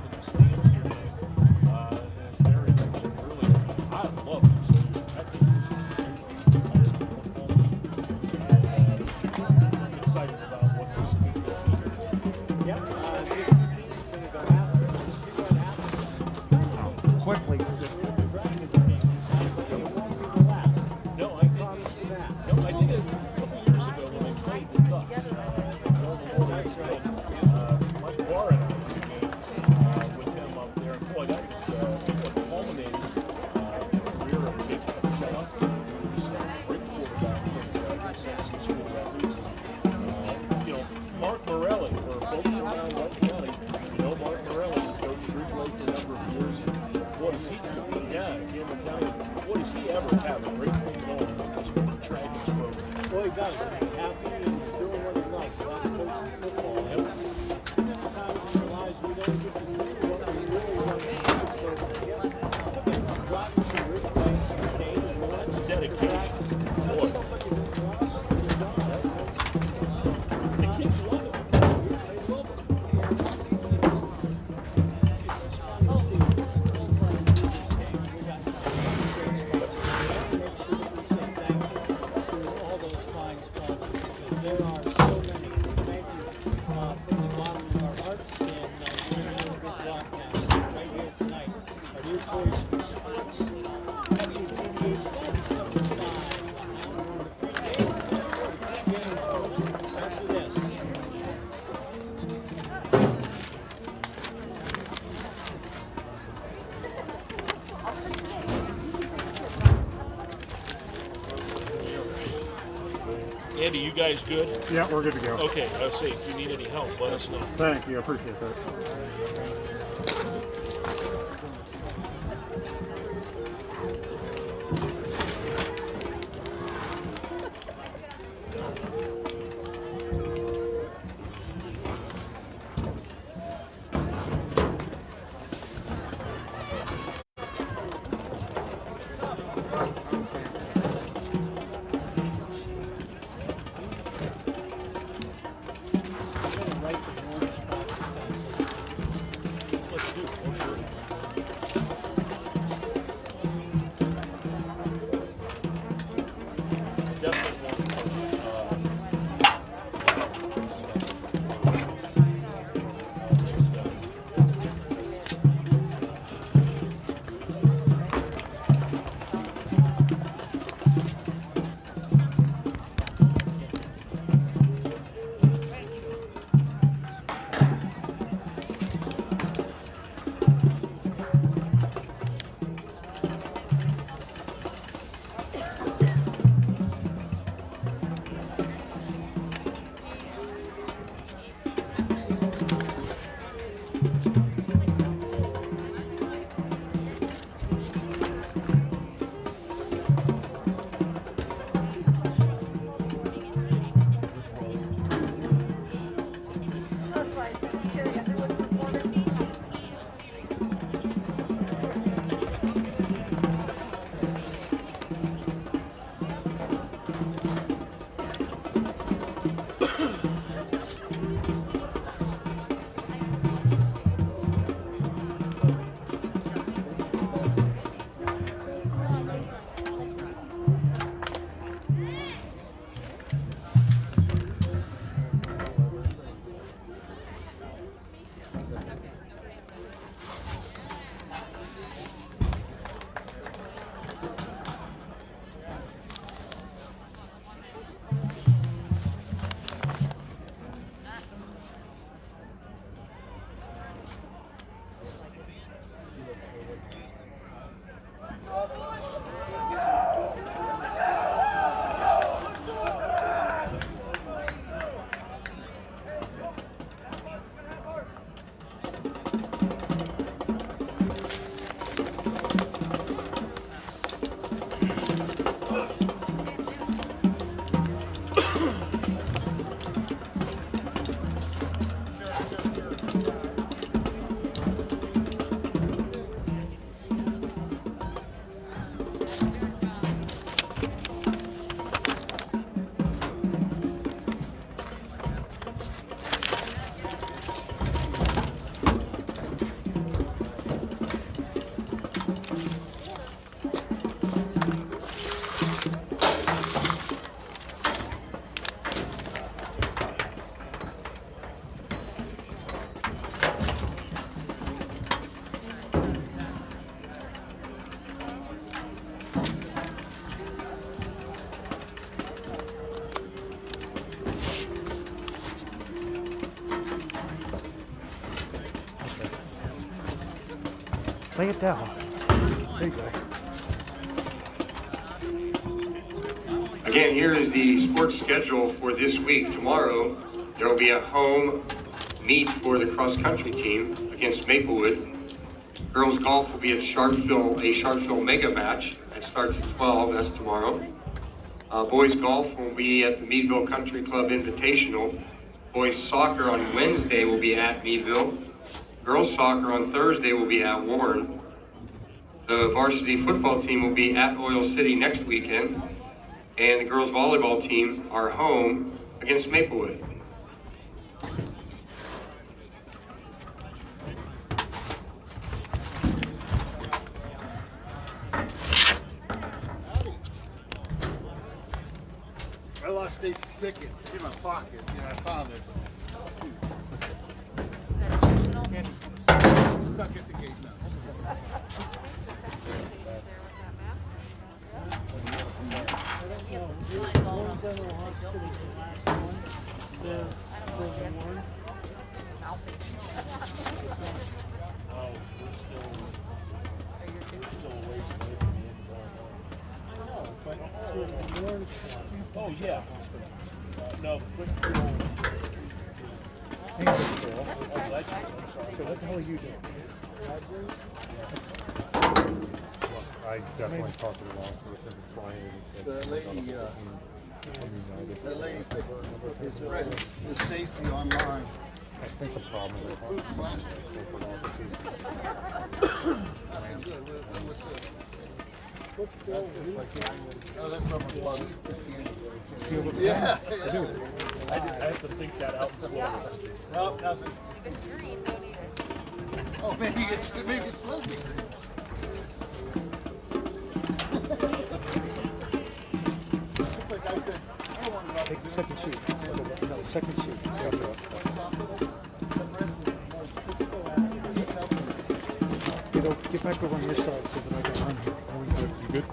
in the stands here today. As Barry mentioned earlier, I love it. So I think this is a great football team. I'm excited about what this could be. Yep, this team is going to go after it. We'll see what happens. Quickly. No, I think a couple years ago when they played the Ducks, That's right. Mike Barr and I did a game with them up there. And boy, that was what culminated in the career of Jake Papichella, who's a great quarterback for the Sense School Rapids. You know, Mark Morelli, for folks around Wright County, you know Mark Morelli, coached Ridgeway for a number of years. And what does he do? Yeah, Cameron County. What does he ever have a great thing going with this tragic stroke? Well, he does. He's happy and he's doing what he loves. That's coaching football. Sometimes we realize we don't get to do what we really want to do. So, yeah, driving some Ridgeway every day. That's dedication. That's somebody who loves the job. The kids love it. They love it. It's fun to see. It's fun to do this game. We got great sponsors. Make sure that we say thank you to all those fine sponsors because there are so many. Thank you from the bottom of our hearts and bringing in a good broadcast right here tonight. Our new choice for sports. WPDH 97.5. Game after this. Andy, you guys good? Yeah, we're good to go. Okay, I was saying, if you need any help, let us know. Thank you. I appreciate that. I'm going to write the warm spot. Lay it down. There you go. Again, here is the sports schedule for this week. Tomorrow, there will be a home meet for the cross-country team against Maplewood. Girls golf will be at Sharpeville, a Sharpeville mega match. That starts at 12, that's tomorrow. Boys golf will be at the Meadville Country Club Invitational. Boys soccer on Wednesday will be at Meadville. Girls soccer on Thursday will be at Warren. The varsity football team will be at Oil City next weekend. And the girls volleyball team are home against Maplewood. I lost Stacy's ticket in my pocket. Yeah, I found it. Stuck at the gate now. Warren General Hospital is the last one. They're Warren. Oh, we're still a ways away from the end of But for Warren, Oh, yeah. No, Quickfield. Hey, Chris. Oh, Legends, I'm sorry. So what the hell are you doing? I definitely talked to the law enforcement client. The lady is friend with Stacy online. I think the problem is Food flash. what's Phil? Oh, that's from a club. Feel the Yeah. I have to think that out and slow. No, nothing. If it's green, don't eat it. Oh, maybe it's supposed to be green. It's like I said, I don't want to Take the second sheet. No, second sheet. Get back over on your side so that I can run here. Are we good? You good?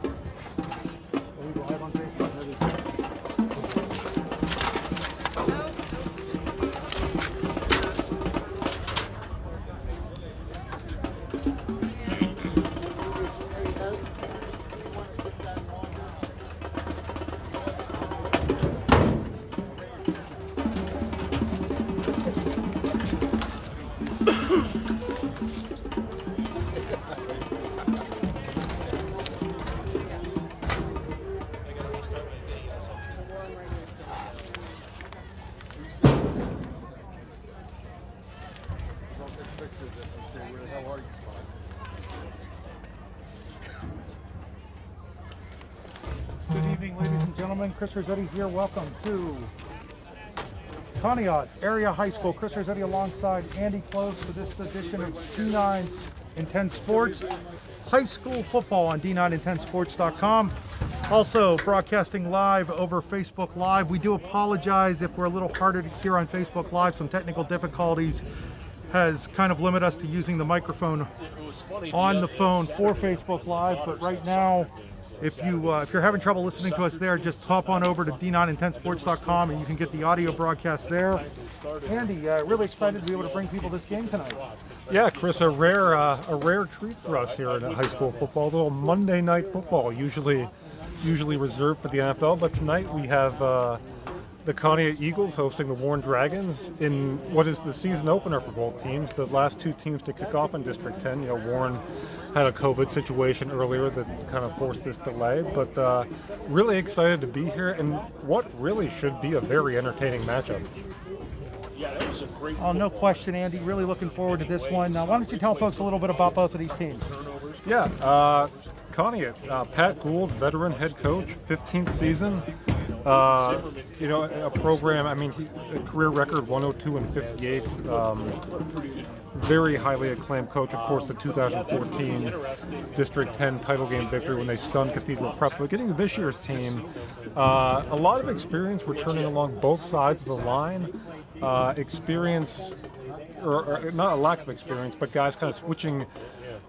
Are we live on Facebook? Good evening, ladies and gentlemen. Chris Rossetti here. Welcome to Conneaut Area High School. Chris Rossetti alongside Andy Close for this edition of D9 and 10 Sports. High school football on D9and10sports.com. Also broadcasting live over Facebook Live. We do apologize if we're a little harder to hear on Facebook Live. Some technical difficulties has kind of limited us to using the microphone on the phone for Facebook Live. But right now, if you're having trouble listening to us there, just hop on over to D9and10sports.com and you can get the audio broadcast there. Andy, really excited to be able to bring people this game tonight. Yeah, Chris, a rare treat for us here in high school football. A little Monday night football, usually reserved for the NFL, but tonight we have the Conneaut Eagles hosting the Warren Dragons in what is the season opener for both teams. The last two teams to kick off in District 10. You know, Warren had a COVID situation earlier that kind of forced this delay, but really excited to be here and what really should be a very entertaining matchup. Yeah, that was a great. Oh, no question, Andy. Really looking forward to this one. Now, why don't you tell folks a little bit about both of these teams? Yeah, Conneaut, Pat Gould, veteran head coach, 15th season. You know, a program, I mean, a career record 102 and 58. Very highly acclaimed coach, of course, the 2014 District 10 title game victory when they stunned Cathedral Prep. But getting to this year's team, a lot of experience returning along both sides of the line. Experience, or not a lack of experience, but guys kind of switching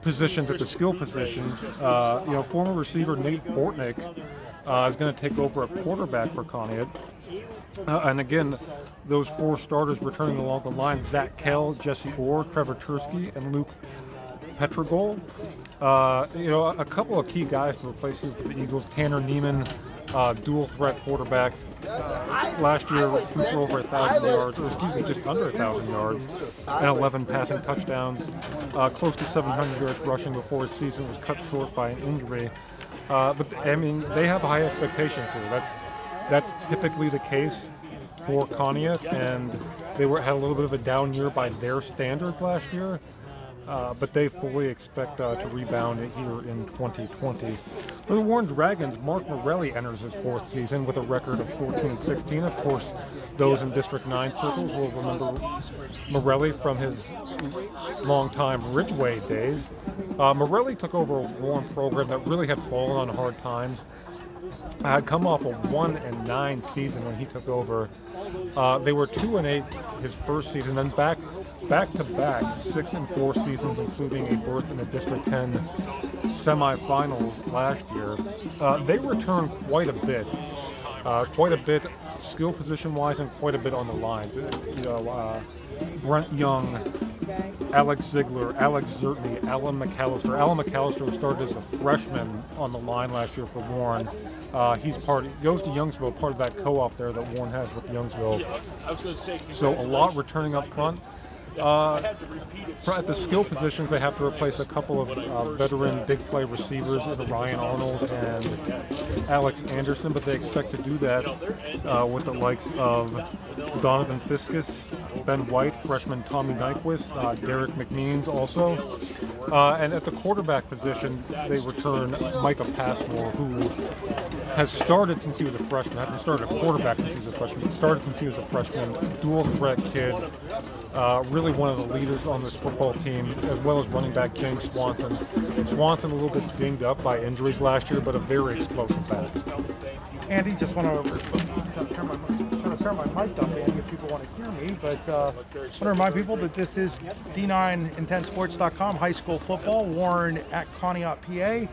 positions at the skill position. You know, former receiver Nate Bortnick is going to take over a quarterback for Conneaut. And again, those four starters returning along the line: Zach Kell, Jesse Orr, Trevor Tursky, and Luke Petrogol. A couple of key guys to replace you for the Eagles. Tanner Neiman, dual threat quarterback. Last year threw for over 1,000 yards, or excuse me, just under 1,000 yards, and 11 passing touchdowns. Close to 700 yards rushing before his season was cut short by an injury. But I mean, they have high expectations here. That's typically the case for Conneaut, and they had a little bit of a down year by their standards last year. But they fully expect to rebound here in 2020. For the Warren Dragons, Mark Morelli enters his 4th season with a record of 14-16. Of course, those in District 9 circles will remember Morelli from his longtime Ridgeway days. Morelli took over a Warren program that really had fallen on hard times. Had come off a 1-9 season when he took over. They were 2-8 his first season, then back to back 6-4 seasons, including a berth in the District 10 semifinals last year. They returned quite a bit, skill position wise, and quite a bit on the lines. Brent Young, Alex Ziegler, Alex Zertney, Alan McAllister. Alan McAllister started as a freshman on the line last year for Warren. He goes to Youngsville, part of that co-op there that Warren has with Youngsville. So a lot returning up front. At the skill positions, they have to replace a couple of veteran big play receivers in Ryan Arnold and Alex Anderson, but they expect to do that with the likes of Donovan Fiskus, Ben White, freshman Tommy Nyquist, Derek McMeans also. And at the quarterback position, they return Micah Passmore, who has started since he was a freshman. Hasn't started a quarterback since he was a freshman, but started since he was a freshman. Dual threat kid. Really one of the leaders on this football team, as well as running back James Swanson. Swanson a little bit dinged up by injuries last year, but a very explosive back. Andy, just want to turn my mic up, Andy, if people want to hear me. But I want to remind people that this is D9IntenseSports.com, high school football, Warren at Conneaut, PA.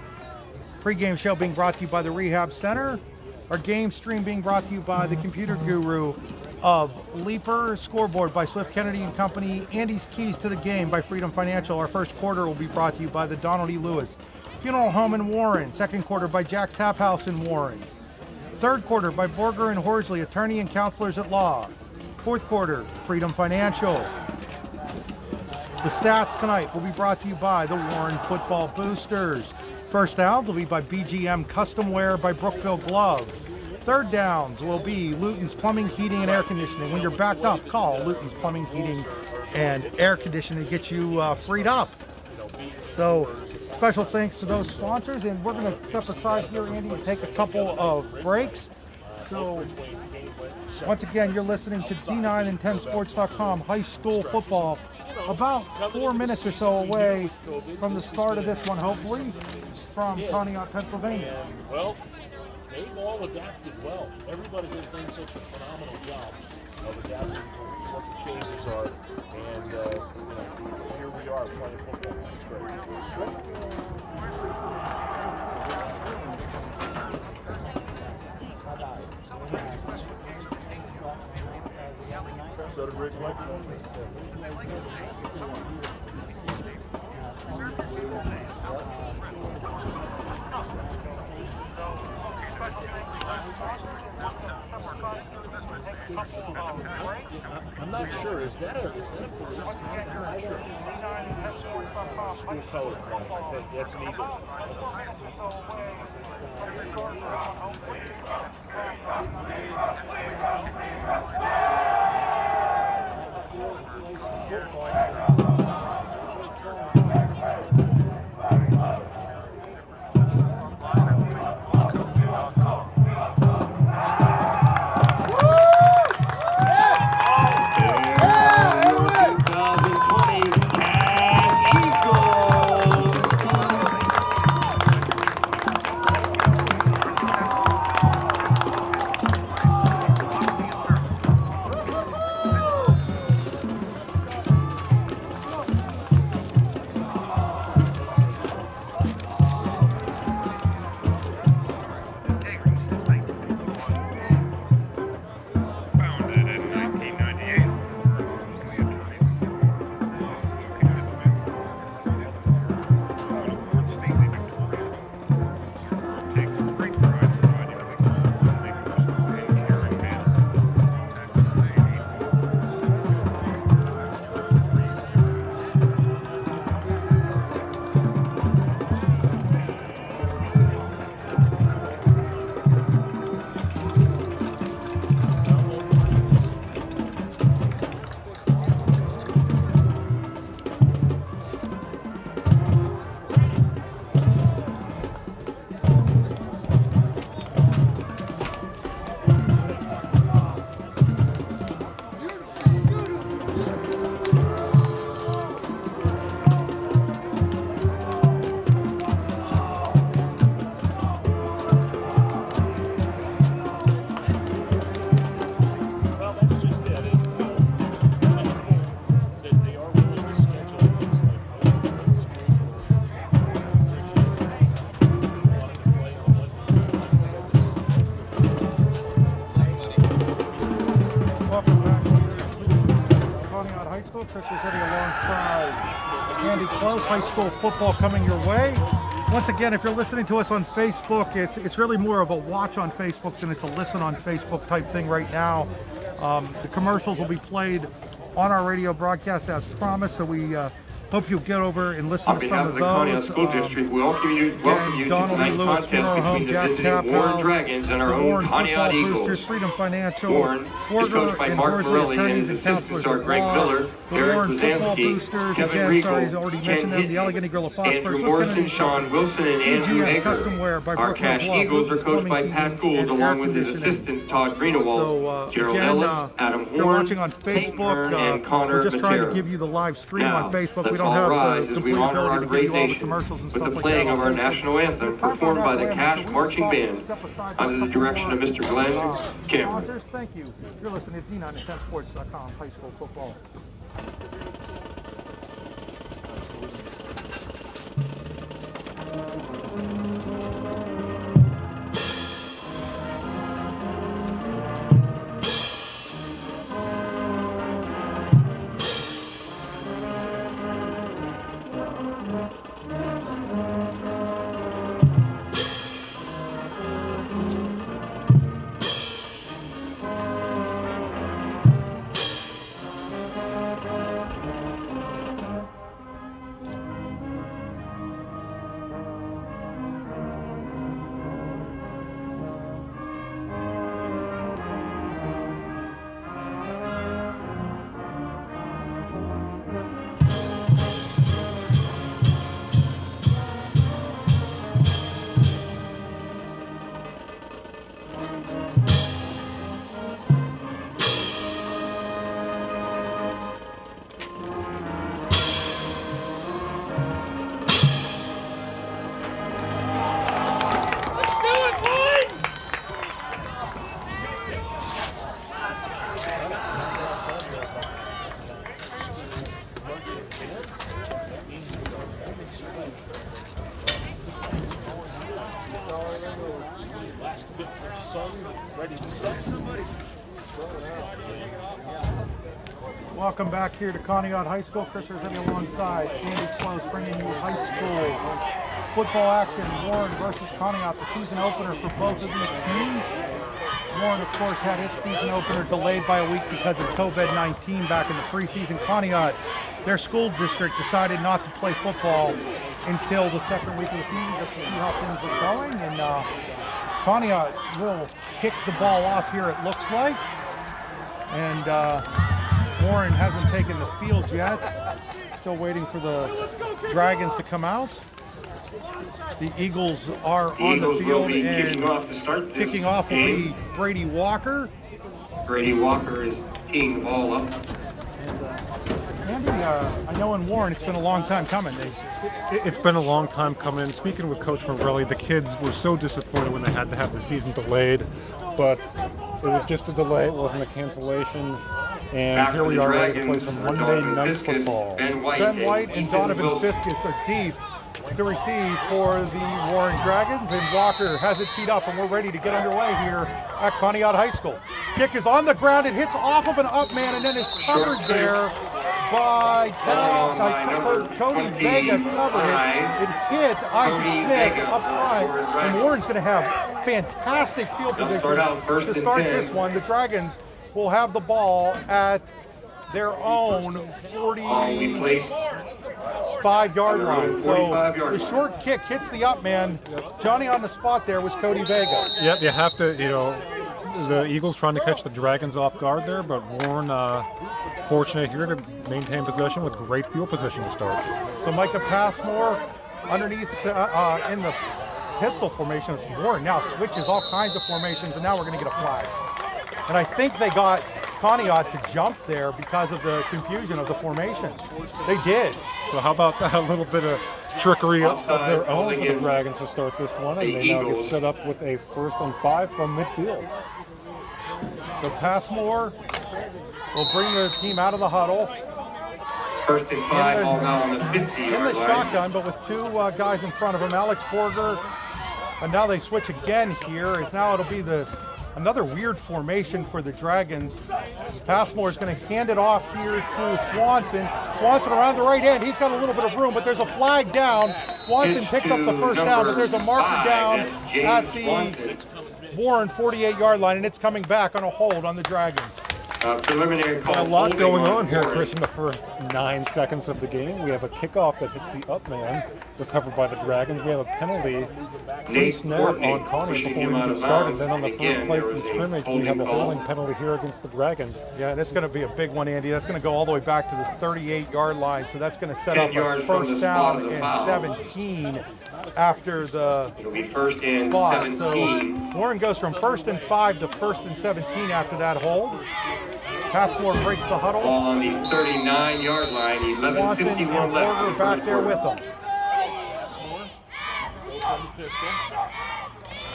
Pre-game show being brought to you by the Rehab Center. Our game stream being brought to you by the computer guru of Leaper, Scoreboard by Swift Kennedy and Company, Andy's Keys to the Game by Freedom Financial. Our first quarter will be brought to you by the Donald E. Lewis Funeral Home in Warren. Second quarter by Jack's Tap House in Warren. Third quarter by Borger and Horsley, attorney and counselors at law. Fourth quarter, Freedom Financial. The stats tonight will be brought to you by the Warren Football Boosters. First downs will be by BGM Custom Wear by Brookville Glove. Third downs will be Luton's Plumbing, Heating, and Air Conditioning. When you're backed up, call Luton's Plumbing, Heating, and Air Conditioning to get you freed up. So special thanks to those sponsors, and we're going to step aside here, Andy, and take a couple of breaks. So once again, you're listening to D9IntenseSports.com, high school football, about 4 minutes or so away from the start of this one, hopefully, from Conneaut, Pennsylvania. Well, they've all adapted well. Everybody has done such a phenomenal job of adapting to what the changes are. And, here we are playing football. It's great. So did Ridgeway. I'm not sure. Is that a police flag? I'm not sure. School color flag. I think that's an eagle. School. Chris Rossetti alongside Andy Close. High school football coming your way. Once again, if you're listening to us on Facebook, it's really more of a watch on Facebook than it's a listen on Facebook type thing right now. The commercials will be played on our radio broadcast as promised, so we hope you'll get over and listen to some of those. On behalf of the Conneaut School District, we welcome you to Donald E. tonight's Lewis contest Funeral Home, between the Jack's visiting Tap Warren House, Dragons and our the own Warren Conneaut Football Eagles. Boosters, Freedom Financial, Warren is Porter coached by and Mark Horsley Morelli Attorneys and and Counselors assistants are of Greg Law, Miller, the Eric Warren Football Blazanski, Boosters, Kevin again, Riegel, sorry, I already Ken mentioned them, the Hinton, Allegheny Grill of Andrew Foxborough, Morrison, Sean Wilson, and Andrew EGM Egger. Custom Wear by Our Brooklyn cash Glove, Eagles are Lucas coached by Plumbing, Pat Heating, Gould and along Air with his Conditioning. assistants Todd Greenewald, So Gerald again, Ellis, Adam if you're Horn, watching on Peyton Facebook, Hearn, and Connor we're just trying to Matera. give you the live stream Now, on Facebook. let's We don't all have rise the as complete we honor our ability to give great you all the nation commercials and with stuff the like playing that of on our Facebook. national anthem It's time for performed our by the national Cash anthem, so we Marching will Band step aside under the for direction of Mr. Glenn Kim. sponsors. Thank you. You're listening to D910sports.com, high school football. Last bits of sun ready to set. Welcome back here to Conneaut High School. Chris Rossetti alongside Andy Close, bringing you high school football action. Warren versus Conneaut, the season opener for both of these teams. Warren, of course, had its season opener delayed by a week because of COVID-19 back in the preseason. Conneaut, their school district decided not to play football until the second week of the season just to see how things were going. And Conneaut will kick the ball off here, it looks like. And Warren hasn't taken the field yet. Still waiting for the Dragons to come out. The Eagles are on the field, and kicking off will be Brady Walker. Brady Walker is teeing the ball up. Andy, I know in Warren it's been a long time coming. It's been a long time coming. Speaking with Coach Morelli, the kids were so disappointed when they had to have the season delayed, but it was just a delay. It wasn't a cancellation. And After here we the are ready to play Dragons, some Monday night Fiskus, football. Ben White and Donovan Fiskus are deep to receive for the Warren Dragons, and Walker has it teed up, and we're ready to get underway here at Conneaut High School. Kick is on the ground, it hits off of an up man, and then is covered there by Cody Vega covered it. It hit Isaac Smith up front, and Warren's going to have fantastic field position to start this one. The Dragons will have the ball at their own 45-yard line. So the short kick hits the up man. Johnny on the spot there was Cody Vega. Yep, you have to, the Eagles trying to catch the Dragons off guard there, but Warren fortunate here to maintain possession with great field position to start. So Micah Passmore underneath in the pistol formation. Warren now switches all kinds of formations, and now we're going to get a flag. And I think they got Conneaut to jump there because of the confusion of the formations. They did. So how about that? A little bit of trickery of their own for the Dragons to start this one, and they now get set up with a 1st and 5 from midfield. So Passmore will bring the team out of the huddle. 1st and 5, all now on the 50-yard in the line. shotgun, but with two guys in front of him, Alex Borger. And now they switch again here, as now it'll be the Another weird formation for the Dragons. Passmore is going to hand it off here to Swanson. Swanson around the right end. He's got a little bit of room, but there's a flag down. Swanson picks up the first down, but there's a marker down at the Warren 48-yard line, and it's coming back on a hold on the Dragons. Preliminary call. A lot going on here, Chris, in the first 9 seconds of the game. We have a kickoff that hits the up man, recovered by the Dragons. We have a penalty pre-snap on Conneaut before we get started. Then on the first play from scrimmage, we have a holding penalty here against the Dragons. Yeah, and it's going to be a big one, Andy. That's going to go all the way back to the 38-yard line, so that's going to set up a first down and 17 after the spot. So Warren goes from 1st and 5 to 1st and 17 after that hold. Passmore breaks the huddle. Ball on the 39-yard line. Swanson and Porter back there with them.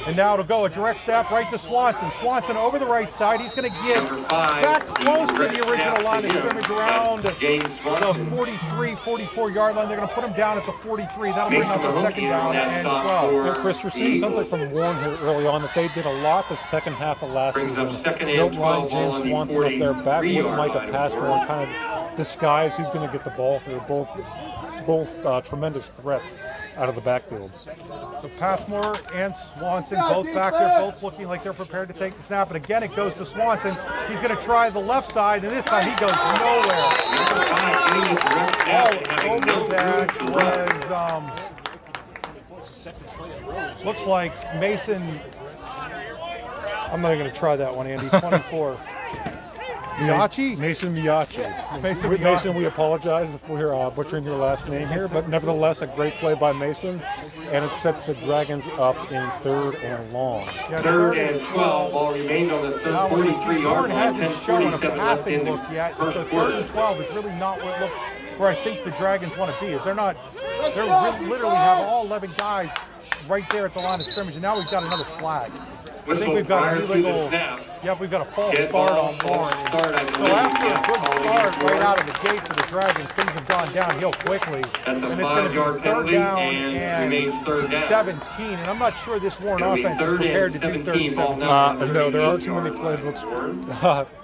And now it'll go a direct snap right to Swanson. Swanson over the right side. He's going to get back close to the original line of scrimmage around the 43, 44-yard line. They're going to put him down at the 43. That'll bring up a second down and 12. Yeah, Chris, you're seeing something from Warren here early on that they did a lot the second half of last season. They'll line James Swanson up there back with Micah Passmore and kind of disguise who's going to get the ball here. Both tremendous threats out of the backfield. So Passmore and Swanson both back there, both looking like they're prepared to take the snap. And again, it goes to Swanson. He's going to try the left side, and this time he goes nowhere. All over that was, looks like Mason. I'm not even going to try that one, Andy. 24. Miyachi? Mason Miyachi. Mason, we apologize if we're butchering your last name here, but nevertheless, a great play by Mason, and it sets the Dragons up in 3rd and long. Yeah, 3rd and 12. Ball remains on the 43-yard line. Hasn't shown a passing look yet, so 3rd and 12 is really not where I think the Dragons want to be. Is they literally have all 11 guys right there at the line of scrimmage, and now we've got another flag. I think we've got an illegal. Yep, we've got a false start on Warren. So after a good start right out of the gate for the Dragons, things have gone downhill quickly, and it's going to be 3rd down and 17. And I'm not sure this Warren offense is prepared to do 3rd and 17. No, there are too many playbooks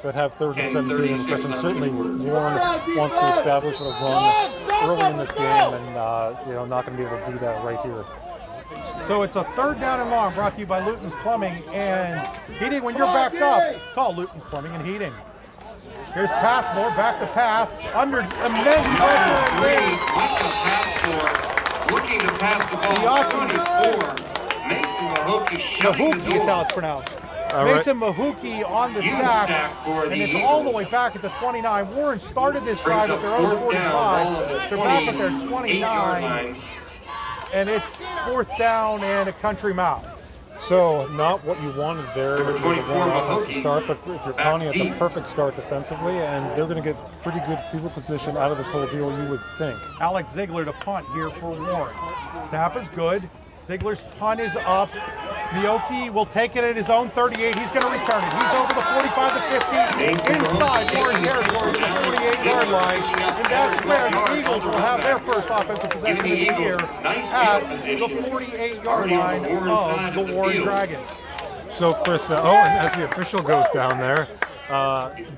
that have 3rd and 17 in this, and certainly Warren wants to establish a run early in this game, and not going to be able to do that right here. So it's a 3rd down and long, brought to you by Luton's Plumbing and Heating. When you're backed up, call Luton's Plumbing and Heating. Here's Passmore, back to pass, under immense pressure. Looking to pass the ball. 24. Mason Mahuki is how it's pronounced. Mason Mahuki on the sack, and it's all the way back at the 29. Warren started this drive at their own 45. They're back at their 29. And it's 4th down and a country mile. So not what you wanted there with the Warren offensive start, but if you're counting at the perfect start defensively, and they're going to get pretty good field position out of this whole deal, you would think. Alex Ziegler to punt here for Warren. Snap is good. Ziegler's punt is up. Miyoki will take it at his own 38. He's going to return it. He's over the 45 to 50, inside Warren territory to the 48-yard line. And that's where the Eagles will have their first offensive possession of the year at the 48-yard line of the Warren Dragons. So, Chris, and as the official goes down there,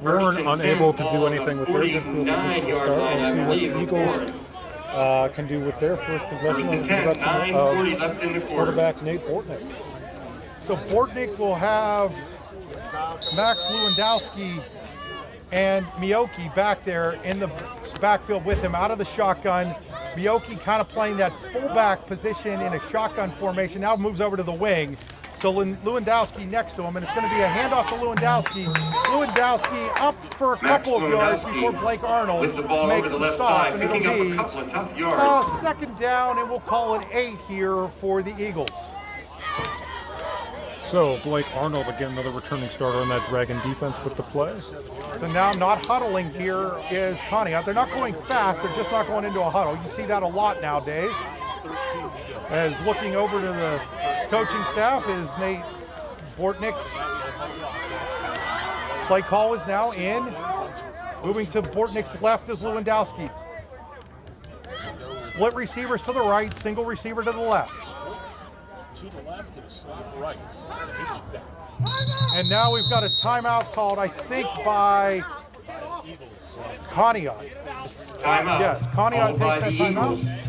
Warren unable to do anything with their good field position to start. We'll see what the Eagles can do with their first possession on the direction of quarterback Nate Bortnick. So Bortnick will have Max Lewandowski and Miyoki back there in the backfield with him out of the shotgun. Miyoki kind of playing that fullback position in a shotgun formation, now moves over to the wing. So Lewandowski next to him, and it's going to be a handoff to Lewandowski. Lewandowski up for a couple of yards before Blake Arnold makes the stop, and it'll be a 2nd down, and we'll call it 8 here for the Eagles. So Blake Arnold, again, another returning starter on that Dragon defense with the play. So now not huddling here is Conneaut. They're not going fast, they're just not going into a huddle. You see that a lot nowadays. As looking over to the coaching staff is Nate Bortnick. Play call is now in. Moving to Bortnick's left is Lewandowski. Split receivers to the right, single receiver to the left. To the left and slot right. H-back. And now we've got a timeout called, I think, by Conneaut. Timeout. Yes, Conneaut Called by takes that the timeout. Eagles.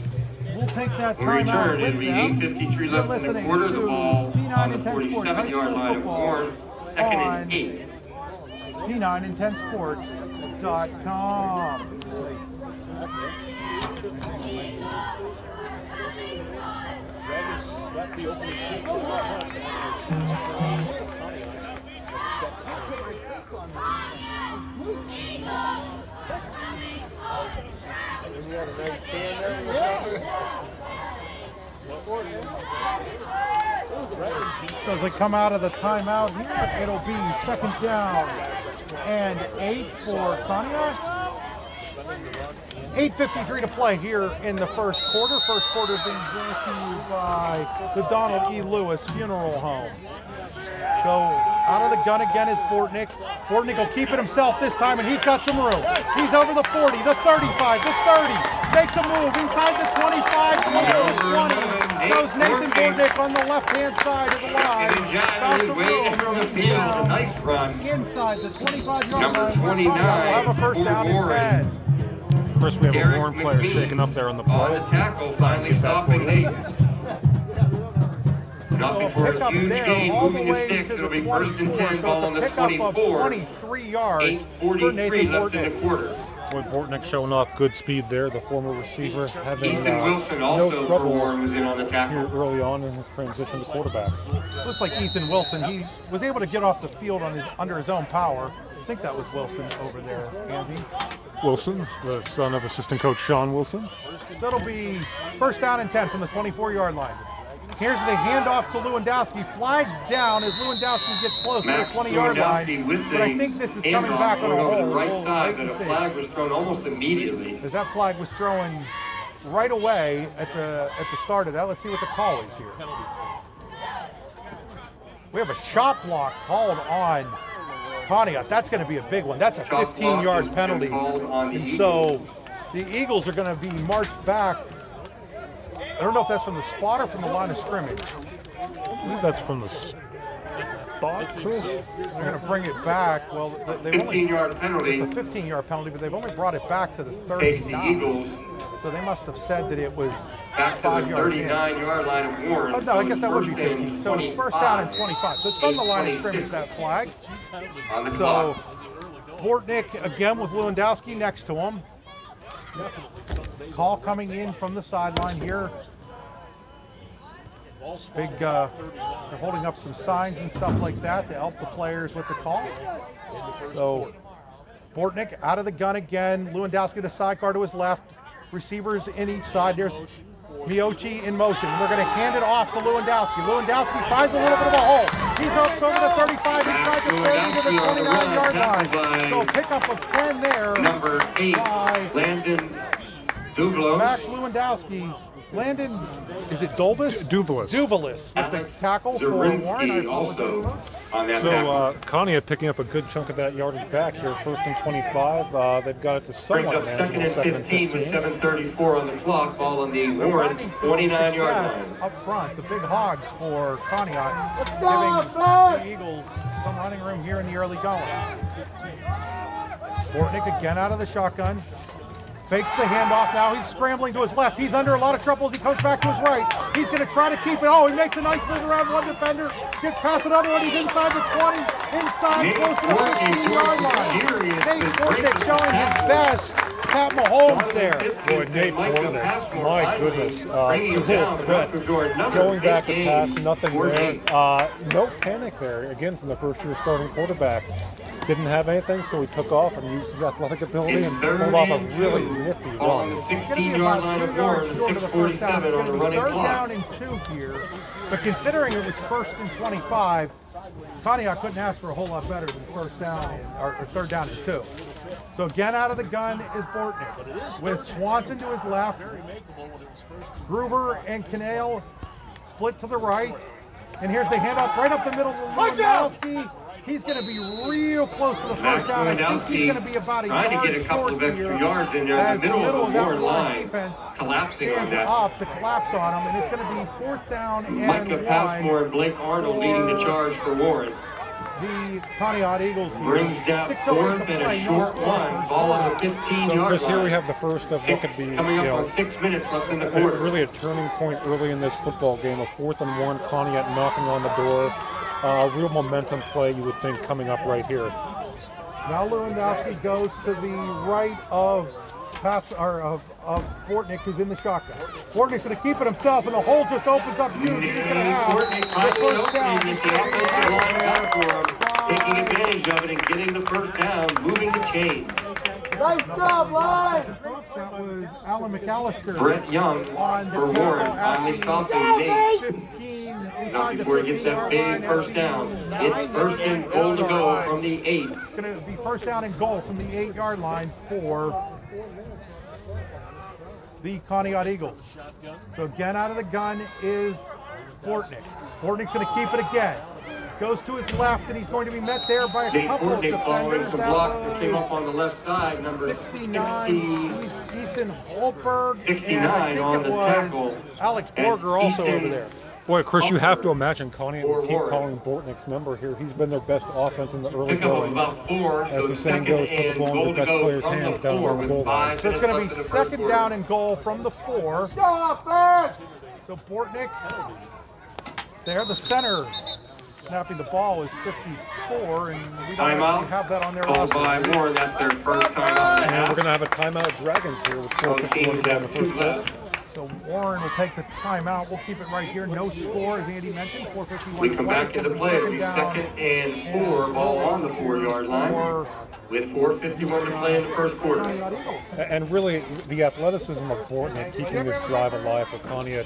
We'll take that We timeout return. with It'll be them. 8:53 You're left in the listening quarter. to The ball D9 on the and 10 Sports High 47-yard School line of football Warren. Second on and 8. D9and10sports.com. Dragons got the opening kick to the punt after Conneaut has a set down. You had a nice stand there or something? So as they come out of the timeout here, it'll be second down and 8 for Conneaut. 8:53 to play here in the first quarter. First quarter being brought to you by the Donald E. Lewis Funeral Home. So out of the gun again is Bortnick. Bortnick will keep it himself this time, and he's got some room. He's over the 40, the 35, the 30. Makes a move inside the 25, close to the 20. Goes Nathan Bortnick on the left-hand side of the line. Found some room. Nice run. Inside the 25-yard line. Number 29 We'll have a first down and 10. Chris, we have a Derek Warren player McBean shaking up there on the On play. the tackle, Trying to finally get that stopping for you. Nate. Nothing for Pick a up huge there gain, all the moving the way sticks. to It'll the be first and 24. 10, So ball it's on a the pickup of 24. 23 yards for 8:43 Nathan left in the Bortnick. quarter. Boy, Bortnick showing off good speed there. The former receiver having Ethan Wilson no also for trouble Warren was in on the here tackle. early on in his transition to quarterback. Looks like Ethan Wilson. He was able to get off the field on under his own power. I think that was Wilson over there, Andy. Wilson, the son of assistant coach Sean Wilson. So it'll be first down and 10 from the 24-yard line. Here's the handoff to Lewandowski. Flags down as Lewandowski gets close to the Max 20-yard Lewandowski line. with But I the think this is coming handoff back on a going over hold. the right We'll side, wait but and a see. flag was thrown almost immediately. As that flag was thrown right away at the start of that. Let's see what the call is here. We have a shot block called on Conneaut. That's going to be a big one. That's a Shot block 15-yard has been penalty. called on the And Eagles. so the Eagles are going to be marched back. I don't know if that's from the spot or from the line of scrimmage. I believe that's from the spot, Chris. They're going to bring it back. Well, they've only 15-yard penalty it's a 15-yard penalty, but they've only brought it back to the takes the 39. Eagles So they must have said that it was back to 5 the yards in. 39-yard line of Warren. Oh, no, I guess that would be First and 15. So it's first down and 25. So it's from the line of 8:26 scrimmage, that flag. on the So clock. Bortnick again with Lewandowski next to him. Call coming in from the sideline here. Big, they're holding up some signs and stuff like that to help the players with the call. So Bortnick out of the gun again. Lewandowski the sidecar to his left. Receivers in each side. There's Miocci in motion. They're going to hand it off to Lewandowski. Lewandowski finds a little bit of a hole. He's up over the 35, inside the 30 to the 29-yard line. So pickup of 10 there Number 8, by Landon Dublo. Max Lewandowski. Landon, is it Dulvis? Duvalis. Duvalis with the tackle for Warren. I Zarinsky also apologize. on that So tackle. Conneaut picking up a good chunk of that yardage back here. First and 25. They've got it to Brings somewhat up manageable. second and 15 with 7:34 on the clock. Ball on the Warren 29-yard line. Up front, the big hogs for Conneaut. Let's go, Giving son! the Eagles some running room here in the early going. Bortnick again out of the shotgun. Fakes the handoff now. He's scrambling to his left. He's under a lot of trouble as he comes back to his right. He's going to try to keep it. Oh, he makes a nice move around one defender. Gets past another one. He's inside the 20. Inside, Nate close to the Bortnick 15-yard was line. serious Nate with Bortnick breaking showing his tackles. best. Pat Mahomes there. Boy, Nate Bortnick, my goodness, going back to pass, nothing there. No panic there, again, from the first-year starting quarterback. Didn't have anything, so he took off and used his athletic ability and pulled off a really nifty On the run. 16-yard line of Warren, 6:47 on the running Third clock. down and 2 here, but considering it was first and 25, Conneaut couldn't ask for a whole lot better than first down or third down and 2. So again out of the gun is Bortnick with Swanson to his left, Gruber and Conneaut split to the right, and here's the handoff right up the middle to Lewandowski. He's going to be real close to the first down. I think he's going to be about a trying yard to get a couple short of extra here yards in there as in the middle of the that Warren line, defense collapsing on stands that. up to collapse on him, and it's going to be 4th down and Micah 1 Passmore and Blake Arnold leading the charge for Warren. The Conneaut Eagles here. Brings down 6:08 fourth to and play, a no short score, one. first Ball on quarter. the 15-yard So, line. Chris, here we have the first of what could be, Coming up you know, on 6 minutes left in the quarter. really a turning point early in this football game. A 4th and 1, Conneaut knocking on the door. Real momentum play, you would think, coming up right here. Now Lewandowski goes to the right of Bortnick, who's in the shotgun. Bortnick's going to keep it himself, and the hole just opens up huge. He's going to have the first down. Offensive line back for him, taking advantage of it and getting the first down, moving the chain. Nice job, line! That was Alan McAllister. Brett Young on the for Warren finally stopping Nate. 15 Not inside the before he gets that 15-yard big line first at down. the It's first and goal to go from the 8. It's going to be first down and goal from the 8-yard line for the Conneaut Eagles. So again, out of the gun is Bortnick. Bortnick's going to keep it again. Goes to his left, and he's going to be met there by a Nate couple of Bortnick following defenders. some That blocks that came was up on the left side, number 69, Easton Holberg, 69 and I think on it the was tackle. Alex And Borger also Easton- over there. Boy, Chris, you have to imagine Conneaut will keep Warren. calling Bortnick's number here. He's been their best offense in the early Pickup of going. about 4. As So the saying goes, put the and ball in goal the to best go player's from hands the down 4 on the goal with line. 5 So it's going to be minutes left in the first second quarter. down and goal from the 4. Go fast! So Bortnick there, the center snapping the ball is 54, and we don't Timeout. actually have that on their Called roster. by Warren. That's their first time out. And we're going to have a timeout Dragons here with Both 4:51 teams to go in the have 2 first quarter. left. So Warren will take the timeout. We'll keep it right here. No score, as Andy mentioned. 4:51. We come back to the play. It'll be down second and 4, ball on the 4-yard line. for With 4:51 to play in the first quarter. Conneaut Eagles. And really, the athleticism of Bortnick keeping this drive alive for Conneaut.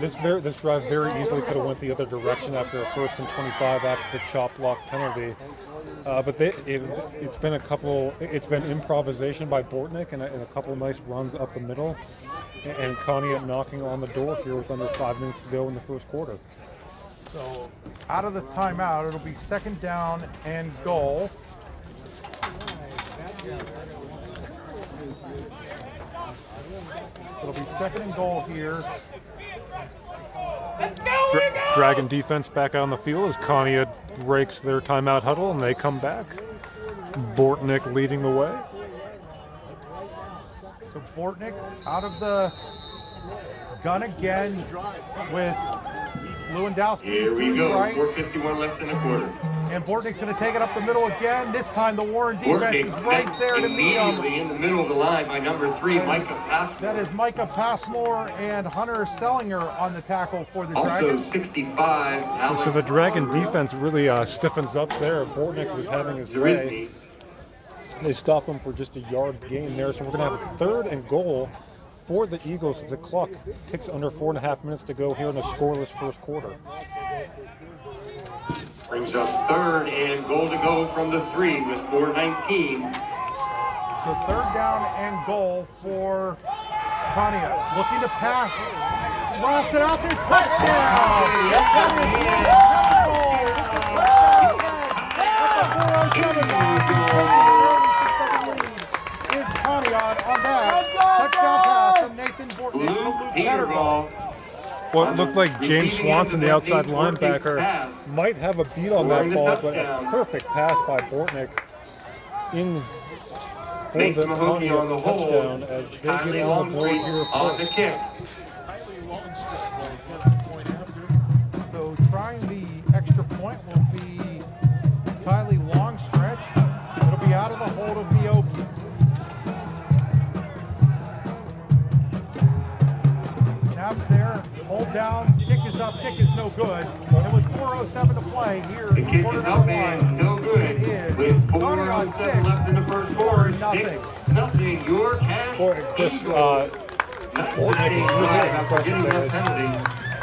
This drive very easily could have went the other direction after a 1st and 25 after the chop block penalty. But it's been improvisation by Bortnick and a couple of nice runs up the middle, and Conneaut knocking on the door here with under 5 minutes to go in the first quarter. So out of the timeout, it'll be second down and goal. It'll be second and goal here. Dragon defense back out on the field as Conneaut breaks their timeout huddle and they come back. Bortnick leading the way. So Bortnick out of the gun again with Lewandowski Here to we his go. right. 4:51 left in the quarter. And Bortnick's going to take it up the middle again. This time the Warren defense Bortnick is right there to meet him. immediately in the middle of the line by number 3, Micah Passmore. That is Micah Passmore and Hunter Sellinger on the tackle for the Also Dragons. 65, Alex So the Dragon defense really stiffens up there. Bortnick was having his way. Drizny. They stop him for just a yard gain there. So we're going to have a 3rd and goal for the Eagles as the clock ticks under 4.5 minutes to go here in a scoreless first quarter. Brings up 3rd and goal to go from the 3 with 4:19. So third down and goal for Conneaut. Looking to pass. Lost it out there. Touchdown! Is Conneaut on that touchdown pass from Nathan Bortnick. Blue Peter ball. Well, it looked like James Swanson, the outside linebacker, might have a beat on that ball, but a perfect pass by Bortnick in for Nate the Mahoney on the Conneaut hold. touchdown as they Kylie get on the board Longstreet here on the first. kick. So trying the extra point will be Kylie Longstretch. It'll be out of the hold of Neoki. Snaps there, hold down, kick is up, kick is no good. And with 4:07 to play here The in kick quarter is number up and no one, good. it is With Conneaut 4:07 left in the first quarter, 6-0. Your cash. Boy, Chris, Eagles. Bortnick was really After getting impressive that there. penalty.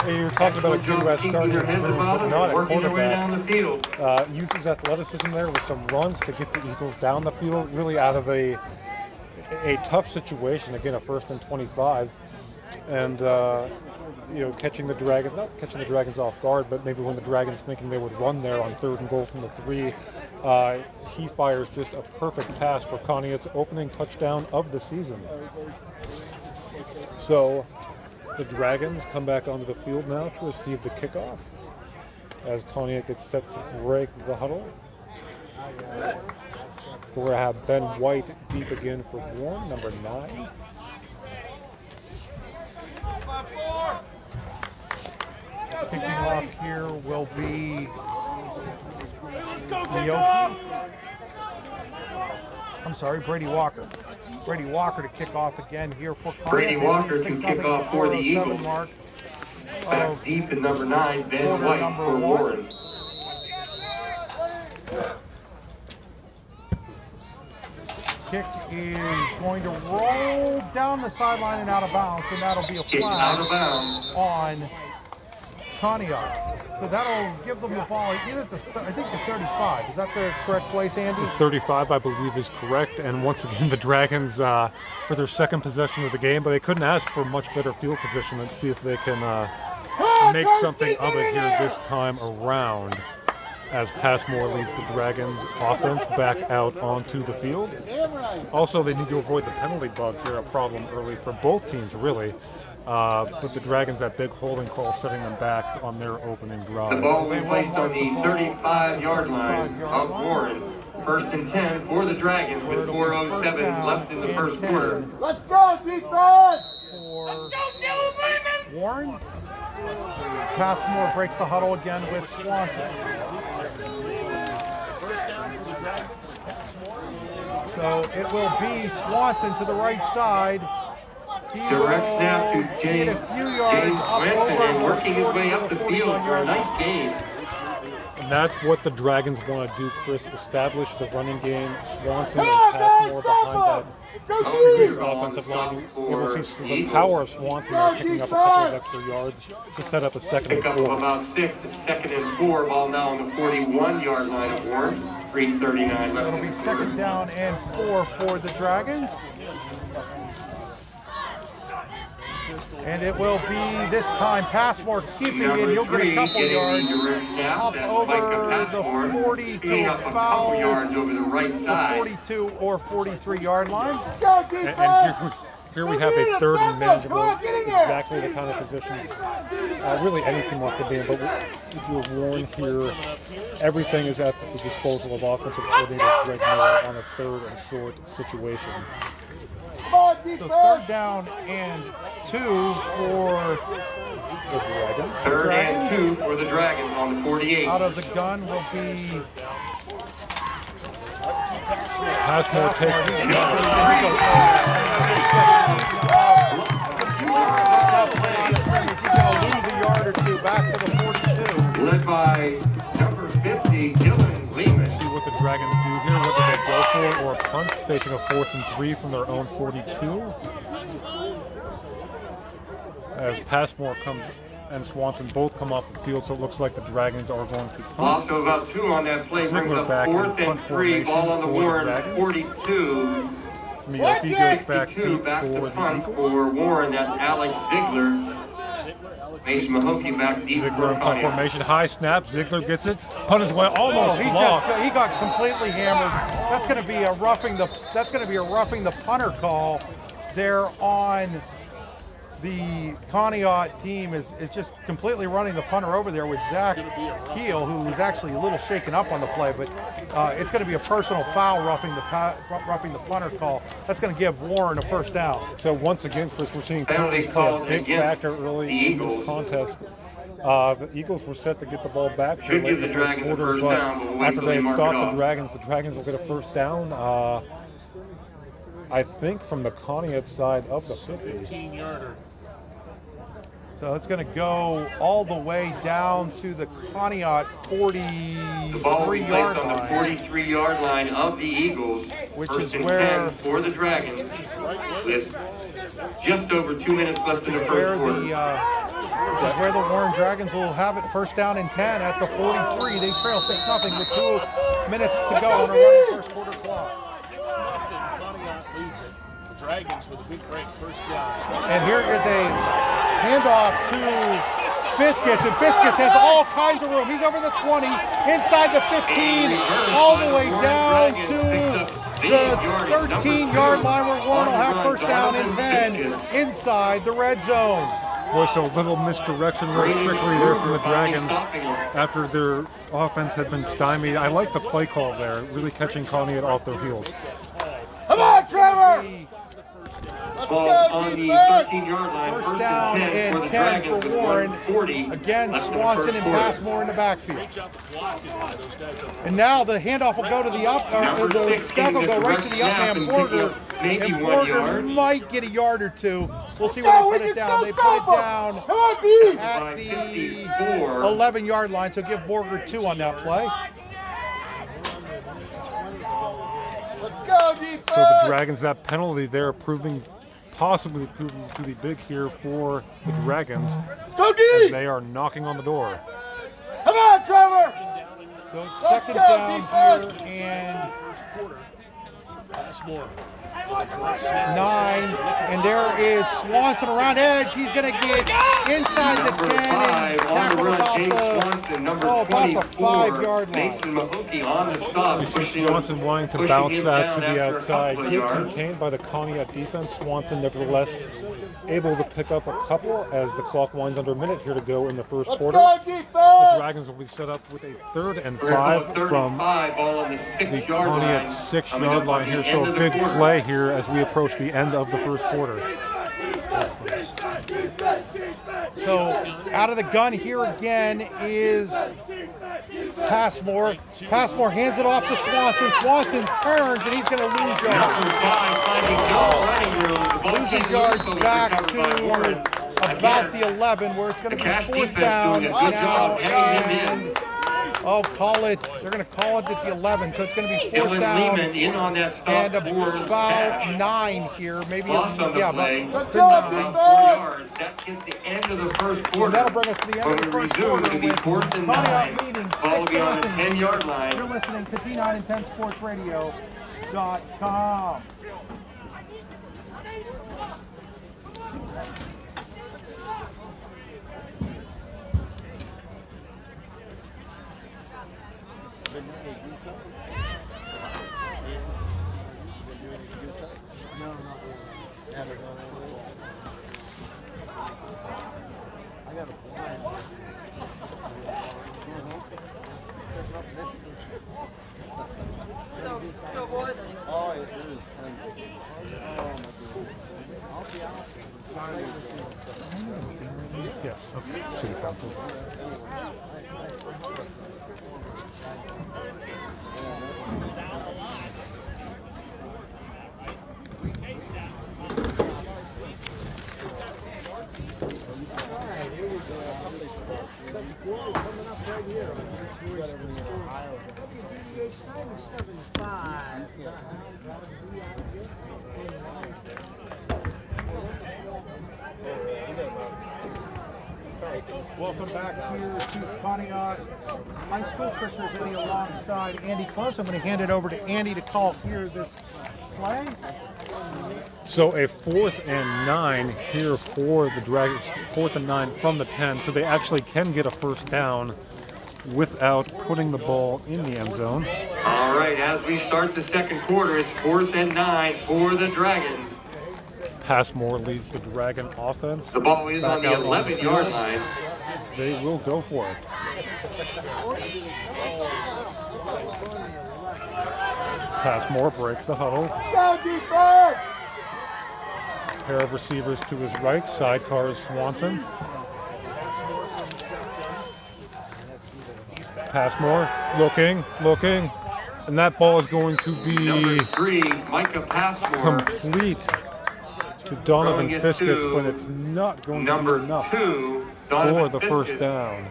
You're talking about a kid who has starting Keeping their heads experience, about but it, not at working their way down quarterback. the field. Uses athleticism there with some runs to get the Eagles down the field, really out of a tough situation. Again, a 1st and 25. and catching the Dragons, not catching the Dragons off guard, but maybe when the Dragons thinking they would run there on 3rd and goal from the 3, he fires just a perfect pass for Conneaut's opening touchdown of the season. So the Dragons come back onto the field now to receive the kickoff as Conneaut gets set to break the huddle. We're going to have Ben White deep again for Warren, number 9. Kicking off here will be Leoki. I'm sorry, Brady Walker. Brady Walker to kick off again here for Conneaut. Brady Walker to kick off for the Eagles. Mark. Back deep in number 9, Ben White for Warren. Kick is going to roll down the sideline and out of bounds, and that'll be a Kick out of flag bounds. on Conneaut. So that'll give them the ball either at the, I think the 35. Is that the correct place, Andy? 35, I believe, is correct. And once again, the Dragons for their second possession of the game, but they couldn't ask for much better field position and see if they can make something of it here this time around, as Passmore leads the Dragons offense back out onto the field. Also, they need to avoid the penalty bug here, a problem early for both teams, really. But the Dragons, that big holding call, setting them back on their opening drive. The ball will be placed on the 35-yard line of Warren. 1st and 10 for the Dragons with 4:07 left in the first quarter. Let's go, defense! For Warren. Passmore breaks the huddle again with Swanson. So it will be Swanson to the right side. He Direct snap to will James get a few yards up Swenson over and the working his way up the 40 field for a yard line. nice gain. And that's what the Dragons want to do, Chris. Establish the running game. Swanson and Passmore behind that previous offensive line. You will see the power of Swanson there picking up a couple of extra yards to set up a 2nd and Pick up of 4. about 6, 2nd and 4. Ball now on the 41-yard line of Warren. 3:39 left. It'll in be the 2nd quarter. down and 4 for the Dragons. And it will be this time Passmore keeping it. He'll get a couple yards up over the 40 to about yards over the right the side. 42 or 43 yard line. And here we have a 3rd and manageable, exactly the kind of positions really any team wants to be in. But if you're Warren here, everything is at the disposal of offensive coordinator Greg Miller on a 3rd and short situation. So 3rd down and 2 for The Dragons. 3rd and 2 for the Dragons on the 48. out of the gun will be Passmore takes He's going to lose a yard or 2 back to the 42. Led by number 50, Dylan Lehman. See what the Dragons do here. Whether they go for it or punt, facing a 4th and 3 from their own 42. As Passmore comes and Swanson both come off the field, so it looks like the Dragons are going to punt. Loss of about 2 on that play, brings Ziegler up back in 4th and punt 3. Ball on the formation for the Warren, Dragons. 42. Miyoki goes back 52 deep back for to the punt Eagles. for Warren. That's Alex Ziegler. Mason Mahokey back deep Ziegler for in punt Conneaut. formation, high snap. Ziegler gets it, punt his way, almost he blocked. he got completely hammered. That's going to be a roughing the punter call there on the Conneaut team is just completely running the punter over there with Zach Keel, who was actually a little shaken up on the play, but it's going to be a personal foul roughing the punter call. That's going to give Warren a 1st down. So once again, Chris, we're seeing Penalty penalties play a called big against factor the early in Eagles. this contest. The Eagles were set to get the ball back Should late give in the the first Dragons a quarter, first but down, but we'll wait after till they they had mark it stopped off. the Dragons will get a 1st down. I think from the Conneaut side of the 50. 15-yarder. So it's going to go all the way down to the Conneaut The ball will be 43-yard placed on the line. 43-yard line of the Eagles. Which 1st is and where- 10 for the Dragons. With just over 2 minutes left in the Where first quarter. which is where the Warren Dragons will have it 1st down and 10 at the 43. They trail 6-0 with 2 minutes to go on a running 1st quarter clock. 6-0, Conneaut leads it. Dragons with a big break, first down. And here is a handoff to Fiskus, and Fiskus has all kinds of room. He's over the 20, inside the 15, all the way down to the 13-yard line where Warren will have first down and 10 inside the red zone. Boy, so a little misdirection, little trickery there from the Dragons after their offense had been stymied. I like the play call there, really catching Conneaut off their heels. Come on, Trevor! Let's Ball go, on the defense! 13-yard line. First down and 10 for Warren. Again, Swanson and Passmore in the backfield. Great job of blocking by those guys up there. And now the handoff will go to the up, or the snap will go right to the up man Porter. Maybe And 1 Porter yard. might get a yard or two. We'll see where they put it down. They put it down Come on, D! at the 54. 11-yard line, so give Borger 2 on that play. Let's go, defense! So the Dragons, that penalty there possibly proving to be big here for the Dragons Go, as D! they are knocking on the door. Come on, Trevor! So it's Let's second go, down defense! here and First quarter. Passmore. 9. And there is Swanson around edge. He's going to get inside the 10 and tackle about the 5-yard line. Mason Mahookie on the stop. You see pushing Swanson wanting to pushing bounce him that down to the after a outside. couple of Get yards. contained by the Conneaut defense. Swanson, nevertheless, able to pick up a couple as the clock winds under a minute here to go in the first Let's quarter. go, The defense! Dragons will be set up with a 3rd and We're gonna 5 go 3rd from and 5, ball on the the 6-yard line. Conneaut Coming 6-yard up line on here. the So end a of the big quarter. play here as we approach the end of the first quarter. So out of the gun here again is Passmore. Passmore hands it off to Swanson. Swanson turns and he's going to lose yards. Number 5 finding no running room. The ball Losing came yards loose, but was back recovered by Warren. to about the 11 where it's going to The be Cash 4th defense down doing a good now job hanging him and call it. They're going to call it at the 11, so it's going to be 4th Dylan down Lehman in on that stop and for about Cash. 9 here, maybe Loss on the yeah, play. about Let's go, 9. 4 yards. That gets the end of the first quarter. And that'll bring us to the end of the When we first resume, quarter it'll be with 4th and Conneaut 9. leading Ball will be on the 6-0. 10-yard You're line. listening to D9 and 10 Sports Radio.com. Oh, it is. Yes, okay. City Council. Welcome back here to Conneaut High School. Chris Rossetti alongside Andy Close. I'm going to hand it over to Andy to call here this play. So a 4th and 9 here for the Dragons, 4th and 9 from the 10, so they actually can get a first down without putting the ball in the end zone. All right, as we start the second quarter, it's 4th and 9 for the Dragons. Passmore leads the Dragon offense. The ball is on the Back out 11-yard field. line. They will go for it. Passmore breaks the huddle. Go, defense! Pair of receivers to his right. Sidecar is Swanson. Passmore looking. And that ball is going to Number be 3, Micah Passmore. complete to Donovan Throwing it Fiskus, to but it's not going to Number be enough 2, for Donovan the first Fiskus. down.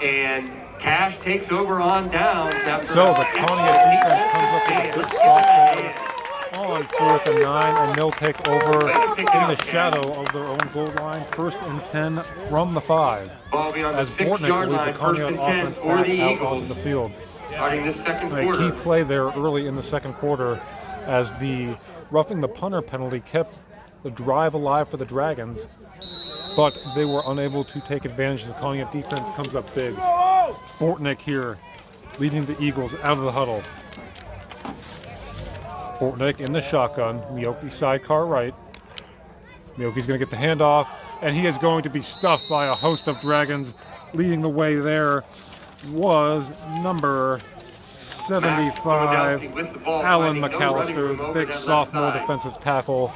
And Cash takes over on downs after So the Conneaut defense comes up with a good stop there on 4th and 9, and they'll take over in the shadow of their own goal line. 1st and 10 from the 5. Ball be on the As Bortnick 6-yard leads the line, 1st Conneaut and 10 offense for back the out Eagles. on the field. Starting this second A quarter. key play there early in the second quarter as the roughing the punter penalty kept the drive alive for the Dragons, but they were unable to take advantage. The Conneaut defense comes up big. Bortnick here leading the Eagles out of the huddle. Bortnick in the shotgun. Miyoki sidecar right. Miyoki's going to get the handoff, and he is going to be stuffed by a host of Dragons. Leading the way there was number 75, Alan McAllister, big sophomore defensive tackle.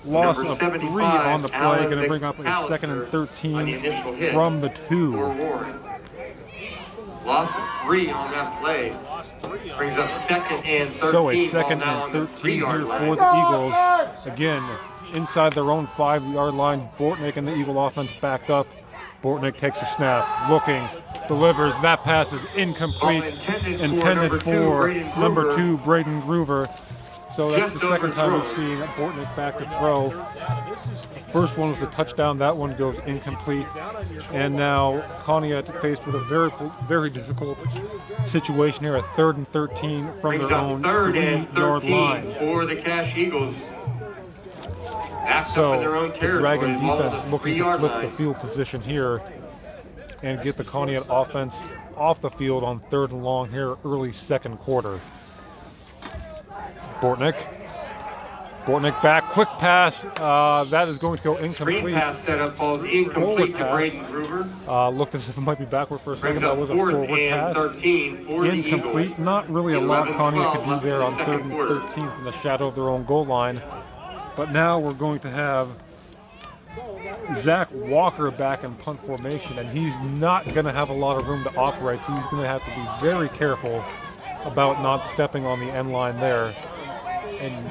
Loss of 3 on the play, going to bring up a 2nd and 13 from the 2. Loss of 3 on that play. Brings up 2nd and 13. So a 2nd and 13 here for the Eagles. Again, inside their own 5-yard line. Bortnick and the Eagle offense backed up. Bortnick takes the snap, looking, delivers. That pass is incomplete, intended for number 2, Braden Groover. So that's the second time we've seen Bortnick back to throw. First one was a touchdown. That one goes incomplete. And now Conneaut faced with a very, very difficult situation here. A 3rd and 13 from their own 3-yard line. For the Cash Eagles. So the Dragon defense looking to flip the field position here and get the Conneaut offense off the field on 3rd and long here, early 2nd quarter. Bortnick back, quick pass. That is going to go incomplete. Screen pass setup falls incomplete to Braden Groover. Looked as if it might be backward for a second. That was a forward pass. 13 for Incomplete. Not really a lot Conneaut could do there on 3rd and 13 from the shadow of their own goal line. But now we're going to have Zach Walker back in punt formation, and he's not going to have a lot of room to operate, so he's going to have to be very careful about not stepping on the end line there. And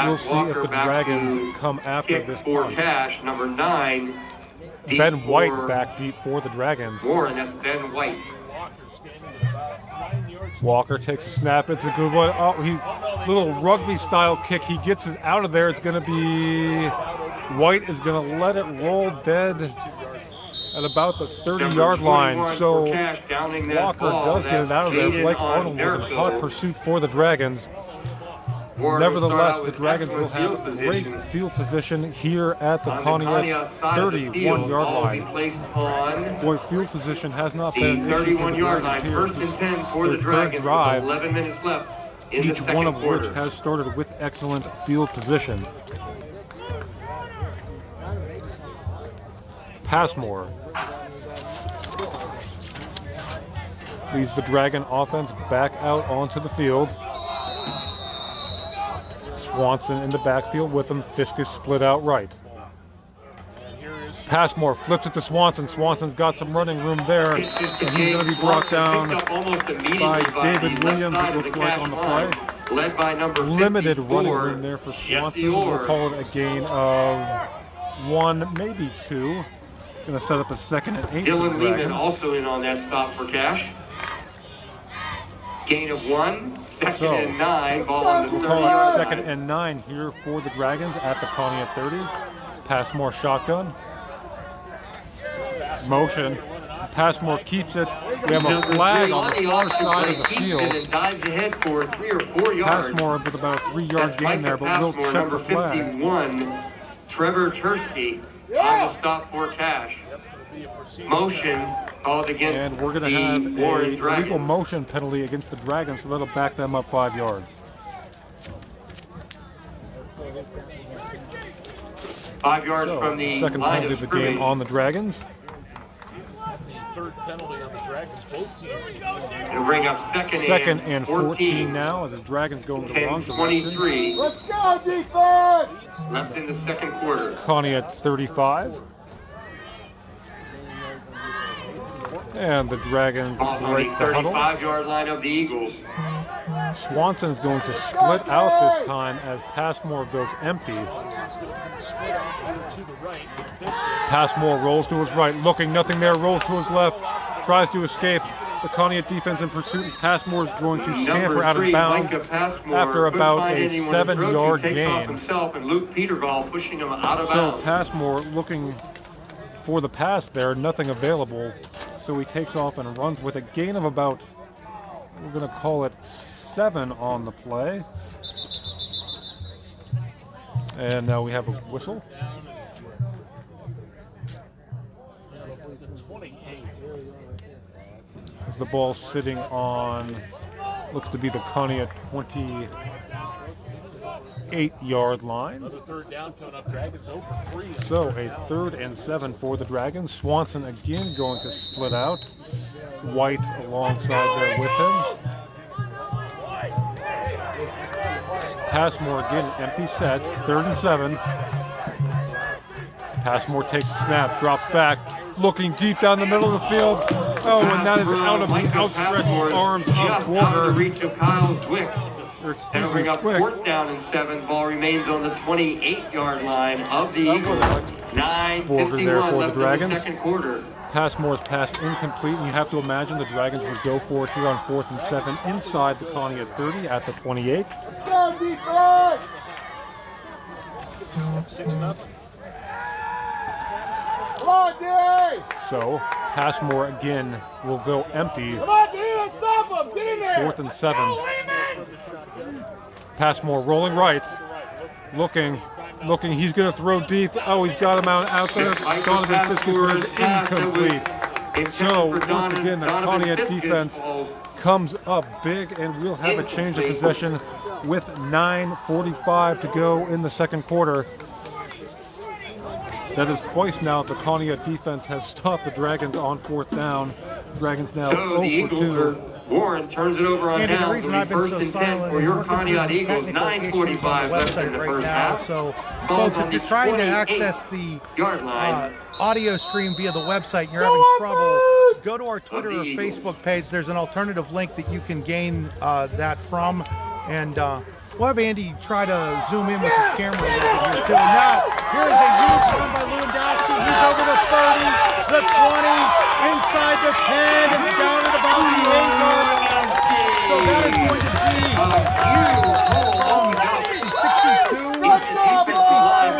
we'll see if the Dragons come after this punt. Cash, number 9. Ben White back deep for the Dragons. Warren, that's Ben White. Walker takes a snap. It's a good one. Oh, he's little rugby style kick. He gets it out of there. It's going to be White is going to let it roll dead at about the 30-yard line. So Walker does get it out of there. Blake Arnold was in hot pursuit for the Dragons. Nevertheless, the Dragons will have great field position here at the Conneaut 31-yard line. Boy, field position has not been an issue for the Dragons here. First and 10 for the Their Dragons. third drive, 11 minutes left in the each second one of quarter. which has started with excellent field position. Passmore leads the Dragon offense back out onto the field. Swanson in the backfield with him. Fisk is split out right. Passmore flips it to Swanson. Swanson's got some running room there, and he's going to be brought down by David Williams, it looks like, on the play. Led by number Limited running 54. room there for Swanson. We'll call it a gain of 1, maybe 2. Going to set up a 2nd and 8 for Dylan the Lehman Dragons. also in on that stop for Cash. Gain of 1, 2nd So, and 9, ball on the We'll 30 call yard it 2nd and 9 here for the Dragons at the Conneaut 30. Passmore shotgun. Motion. Passmore keeps it. We have a flag on the far side of the field. And dives ahead for 3 or 4 yards. Passmore with about a 3-yard That's gain there, but we'll Passmore, check number the flag. 51, Trevor Tursky on the stop for Cash. Motion called against And we're going to the have Warren a Dragons. illegal motion penalty against the Dragons, so that'll back them up 5 yards. 5 yards So, from the second line penalty of of the game scrimmage. on the Dragons. The 3rd penalty on the Dragons. Both teams. It'll bring up 2nd And 14 now as the Dragons go in the wrong direction. 10-23 Let's go, defense! left in the second quarter. Conneaut 35. And the Dragons Off on break the the huddle. 35-yard line of the Eagles. Swanson's going to split out this time as Passmore goes empty. Swanson's going to split out over to the right with Fisk. Passmore rolls to his right, looking, nothing there, rolls to his left, tries to escape. The Conneaut defense in pursuit, and Passmore is going to scamper Number out of 3, bounds Micah Passmore, after couldn't about find a anyone in the road. 7-yard He takes off gain. himself, and Luke Petergall pushing him out of So bounds. Passmore looking for the pass there, nothing available. So he takes off and runs with a gain of about, we're going to call it 7 on the play. And now we have a whistle. As the ball sitting on, looks to be the Conneaut 28-yard line. Another third down coming up. Dragons over 3. So a 3rd and 7 for the Dragons. Swanson again going to split out. White alongside there with him. Passmore again, empty set, 3rd and 7. Passmore takes a snap, drops back, looking deep down the middle of the field. Oh, and that is out of the outstretched arms of Borger. Reach of Kyle Zwick. Or And excuse me, bring up Zwick. 4th down and 7. Ball remains on the 28-yard line of the Eagles. Borger there 9:51 for the left in Dragons. the second quarter. Passmore's pass incomplete, and you have to imagine the Dragons would go for it here on 4th and 7 inside the Conneaut 30 at the 28. 6-0. Come on, D! So Passmore again will go empty. Come on, D! Let's stop him! Get in there! 4th and 7. Passmore rolling right, looking. He's going to throw deep. Oh, he's got him out there. Donovan Fiskis is incomplete. So once again, the Conneaut defense comes up big, and we'll have a change of possession with 9:45 to go in the second quarter. That is twice now the Conneaut defense has stopped the Dragons on 4th down. Dragons now So 0 the for Eagles 2. are, Warren turns it over on Andy, the down. reason I've been so silent for is your working through Conneaut some Eagles. technical issues on 9:45 the left in website the right first now. half. So, Ball's folks, on if you're the trying to 28 access the yard line. audio stream via the website and you're having trouble, go to our Twitter or Facebook page. There's an alternative link that you can gain that from. And we'll have Andy try to zoom in with his camera a little bit here, too. Now, here is a huge run by Lewandowski. He's over the 30, the 20, inside the 10, and down at about the 8-yard line. So that is going to be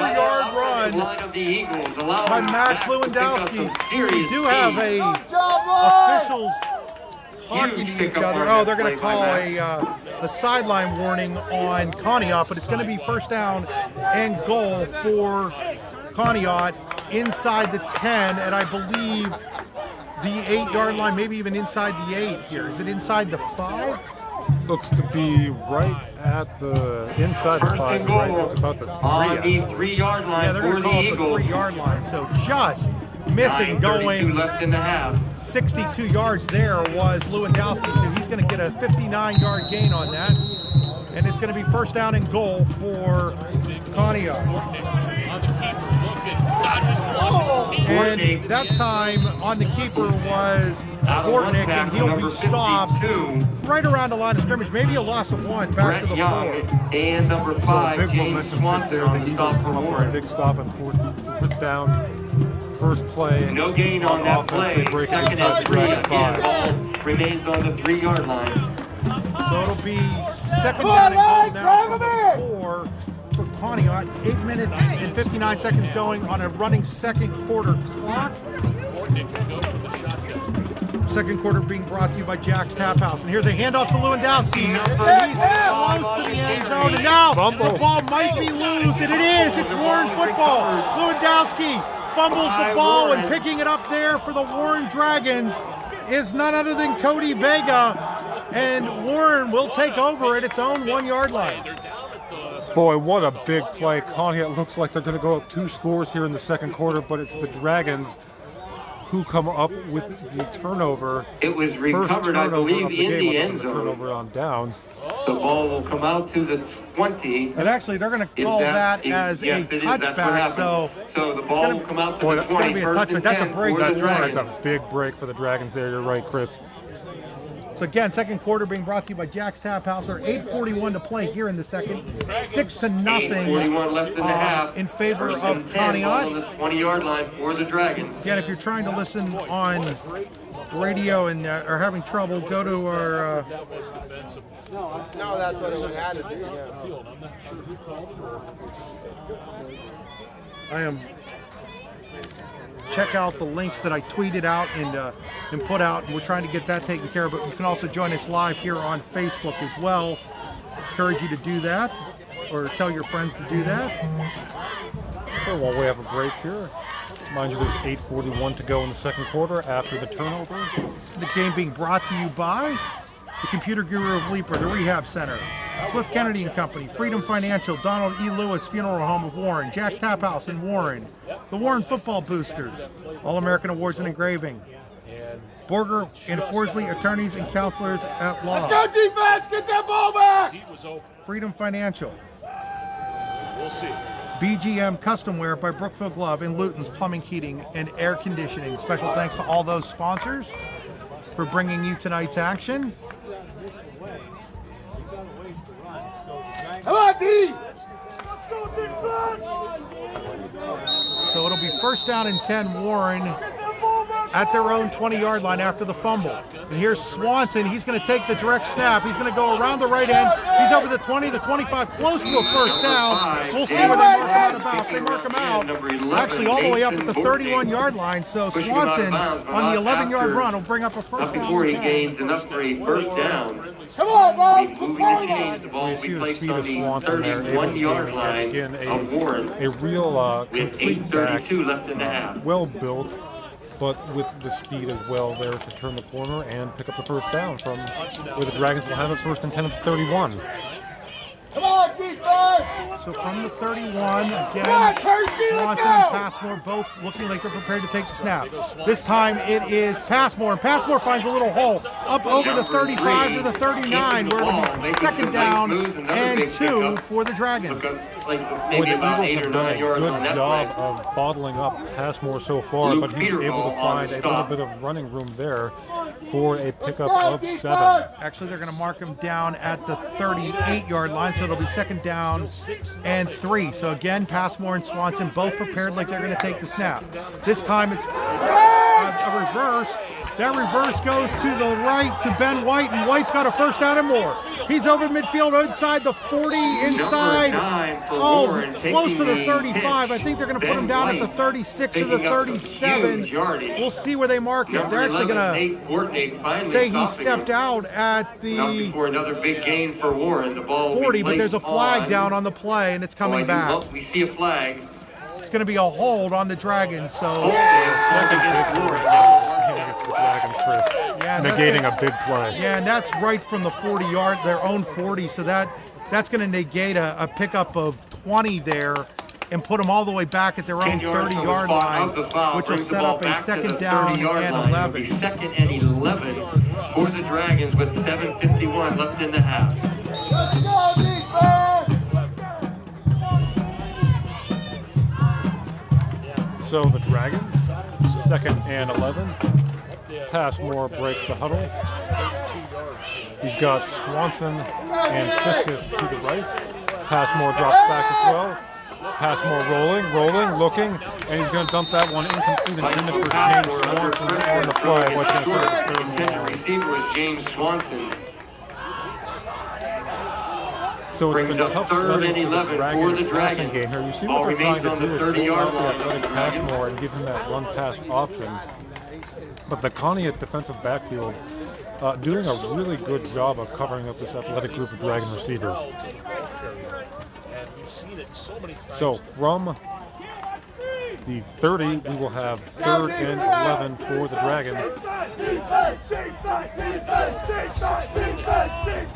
62-yard run by Max Lewandowski. We do have officials talking to each other. Oh, they're going to call a sideline warning on Conneaut, but it's going to be 1st down and goal for Conneaut inside the 10, and I believe the 8-yard line, maybe even inside the 8 here. Is it inside the 5? Looks to be right at the inside the 5, right at about the 3. On the 3-yard line Yeah, they're for going to the call it the Eagles. 3-yard line. So just missing, 9:32 going left in the half. 62 yards there was Lewandowski. So he's going to get a 59-yard gain on that. And it's going to be 1st down and goal for Conneaut. And that time on the keeper was Gortnick, and he'll be stopped right around the line of scrimmage. Maybe a loss of 1 back to the 4. And number So 5, big James momentum shift Swanson there. on The the Eagles stop come for up with a Warren. big stop and 4th down. First play. No gain on that offense, play. They break Second inside and the 3. Dragon 5. Ball remains on the 3-yard line. So it'll be 2nd down and goal now from the 4 for Conneaut. 8 minutes and 59 seconds going on a running second quarter clock. Second quarter being brought to you by Jack's Tap House. And here's a handoff to Lewandowski. And he's close to the end zone. And now the ball might be loose. And it is. It's Warren football. Lewandowski fumbles the ball, and picking it up there for the Warren Dragons is none other than Cody Vega. And Warren will take over at its own 1-yard line. Boy, what a big play. Conneaut looks like they're going to go up 2 scores here in the second quarter, but it's the Dragons who come up with the turnover. It was First recovered, I turnover believe, of the in game the other end than the zone. turnover on downs. The ball will come out to the 20. And actually, they're going to call that as yes, a it is. That's what touchback. happened. So the ball will come out to Boy, the that's 20. gonna be a First touchback. and That's a 10 break. for the That's right. Dragons. That's a big break for the Dragons there. You're right, Chris. So again, second quarter being brought to you by Jack's Tap House. There are 8:41 to play here in the second. 6-0 8:41 left in the half. in favor First of and 10, ball on Conneaut. the 20-yard line for the Dragons. Again, if you're trying to listen on radio and are having trouble, go to our No, that's what it had to be. Yeah. check out the links that I tweeted out and put out, and we're trying to get that taken care of. But you can also join us live here on Facebook as well. Encourage you to do that. or tell your friends to do that. Okay, while we have a break here, mind you, there's 8:41 to go in the second quarter after the turnover. The game being brought to you by the Computer Guru of Leaper, the Rehab Center, Swift Kennedy and Company, Freedom Financial, Donald E. Lewis Funeral Home of Warren, Jack's Tap House in Warren, the Warren Football Boosters, All-American Awards and Engraving, Borger and Horsley Attorneys and Counselors at Law. Let's go defense, get that ball back! Heat was open. Freedom Financial, We'll see. BGM Custom Wear by Brookfield Glove and Luton's Plumbing, Heating, and Air Conditioning. Special thanks to all those sponsors for bringing you tonight's action. Come on, D! So it'll be first down and 10 Warren at their own 20-yard line after the fumble. And here's Swanson. He's going to take the direct snap. He's going to go around the right end. He's over the 20, the 25, close to a first down. We'll see where they mark him out about. They mark him out actually all the way up at the 31-yard line. So Swanson on the 11-yard run will bring up a first down. Before he gains enough for a first down. Come on, He's Bob! moving to change the ball. You see We the placed speed on of the Swanson there, able to 31-yard line again of Warren. a real With complete back, 8:32 left in the half. well built, but with the speed as well there to turn the corner and pick up the first down from where the Dragons will have it first and 10 at the 31. Come on, defense! So from the 31, again, on, Kirsty, let's Swanson go! and Passmore both looking like they're prepared to take the snap. This time it is Passmore, and Passmore finds a little hole up over the 35 to the 39, where it'll be second down and 2 for the Dragons. Boy, Maybe the about Eagles 8 or have done 9 a yards good on that job play. of bottling up Passmore so far, Luke but he's able Peterson to on find the a little stop. bit of running room there for a pickup go, of defense! 7. Actually, they're going to mark him down at the 38-yard line, so it'll be second down and 3. So again, Passmore and Swanson both prepared like they're going to take the snap. This time it's a reverse. That reverse goes to the right to Ben White, and White's got a first down and more. He's over midfield inside the 40, inside, close to the 35. I think they're going to put him down at the 36 or the 37. We'll see where they mark it. They're actually going to say he stepped out at the for another big gain for Warren. The ball will be 40, but there's a placed flag on- down on the play, and it's coming back. Well, we see a flag. It's going to be a hold on the Dragons, so Second against Warren. Against the Dragons, Chris. Yeah, Negating a big play. yeah, and that's right from the 40-yard, their own 40, so that's going to negate a pickup of 20 there and put them all the way back at their own 30-yard line, which will set up a second down and 11. Second and 11 for the Dragons with 7:51 left in the half. Let's go, defense! So the Dragons, second and 11. Passmore breaks the huddle. He's got Swanson and Fiskus to the right. Passmore drops back to throw. Passmore rolling, looking, and he's going to dump that one incomplete intended for James Swanson on the play. What's going to set the third and Intended long. receiver was James Swanson. So it's Brings been up tough third sledding and 11 for the passing Dragons. game here. You see Ball what they're trying remains to on do the is pull 30-yard out the line of the athletic Dragons. Passmore and give him that run pass option. But the Conneaut defensive backfield doing a really good job of covering up this athletic group of Dragon receivers. And we've seen it so many times. So from the 30, we will have third and 11 for the Dragons.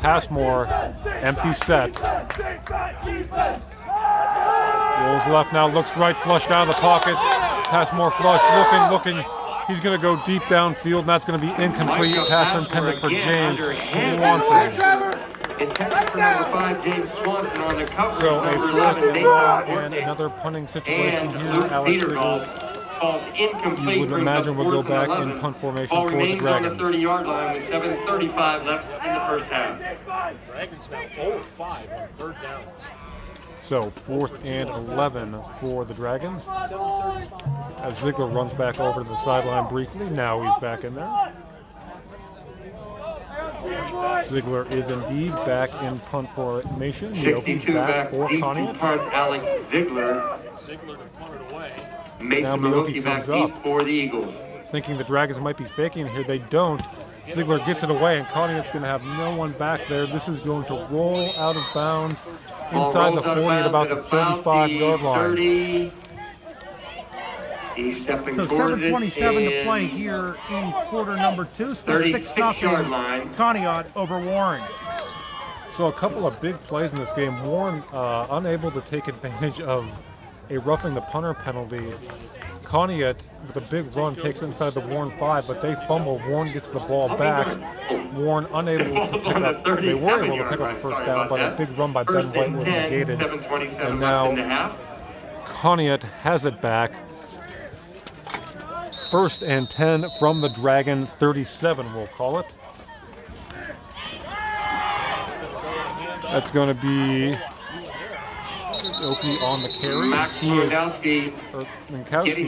Passmore, empty set. Rolls left now, looks right, flushed out of the pocket. Passmore flushed, looking. He's going to go deep downfield, and that's going to be incomplete. Pass intended for James Swanson. Intended for number 5, James Swanson on the cover. So a number fourth 11, and Nate long and Forte. another punting situation And here. Luke Alex Peterson Ziegler, falls incomplete. you would brings imagine, up will go fourth back and in 11. punt formation Ball for the remains on the Dragons. 30-yard line with 7:35 left in the first half. Dragons now 0-5 on third downs. So fourth and 11 for the Dragons. As Ziegler runs back over to the sideline briefly, now he's back in there. Ziegler is indeed back in punt formation. He'll be 62 back back for deep to Conneaut. punt Alex Ziegler. Ziegler to punt it away. Now Mason Miyoki Miyoki back comes deep up. for the Eagles. Thinking the Dragons might be faking here, they don't. Ziegler gets it away, and Conneaut's going to have no one back there. This is going to roll out of bounds inside the 40 at about the 35-yard line. 30. He's stepping So towards it 7:27 to play and here in quarter number 2. Still 36-yard line. 6-0 Conneaut over Warren. So a couple of big plays in this game. Warren unable to take advantage of a roughing the punter penalty. Conneaut with a big run takes it inside the Warren 5, but they fumble. Warren gets the ball back. Warren unable to pick up. They were able to pick up the first down, but a big run by Ben White was negated. And now Conneaut has it back. 1st and 10 from the Dragon 37, we'll call it. That's going to be Oki on the carry. Minkowski,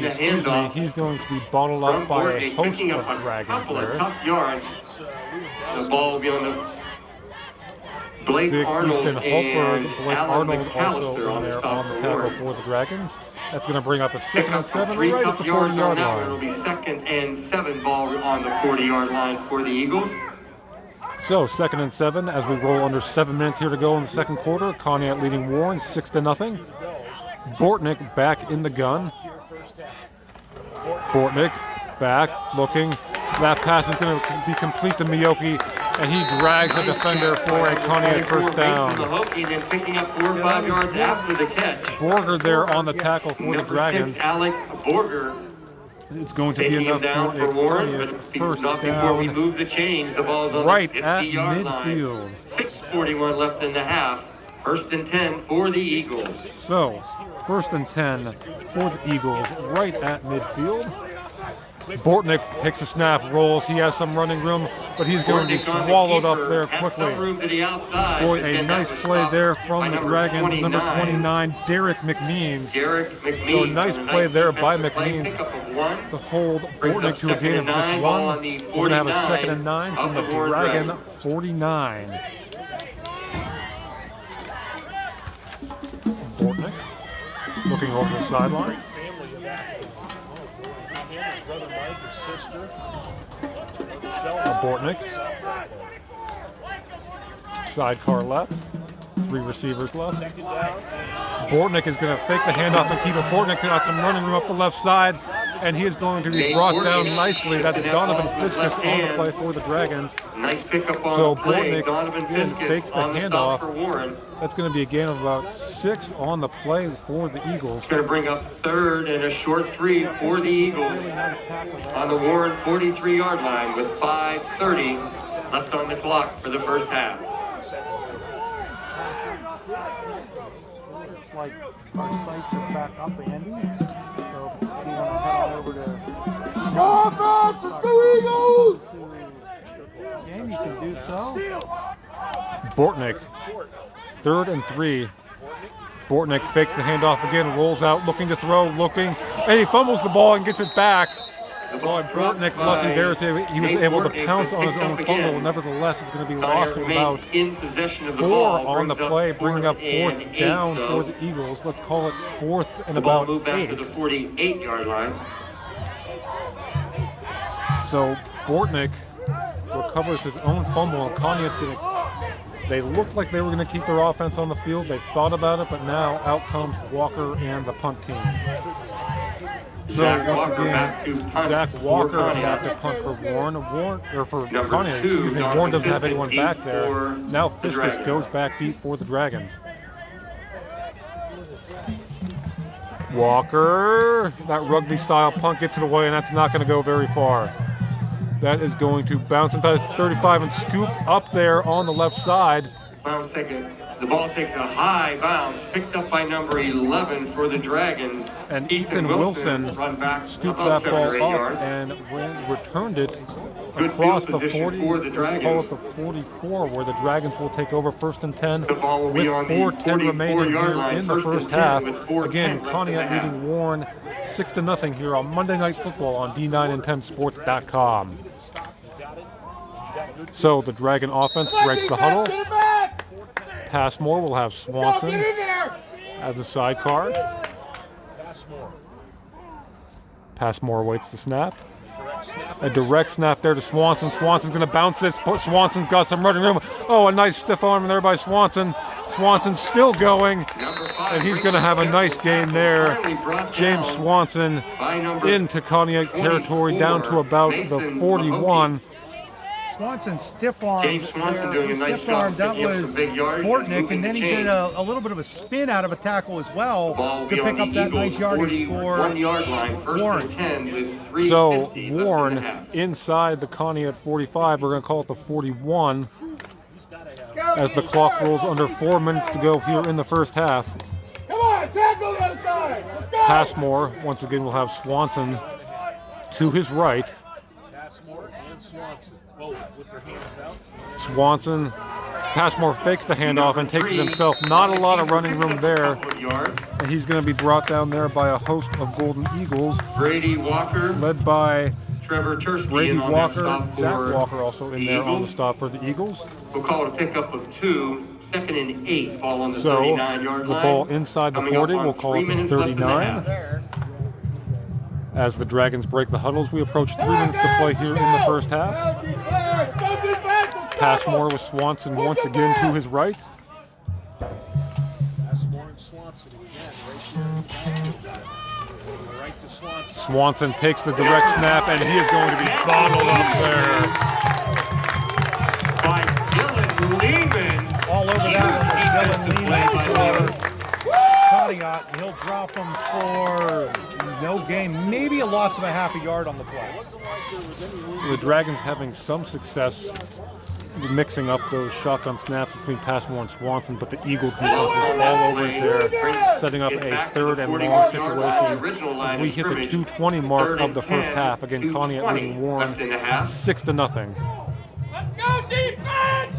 excuse me, he's going to be bottled up by a host of Dragons there. Tough yards. The ball will be on the Blake Vic Arnold Easton and Holberg, Blake Alan Arnold also McAllister in there on the for tackle Warren. for the Dragons. That's going to bring up a 2nd and 7 Three right at tough the yards 40-yard on that one. It'll line. be 2nd and 7 ball on the 40-yard line for the Eagles. So 2nd and 7 as we roll under 7 minutes here to go in the second quarter. Conneaut leading Warren 6-0. Bortnick back in the gun. Bortnick back looking. That pass is going to be complete to Miyoki, and he drags a defender for a Conneaut first down. And then picking up 4 or 5 yards after the catch. Borger there on the tackle for the Number Dragons. 6, Alec Borger. It's going to be Taking enough him down for for a Warren, Conneaut but first not before we down move the chains. The ball's on right the at 50-yard midfield. line. 6:41 left in the half. 1st and 10 for the Eagles. So 1st and 10 for the Eagles right at midfield. Bortnick takes a snap, rolls. He has some running room, but he's going to be swallowed up there quickly. Boy, a nice play there from the Dragons. Number 29, Derek McMeans. So a nice play there by McMeans to hold Bortnick to a gain of just 1. We're going to have a 2nd and 9 from the Dragon 49. Bortnick looking over the sideline. Bortnick. Sidecar left. 3 receivers left. Bortnick is going to fake the handoff and keep it. Bortnick got some running room up the left side, and he is going to be brought down nicely. That's Donovan Fiskus on the play for the Dragons. Nice pickup on So the play. Bortnick Donovan again Fiskus fakes the on the stop for handoff. Warren. That's going to be a gain of about 6 on the play for the Eagles. It's going to bring up 3rd and a short 3 for the Eagles on the Warren 43-yard line with 5:30 left on the clock for the first half. Looks like our sights are back up, Andy. So if you want to head on over to game, you can do so. Bortnick, 3rd and 3. Bortnick fakes the handoff again, rolls out, looking to throw, and he fumbles the ball and gets it back. Boy, Bortnick lucky there. He was able to pounce on his own fumble. Nevertheless, it's going to be lost of about 4 on the play, bringing up 4th down for the Eagles. Let's call it 4th and about 8. To the 48-yard line. So Bortnick recovers his own fumble, and Conneaut's going to. They looked like they were going to keep their offense on the field. They thought about it, but now out comes Walker and the punt team. So once again, Zach Walker back to punt for Warren, or for Conneaut, excuse me. Warren doesn't have anyone back there. Now Fiskus goes back deep for the Dragons. Walker, that rugby-style punt gets it away, and that's not going to go very far. That is going to bounce inside 35 and scoop up there on the left side. The ball takes a high bounce, picked up by number 11 for the Dragons. And Ethan Wilson scooped that ball up and returned it across the 40, let's call it the 44, where the Dragons will take over 1st and 10 with 4:10 remaining here in the first half. Again, Conneaut leading Warren 6-0 here on Monday Night Football on D9and10sports.com. So the Dragon offense breaks the huddle. Passmore will have Swanson as a sidecar. Passmore waits the snap. A direct snap there to Swanson. Swanson's going to bounce this. Swanson's got some running room. Oh, a nice stiff arm there by Swanson. Swanson's still going, and he's going to have a nice game there. James Swanson into Conneaut territory, down to about the 41. Swanson stiff arm. James Swanson doing a nice job. That was Bortnick, and then he did a little bit of a spin out of a tackle as well to pick up that nice yardage for Warren. So Warren inside the Conneaut 45. We're going to call it the 41 as the clock rolls under 4 minutes to go here in the first half. Come on, tackle the other side. Let's go. Passmore, once again, will have Swanson to his right. Passmore and Swanson, both with their hands out. Swanson, Passmore fakes the handoff and takes it himself. Not a lot of running room there. And he's going to be brought down there by a host of Golden Eagles. Brady Walker, led by Trevor Tursky, Brady on Walker, that stop Zach for Walker also in there on the stop for the Eagles. We'll call it a pickup of 2. 2nd and 8, ball on the So 39-yard the line. ball inside the 40, we'll call it the 39. As the Dragons break the huddles, we approach 3 minutes to play here in the first half. Passmore with Swanson once again to his right. Passmore and Swanson again, right there. Right to Swanson. Swanson takes the direct snap, and he is going to be bottled up there. By Dylan Lehman. All over that one was Dylan Lehman for Conneaut. He'll drop him for no gain, maybe a loss of a half a yard on the play. The Dragons having some success mixing up those shotgun snaps between Passmore and Swanson, but the Eagle defense is all over it there, setting up a 3rd and long situation as we hit the 2:20 mark of the first half. Again, Conneaut leading Warren 6-0. Let's go, defense!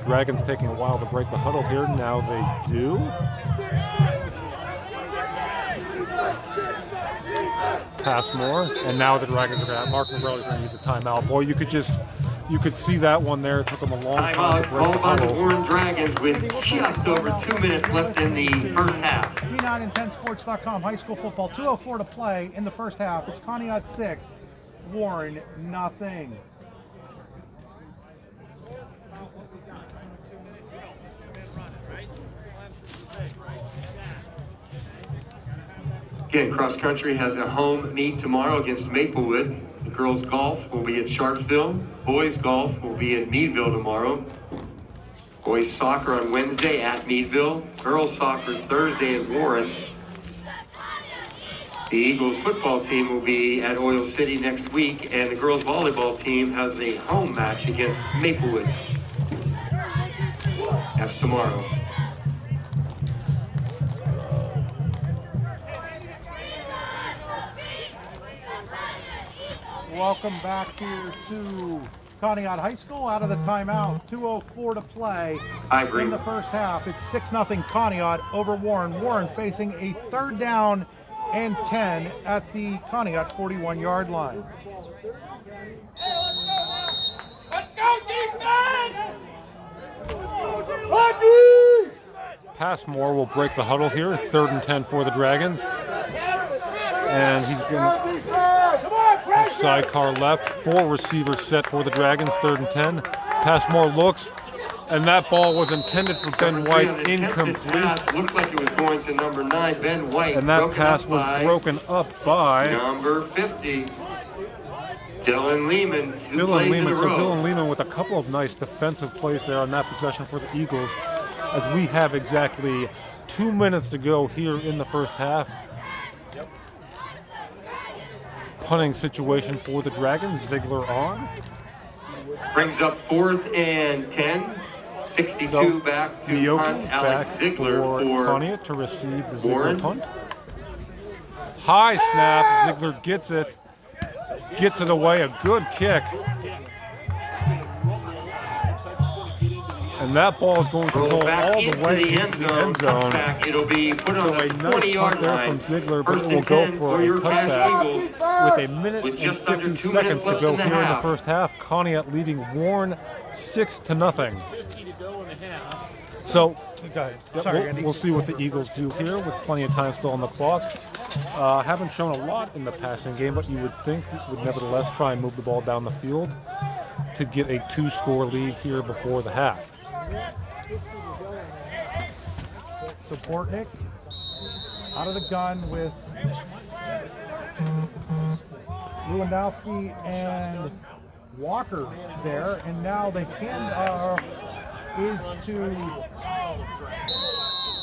Dragons taking a while to break the huddle here. Now they do. Passmore, and now the Dragons are going to. Mark Morelli's going to use a timeout. Boy, you could see that one there. It took them a long time to break the Timeout by the huddle. Warren Dragons with just over 2 minutes left in the first half. D9and10sports.com, high school football, 2:04 to play in the first half. It's Conneaut 6, Warren nothing. Again, cross country has a home meet tomorrow against Maplewood. The girls golf will be at Sharpsville. Boys golf will be at Meadville tomorrow. Boys soccer on Wednesday at Meadville. Girls soccer Thursday at Warren. The Eagles football team will be at Oil City next week, and the girls volleyball team has a home match against Maplewood. That's tomorrow. Welcome back here to Conneaut High School out of the timeout. 2:04 to play in the first half. It's 6-0 Conneaut over Warren. Warren facing a 3rd down and 10 at the Conneaut 41-yard line. Let's go, defense! Passmore will break the huddle here. 3rd and 10 for the Dragons. And he's going to have sidecar left. 4 receivers set for the Dragons. 3rd and 10. Passmore looks, and that ball was intended for Ben White. Incomplete. Looks like it was going to number 9, Ben White. And that pass was broken up by number 50, Dylan Lehman. Dylan Lehman. So Dylan Lehman with a couple of nice defensive plays there on that possession for the Eagles, as we have exactly 2 minutes to go here in the first half. Punting situation for the Dragons. Ziegler on. Brings up 4th and 10. 62 So, back to Miyoki punt. Alex back Ziegler for for Conneaut to receive the Ziegler Warren. punt. High snap. Ziegler gets it. Gets it away. A good kick. And that ball is going to Roll roll back all the into way the into the end zone. Touchback. It'll be put on So the a nice 20-yard punt there line. from Ziegler, but it 1st will and go 10 for a your pass, touchback Eagles. with a minute With and just under 50 2 seconds minutes to left go in the here in the half. first half. Conneaut leading Warren 6-0. 50 to go in the half. So Go ahead. Sorry, Andy. we'll see what the Eagles do here with plenty of time still on the clock. haven't shown a lot in the passing game, but you would think would nevertheless try and move the ball down the field to get a 2-score lead here before the half. So Bortnick out of the gun with Lewandowski and Walker there, and now the hand is to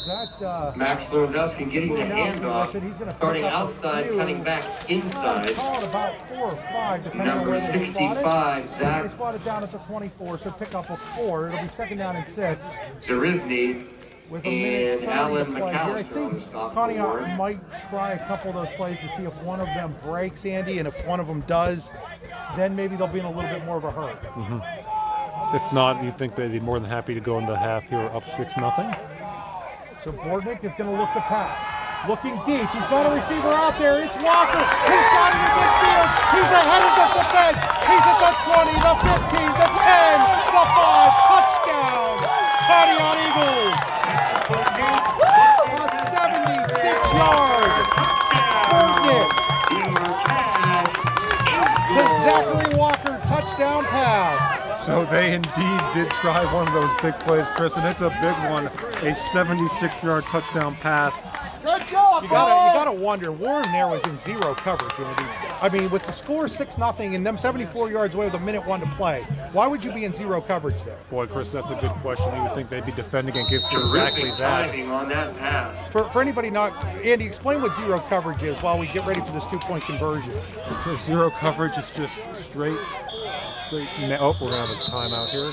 that Max Lewandowski getting the handoff, starting outside, cutting back inside. Call it about 4 or 5, depending on Number where they spot 65, it. Zach. They spot it down at the 24, so pickup will score. It'll be 2nd down and 6. Derisny With a minute and 30 to Alan play here. I McAllister on think the stop Conneaut board. might try a couple of those plays to see if one of them breaks, Andy, and if one of them does, then maybe they'll be in a little bit more of a hurry. If not, you think they'd be more than happy to go into half here up 6-0? So Bortnick is going to look to pass. Looking deep. He's got a receiver out there. It's Walker. He's got it in midfield. He's ahead of the defense. He's at the 20, the 15, the 10, the 5. Touchdown. Conneaut Eagles. A 76-yard. Bortnick to Zachary Walker touchdown pass. So they indeed did try one of those big plays, Chris, and it's a big one, a 76-yard touchdown pass. Good job, You gotta wonder. Warren there was in zero coverage, Andy. I mean, with the score 6-0 and them 74 yards away with a minute 1 to play, why would you be in zero coverage there? Boy, Chris, that's a good question. You would think they'd be defending against exactly Terrific that. timing on that pass. For anybody not, Andy, explain what zero coverage is while we get ready for this 2-point conversion. So zero coverage is just straight. Oh, we're gonna have a timeout here.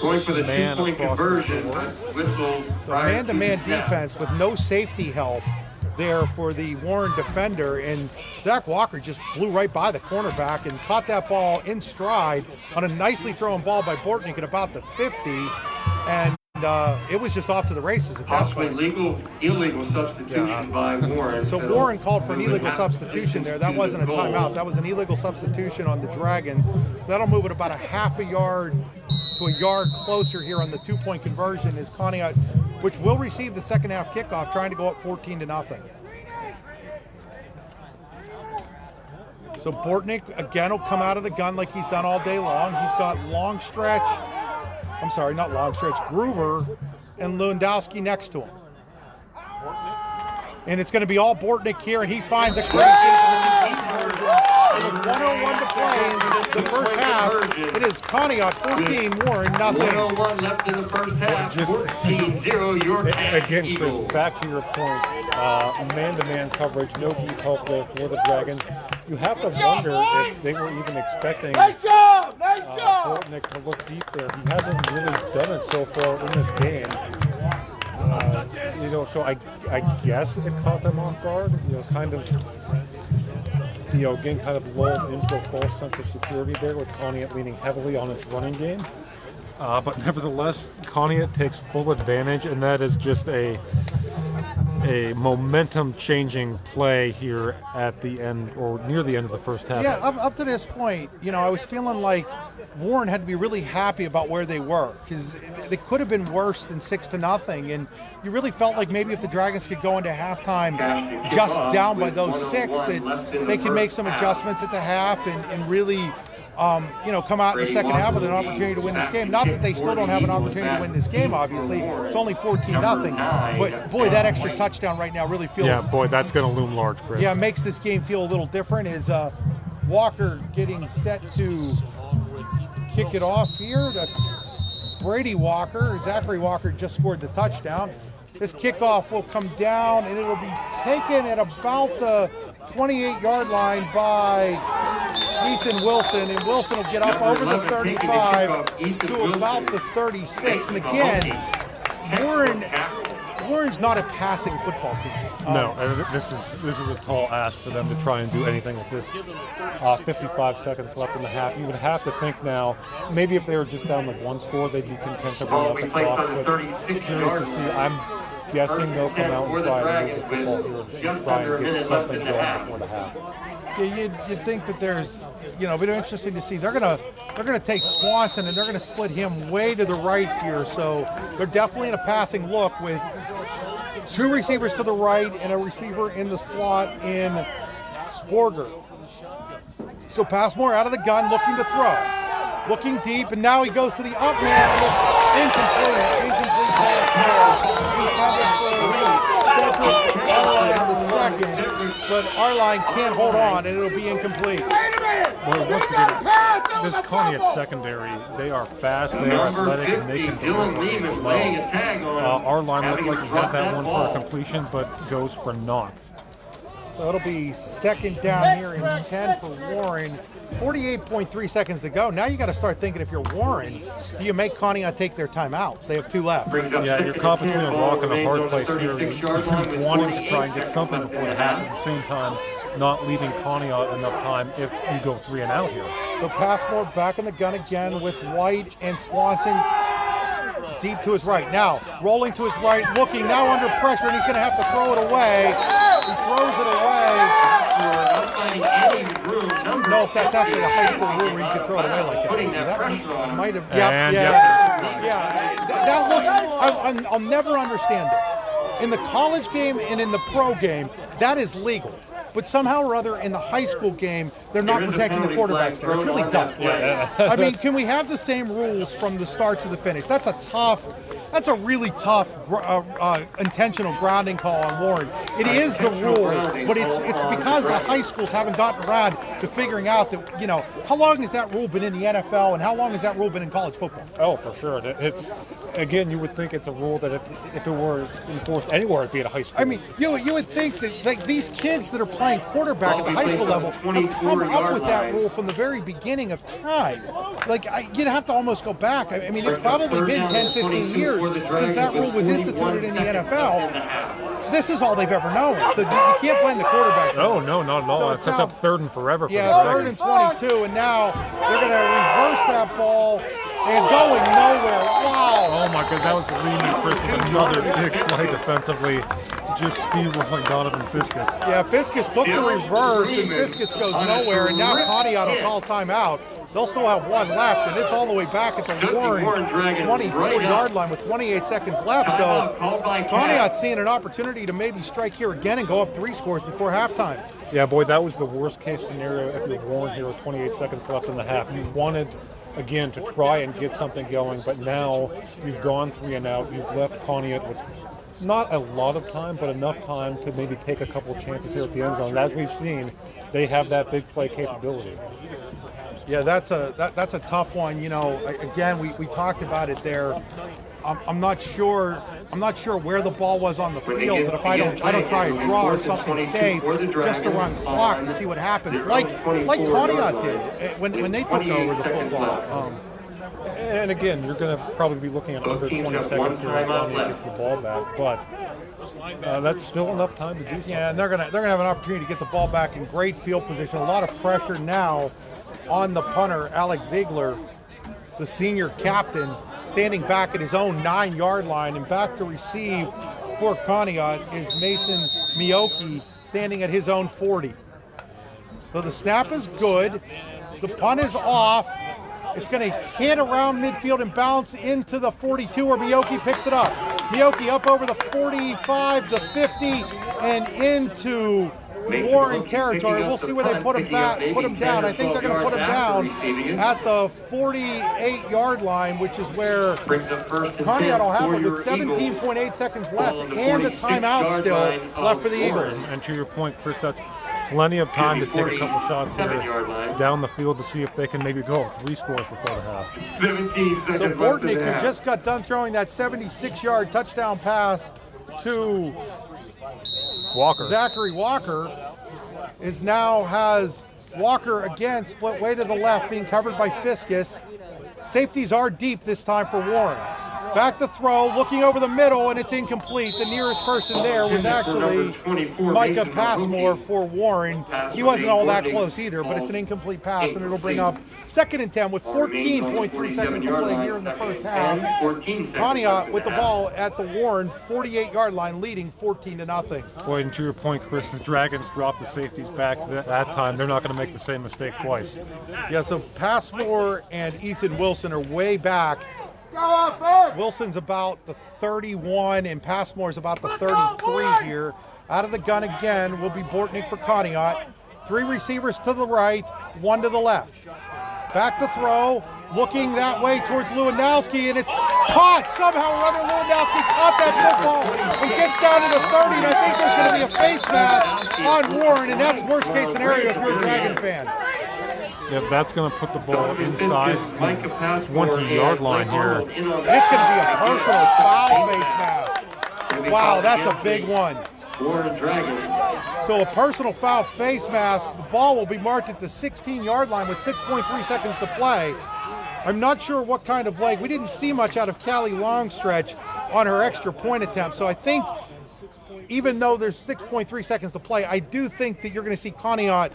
Going for the Man 2-point across the conversion. floor. Whistle. So prior to man-to-man snap. defense with no safety help there for the Warren defender, and Zach Walker just blew right by the cornerback and caught that ball in stride on a nicely thrown ball by Bortnick at about the 50, and it was just off to the races at that Possibly point. illegal substitution by Warren. So Warren called for an illegal substitution there. That wasn't a timeout. That was an illegal substitution on the Dragons. So that'll move it about a half a yard to a yard closer here on the 2-point conversion is Conneaut, which will receive the second half kickoff, trying to go up 14-0. So Bortnick again will come out of the gun like he's done all day long. He's got Groover and Lewandowski next to him. And it's going to be all Bortnick here, and he finds a crazy with 101 to play in the first half. It is Conneaut 14, Warren nothing. 101 left in the first half. 14-0 your Again, Eagles. Chris, back to your point, man-to-man coverage, no deep help there for the Dragons. You have to wonder if they were even expecting Bortnick to look deep there. He hasn't really done it so far in this game. So I guess it caught them off guard. Kind of, again, kind of lulled into a false sense of security there with Conneaut leaning heavily on its running game. But nevertheless, Conneaut takes full advantage, and that is just a momentum-changing play here at the end, or near the end of the first half. Yeah, up to this point, I was feeling like Warren had to be really happy about where they were, because they could have been worse than 6-0, and you really felt like maybe if the Dragons could go into halftime just down by those 6, that they could make some adjustments at the half and really come out in the second half with an opportunity to win this game. Not that they still don't have an opportunity to win this game, obviously. It's only 14-0. But, boy, that extra touchdown right now really feels... Yeah, boy, that's going to loom large, Chris. Yeah, it makes this game feel a little different. Is Walker getting set to kick it off here? That's Brady Walker. Zachary Walker just scored the touchdown. This kickoff will come down, and it'll be taken at about the 28-yard line by Ethan Wilson, and Wilson will get up over the 35 to about the 36. And again, Warren's not a passing football team. No, and this is a tall ask for them to try and do anything with this. 55 seconds left in the half. You would have to think now, maybe if they were just down like 1 score, they'd be content to bring up the clock. But curious to see. I'm guessing they'll come out and try and move the football here and try and get something going before the half. Yeah, you'd think that there's, it'll be interesting to see. They're gonna take Swanson and they're gonna split him way to the right here. So they're definitely in a passing look with 2 receivers to the right and a receiver in the slot in Borger. So Passmore out of the gun, looking to throw. Looking deep, and now he goes to the up man, and it's incomplete. Incomplete pass there. Intended for Cedric Arline the second, but Arline can't hold on, and it'll be incomplete. Well, once again, this Conneaut secondary, they are fast, they are athletic, and they can deliver as well. Our line looks like he had that one for a completion, but goes for naught. So it'll be second down here and 10 for Warren. 48.3 seconds to go. Now you got to start thinking, if you're Warren, do you make Conneaut take their timeouts? They have 2 left. Yeah, you're complicating a rock in a hard place here. You wanting to try and get something before the half, at the same time not leaving Conneaut enough time if you go 3 and out here. So Passmore back in the gun again with White and Swanson deep to his right. Now rolling to his right, looking now under pressure, and he's going to have to throw it away. He throws it away. I don't know if that's actually a high school rule where you can throw it away like that. That might have. That looks. I'll never understand this. In the college game and in the pro game, that is legal. But somehow or other in the high school game, they're not protecting the quarterbacks there. It's really dumb. I mean, can we have the same rules from the start to the finish? That's a really tough intentional grounding call on Warren. It is the rule, but it's because the high schools haven't gotten around to figuring out that, how long has that rule been in the NFL and how long has that rule been in college football? Oh, for sure. It's, again, you would think it's a rule that if it were enforced anywhere, it'd be at a high school. I mean, you would think that like these kids that are playing quarterback at the high school level have come up with that rule from the very beginning of time. Like, you'd have to almost go back. I mean, it's probably been 10, 15 years since that rule was instituted in the NFL. This is all they've ever known. So you can't blame the quarterback. No, not at all. It sets up 3rd and forever for the third and 22, and now they're going to reverse that ball and going nowhere. Wow. Oh my God, that was Lehman Chris with another big play defensively. Just steamrolling Donovan Fiskus. Yeah, Fiskus took the reverse, and Fiskus goes nowhere, and now Conneaut will call timeout. They'll still have 1 left, and it's all the way back at the Warren 24-yard line with 28 seconds left. So Conneaut seeing an opportunity to maybe strike here again and go up 3 scores before halftime. Yeah, boy, that was the worst case scenario if you're Warren here with 28 seconds left in the half. You wanted, again, to try and get something going, but now you've gone 3 and out. You've left Conneaut with not a lot of time, but enough time to maybe take a couple chances here at the end zone. And as we've seen, they have that big play capability. Yeah, that's a tough one. Again, we talked about it there. I'm not sure where the ball was on the field, but if I don't try a draw or something safe just to run clock to see what happens, like Conneaut did when they took over the football. And again, you're going to probably be looking at under 20 seconds here as Conneaut gets the ball back, but that's still enough time to do something. Yeah, and they're gonna have an opportunity to get the ball back in great field position. A lot of pressure now on the punter, Alex Ziegler, the senior captain, standing back at his own 9-yard line, and back to receive for Conneaut is Mason Miyoki, standing at his own 40. So the snap is good. The punt is off. It's going to hit around midfield and bounce into the 42 where Miyoki picks it up. Miyoki up over the 45, the 50, and into Warren territory. We'll see where they put him down. I think they're going to put him down at the 48-yard line, which is where Conneaut will have it with 17.8 seconds left and a timeout still left for the Eagles. And to your point, Chris, that's plenty of time to take a couple shots here down the field to see if they can maybe go 3 scores before the half. So Bortnick, who just got done throwing that 76-yard touchdown pass to Zachary Walker, has Walker again split way to the left, being covered by Fiskus. Safeties are deep this time for Warren. Back to throw, looking over the middle, and it's incomplete. The nearest person there was actually Micah Passmore for Warren. He wasn't all that close either, but it's an incomplete pass, and it'll bring up 2nd and 10 with 14.3 seconds to play here in the first half. Conneaut with the ball at the Warren 48-yard line, leading 14-0. Boy, and to your point, Chris, the Dragons dropped the safeties back that time. They're not going to make the same mistake twice. Yeah, so Passmore and Ethan Wilson are way back Wilson's about the 31, and Passmore's about the 33 here. Out of the gun again will be Bortnick for Conneaut. 3 receivers to the right, 1 to the left. Back to throw, looking that way towards Lewandowski, and it's caught. Somehow or other, Lewandowski caught that football and gets down to the 30, and I think there's going to be a face mask on Warren, and that's worst case scenario if you're a Dragon fan. Yeah, that's going to put the ball inside the 20-yard line here. And it's going to be a personal foul face mask. Wow, that's a big one. So a personal foul face mask. The ball will be marked at the 16-yard line with 6.3 seconds to play. I'm not sure what kind of leg. We didn't see much out of Callie Longstretch on her extra point attempt. So I think even though there's 6.3 seconds to play, I do think that you're going to see Conneaut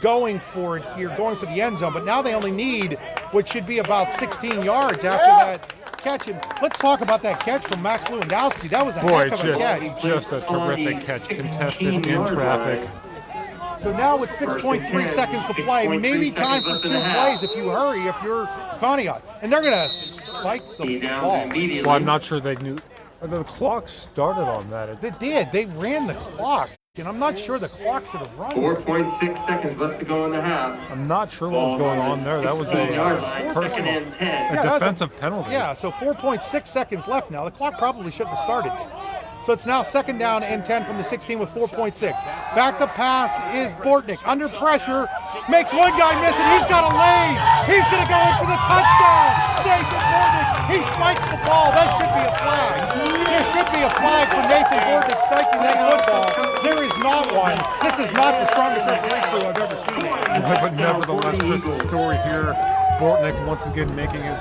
going for it here, going for the end zone. But now they only need what should be about 16 yards after that catch. And let's talk about that catch from Max Lewandowski. That was a heck of a catch. Just a terrific catch, contested in traffic. So now with 6.3 seconds to play, maybe time for 2 plays if you hurry, if you're Conneaut. And they're going to spike the ball. Well, I'm not sure they knew. The clock started on that. They did. They ran the clock. And I'm not sure the clock should have run. 4.6 seconds left to go in the half. I'm not sure what was going on there. That was a personal, defensive penalty. Yeah, so 4.6 seconds left now. The clock probably shouldn't have started. So it's now 2nd down and 10 from the 16 with 4.6. Back to pass is Bortnick. Under pressure, makes one guy miss it. He's got a lane. He's going to go in for the touchdown. Nathan Bortnick, he spikes the ball. That should be a flag. There should be a flag for Nathan Bortnick spiking that football. There is not one. This is not the strongest referee crew I've ever seen. But nevertheless, this story here, Bortnick once again making a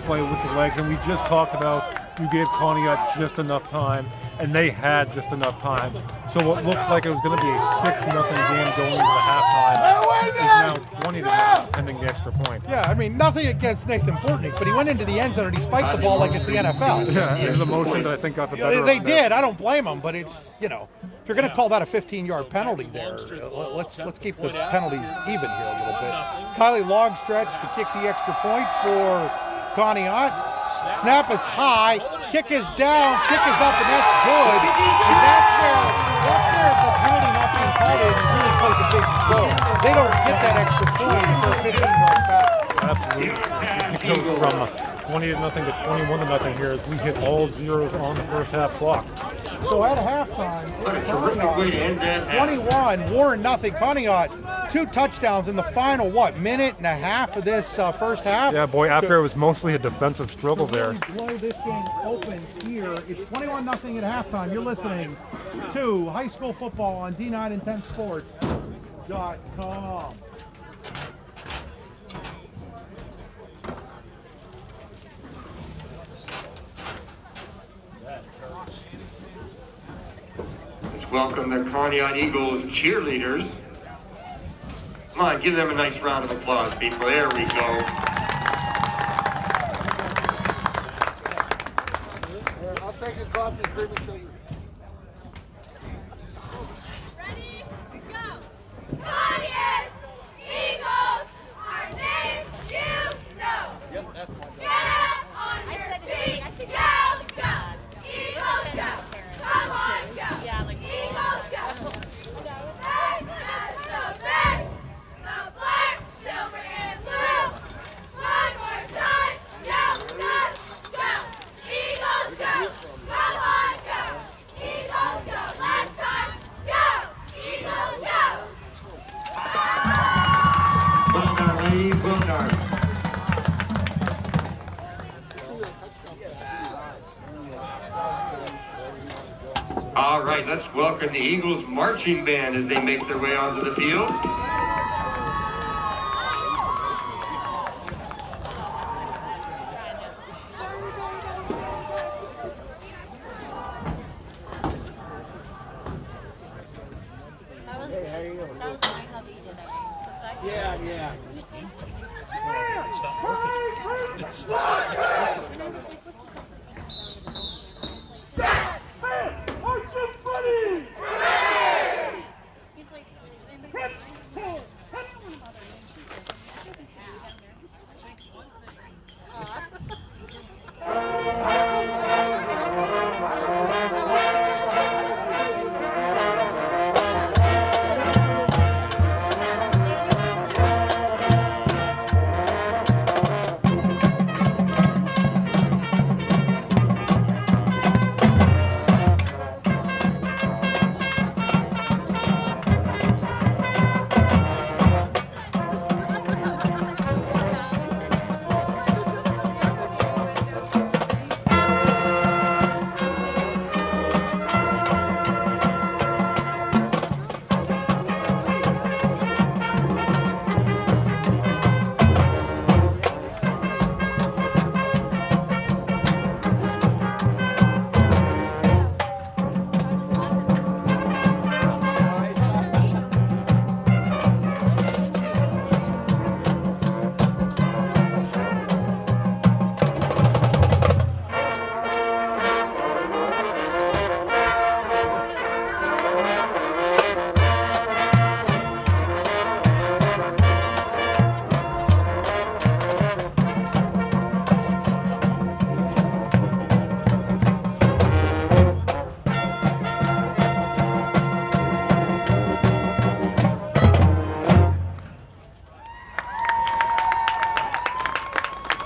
play with the legs, and we just talked about you gave Conneaut just enough time, and they had just enough time. So what looked like it was going to be a 6-0 game going into the halftime is now 20-0 pending the extra point. Yeah, I mean, nothing against Nathan Bortnick, but he went into the end zone and he spiked the ball like it's the NFL. Yeah, it was the motion that I think got the better of They that. did. I don't blame them, but it's, you know, if you're going to call that a 15-yard penalty there, let's keep the penalties even here a little bit. Kylie Longstretch to kick the extra point for Conneaut. Snap is high, kick is down, kick is up, and that's good. And that's where the penalty not being called is really plays a big role. They don't get that extra point for a 15-yard foul. Absolutely. It goes from 20-0 to 21-0 here as we hit all zeros on the first half clock. So at halftime, What a terrific way to end that half. 21, Warren nothing. Conneaut, 2 touchdowns in the final, minute and a half of this first half? Yeah, boy, after it was mostly a defensive struggle there. Really blow this game open here. It's 21-0 at halftime. You're listening to High School Football on D910sports.com. Let's welcome the Conneaut Eagles cheerleaders. Come on, give them a nice round of applause, people. There we go. I'll take his coffee and cream and show you. Ready? Go! Conneaut Eagles! Our name you know! Yep, that's my job. Get on your feet! Go! Go! Eagles go! Come on, go! Eagles go! Hey, that's the best! The black, silver, and blue! One more time! Yell, let's go! Eagles go! Come on, go! Eagles go! Last time! Go! Eagles go! Well done, ladies. Well done. All right, let's welcome the Eagles marching band as they make their way onto the field. That was funny how they did that. Yeah. He's like,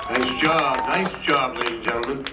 Nice job, ladies and gentlemen.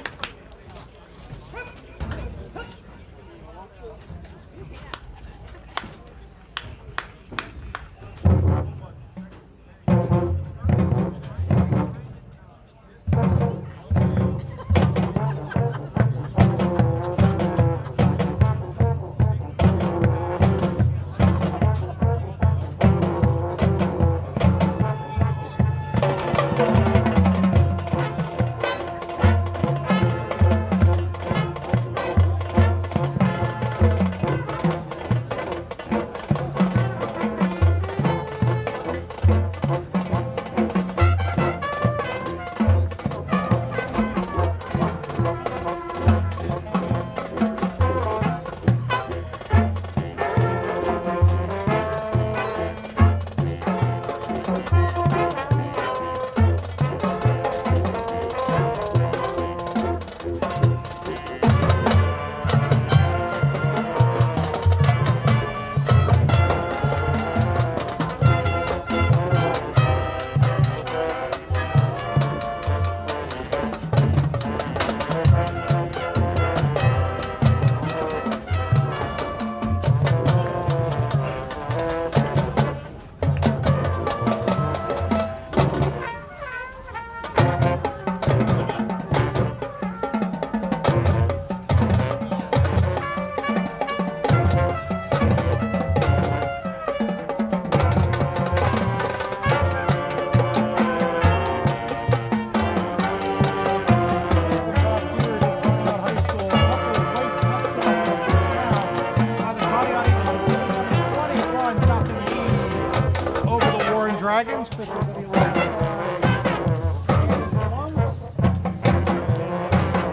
Dragons.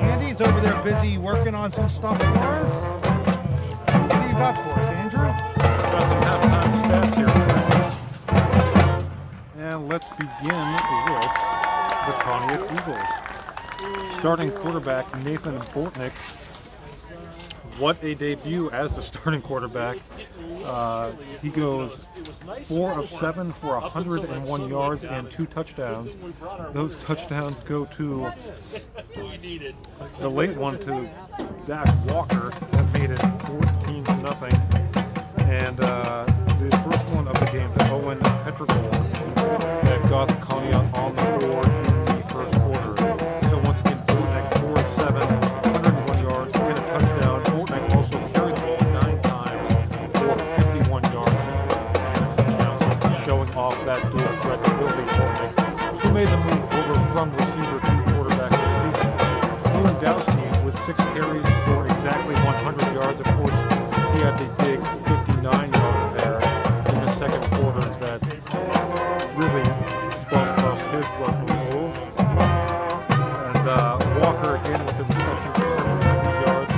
Andy's over there busy working on some stuff for us. What do you got for us, Andrew? Got some halftime stats here. And let's begin with the Conneaut Eagles. Starting quarterback Nathan Bortnick. What a debut as the starting quarterback. He goes 4 of 7 for 101 yards and 2 touchdowns. Those touchdowns go to the late one to Zach Walker. That made it 14-0. And the first one of the game to Owen Petrogol that got Conneaut on the board in the first quarter. So once again, Bortnick 4 of 7, 101 yards and a touchdown. Bortnick also carried the ball 9 times for 51 yards and a touchdown, showing off that dual threat ability. Bortnick, who made the move over from receiver to quarterback this season. Lewandowski with 6 carries for exactly 100 yards. Of course, he had the big 59 yards there in the second quarter that really sparked off his rushing move. And Walker again with the reception for 73 yards.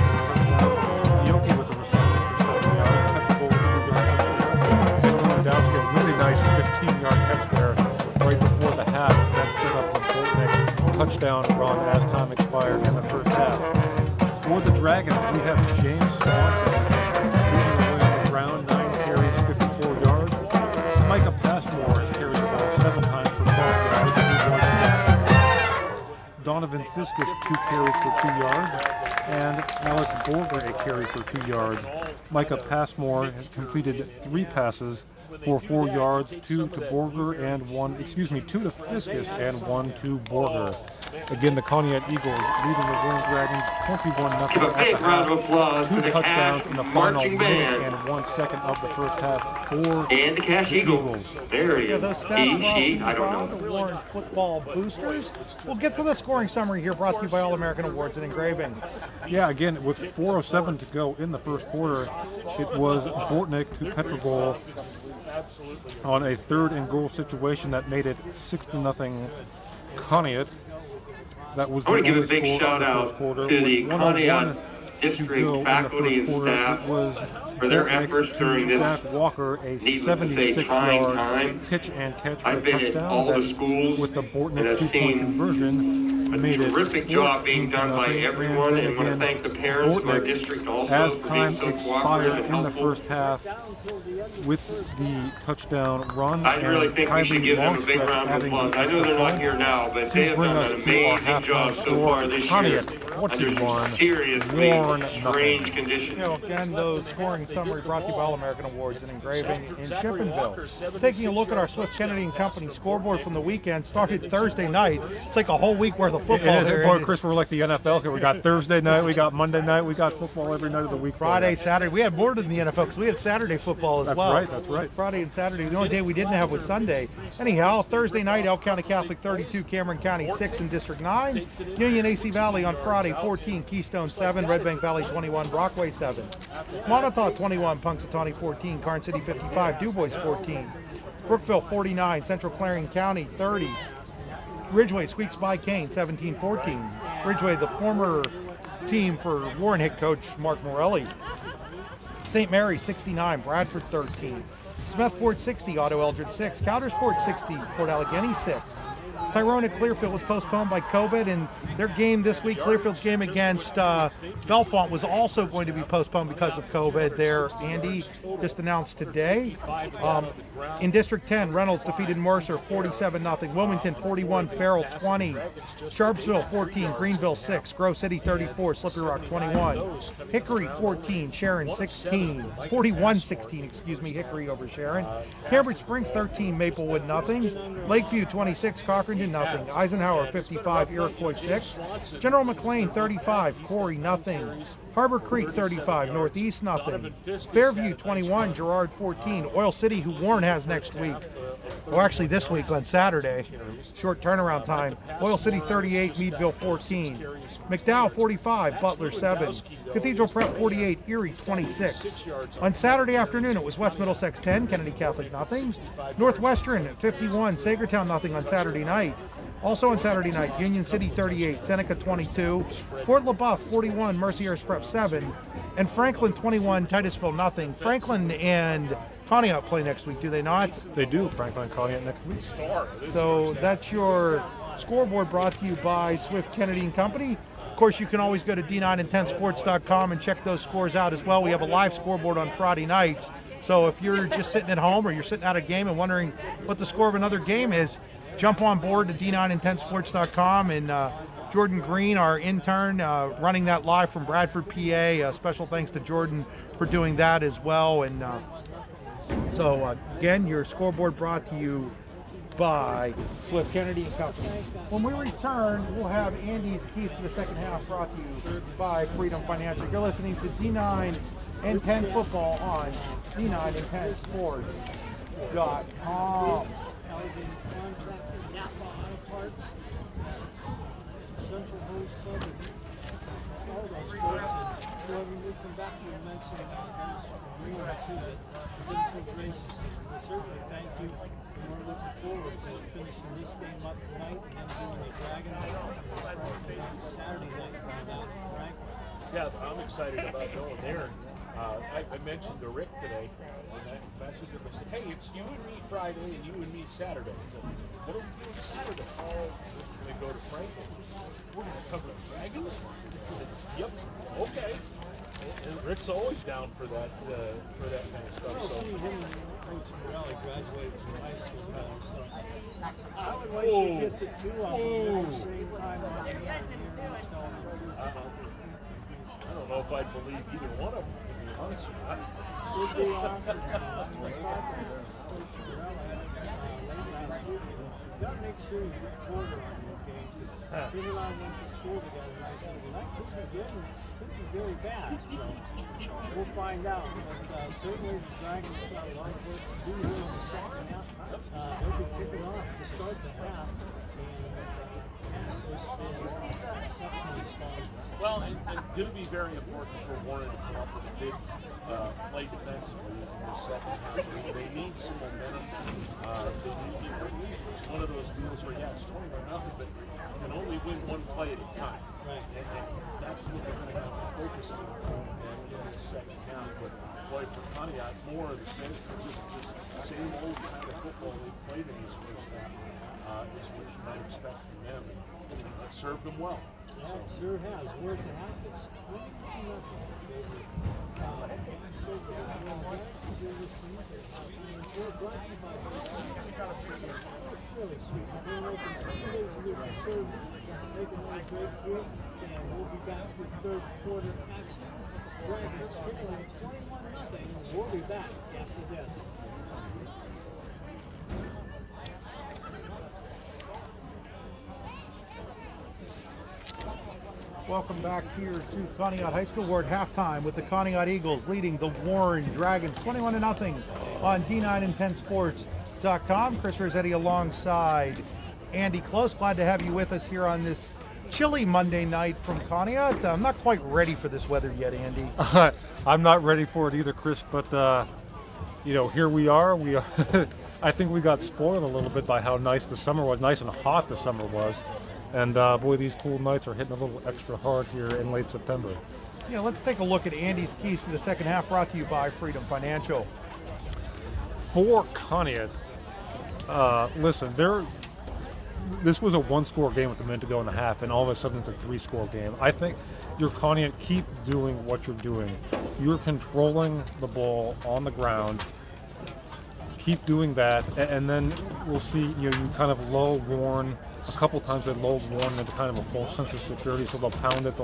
Yoki with the reception for 7 yards. Petrogol with 3 yards. And Lewandowski a really nice 15-yard catch there right before the half. That set up the Bortnick touchdown run as time expired in the first half. For the Dragons, we have James Swanson shooting away on the ground, 9 carries, 54 yards. Micah Passmore has carried the ball 7 times for 12 yards. Donovan Fiskus, 2 carries for 2 yards. And Alex Borger, a carry for 2 yards. Micah Passmore has completed 3 passes for 4 yards, 2 to Borger and 2 to Fiskus and 1 to Borger. Again, the Conneaut Eagles leading the Warren Dragons 21-0 Give a at big the round of half. applause 2 for the touchdowns Cash in the final marching minute band. and 1 second of the first half for And the Cash Eagles. There he Yeah, is. those stats I don't from know. the Warren Football Boosters. We'll get to the scoring summary here, brought to you by All American Awards and Engraving. Yeah, again, with 4:07 to go in the first quarter, it was Bortnick to Petrogol on a 3rd and goal situation that made it 6-0 Conneaut. That was I want to give a only big score shout of the out first quarter. to the With 101 Conneaut to district go in the faculty first and quarter, staff it was for their efforts during this, Zach Walker a needless to say, trying 76-yard time. pitch and catch for I've a been at touchdown. all the that, schools with the and Bortnick I've 2-point seen conversion, a made it terrific job being done by 14-0, everyone, and want to then thank the again, parents of our Bortnick, district also as for time being so expired cooperative and in the helpful. first half with the touchdown run. I really and think we should Kylie give them a big Longstreth round of adding applause. the I know extra they're not point here now, but to they have bring done us an to our amazing job halftime so score. far this year Conneaut, under 21, seriously Warren, strange nothing. conditions. You know, again, those scoring summary brought to you by All American Awards and Engraving in Chippenville. Taking a look at our Swift Kennedy and Company scoreboard from the weekend, started Thursday night. It's like a whole week worth of football It is, there. boy, Chris, we're like the NFL here. We got Thursday night, we got Monday night, we got football every night of the week. Friday, Saturday. We had more than the NFL because we had Saturday football as well. That's right. Friday and Saturday. The only day we didn't have was Sunday. Anyhow, Thursday night, Elk County Catholic 32, Cameron County 6 in District 9. Union AC Valley on Friday 14, Keystone 7, Red Bank Valley 21, Brockway 7. Montauk 21, Punxsutawney 14, Karn City 55, DuBois 14. Brookville 49, Central Clarion County 30. Ridgeway squeaks by Kane 17-14. Ridgeway, the former team for Warren head coach Mark Morelli. St. Mary 69, Bradford 13. Smethport 60, Otto Eldred 6. Coudersport 60, Port Allegheny 6. Tyrone at Clearfield was postponed by COVID, and their game this week, Clearfield's game against Bellefonte, was also going to be postponed because of COVID there. Andy just announced today. In District 10, Reynolds defeated Mercer 47-0. Wilmington 41, Farrell 20. Sharpsville 14, Greenville 6. Grove City 34, Slippery Rock 21. Hickory 14, Sharon 16. 41-16, excuse me, Hickory over Sharon. Cambridge Springs 13, Maplewood nothing. Lakeview 26, Cochranton nothing. Eisenhower 55, Iroquois 6. General McLean 35, Corey nothing. Harbor Creek 35, Northeast nothing. Fairview 21, Girard 14. Oil City, who Warren has next week. Well, actually this week on Saturday. Short turnaround time. Oil City 38, Meadville 14. McDowell 45, Butler 7. Cathedral Prep 48, Erie 26. On Saturday afternoon, it was West Middlesex 10, Kennedy Catholic nothing. Northwestern 51, Sagertown nothing on Saturday night. Also on Saturday night, Union City 38, Seneca 22, Fort LaBeouf 41, Mercyhurst Prep 7, and Franklin 21, Titusville nothing. Franklin and Conneaut play next week, do they not? They do, Franklin and Conneaut next week. So that's your scoreboard brought to you by Swift Kennedy and Company. Of course, you can always go to d9and10sports.com and check those scores out as well. We have a live scoreboard on Friday nights. So if you're just sitting at home or you're sitting at a game and wondering what the score of another game is, jump on board to d9and10sports.com, and Jordan Green, our intern, running that live from Bradford, PA. Special thanks to Jordan for doing that as well. And so again, your scoreboard brought to you by Swift Kennedy and Company. When we return, we'll have Andy's keys to the second half brought to you by Freedom Financial. You're listening to D9 and 10 Football on D9and10sports.com. Central Hose Club, and all those folks. Whoever you come back to and mention Green too, that Vincent races. We certainly thank you, and we're looking forward to finishing this game up tonight and then doing the Dragons Saturday night down at Franklin. Yeah, I'm excited about going there. I mentioned to Rick today, and I messaged him. I said, "Hey, it's you and me Friday, and you and me Saturday." He said, "What are we doing Saturday?" Oh, we're going to go to Franklin. We're going to cover the Dragons. I said, "Yep, okay." And Rick's always down for that kind of stuff. Well, So. see him and Coach Morelli graduated from high school now, so I would like Whoa. to get the two of them at the same time on the air and just tell them the truth about their I don't know if I'd believe either one of them, to be honest or not. would be awesome. I was talking to Coach Morelli late last week, and he said, "You gotta make sure you record on these games, because him and I went to school together, and I said, well, that could be good and could be very bad." So we'll find out. But certainly the Dragons got a lot of work to do here in the second half. They'll be kicking off to start the half, and Exceptionally strong. Well, and going to be very important for Warren to come up with a big play defensively in the second half. They need some momentum. It's one of those deals where, yeah, it's 21-0, but you can only win one play at a time. Right. And that's what they're going to have to focus on in the second half. But boy, for Conneaut, more of the same, just same old kind of football they played in this first half is what you might expect from them. And that served them well. Yeah, it sure has. We're at the half. It's 21-0. We're brought to you by really sweet. We're open 7 days a week to serve. Take another great trip, and we'll be back with third quarter action. Dragons trailing 21-0. We'll be back after this. Welcome back here to Conneaut High School. We're at halftime with the Conneaut Eagles leading the Warren Dragons 21-0 on D910sports.com. Chris Rossetti alongside Andy Close. Glad to have you with us here on this chilly Monday night from Conneaut. I'm not quite ready for this weather yet, Andy. I'm not ready for it either, Chris, but here we are. I think we got spoiled a little bit by how nice the summer was, nice and hot the summer was. And boy, these cool nights are hitting a little extra hard here in late September. Yeah, let's take a look at Andy's keys for the second half, brought to you by Freedom Financial. For Conneaut, listen, this was a one-score game with a minute to go in the half, and all of a sudden it's a three-score game. I think your Conneaut, keep doing what you're doing. You're controlling the ball on the ground. Keep doing that, and then we'll see. You kind of lull Warren. A couple times they lulled Warren into kind of a false sense of security, so they'll pound it,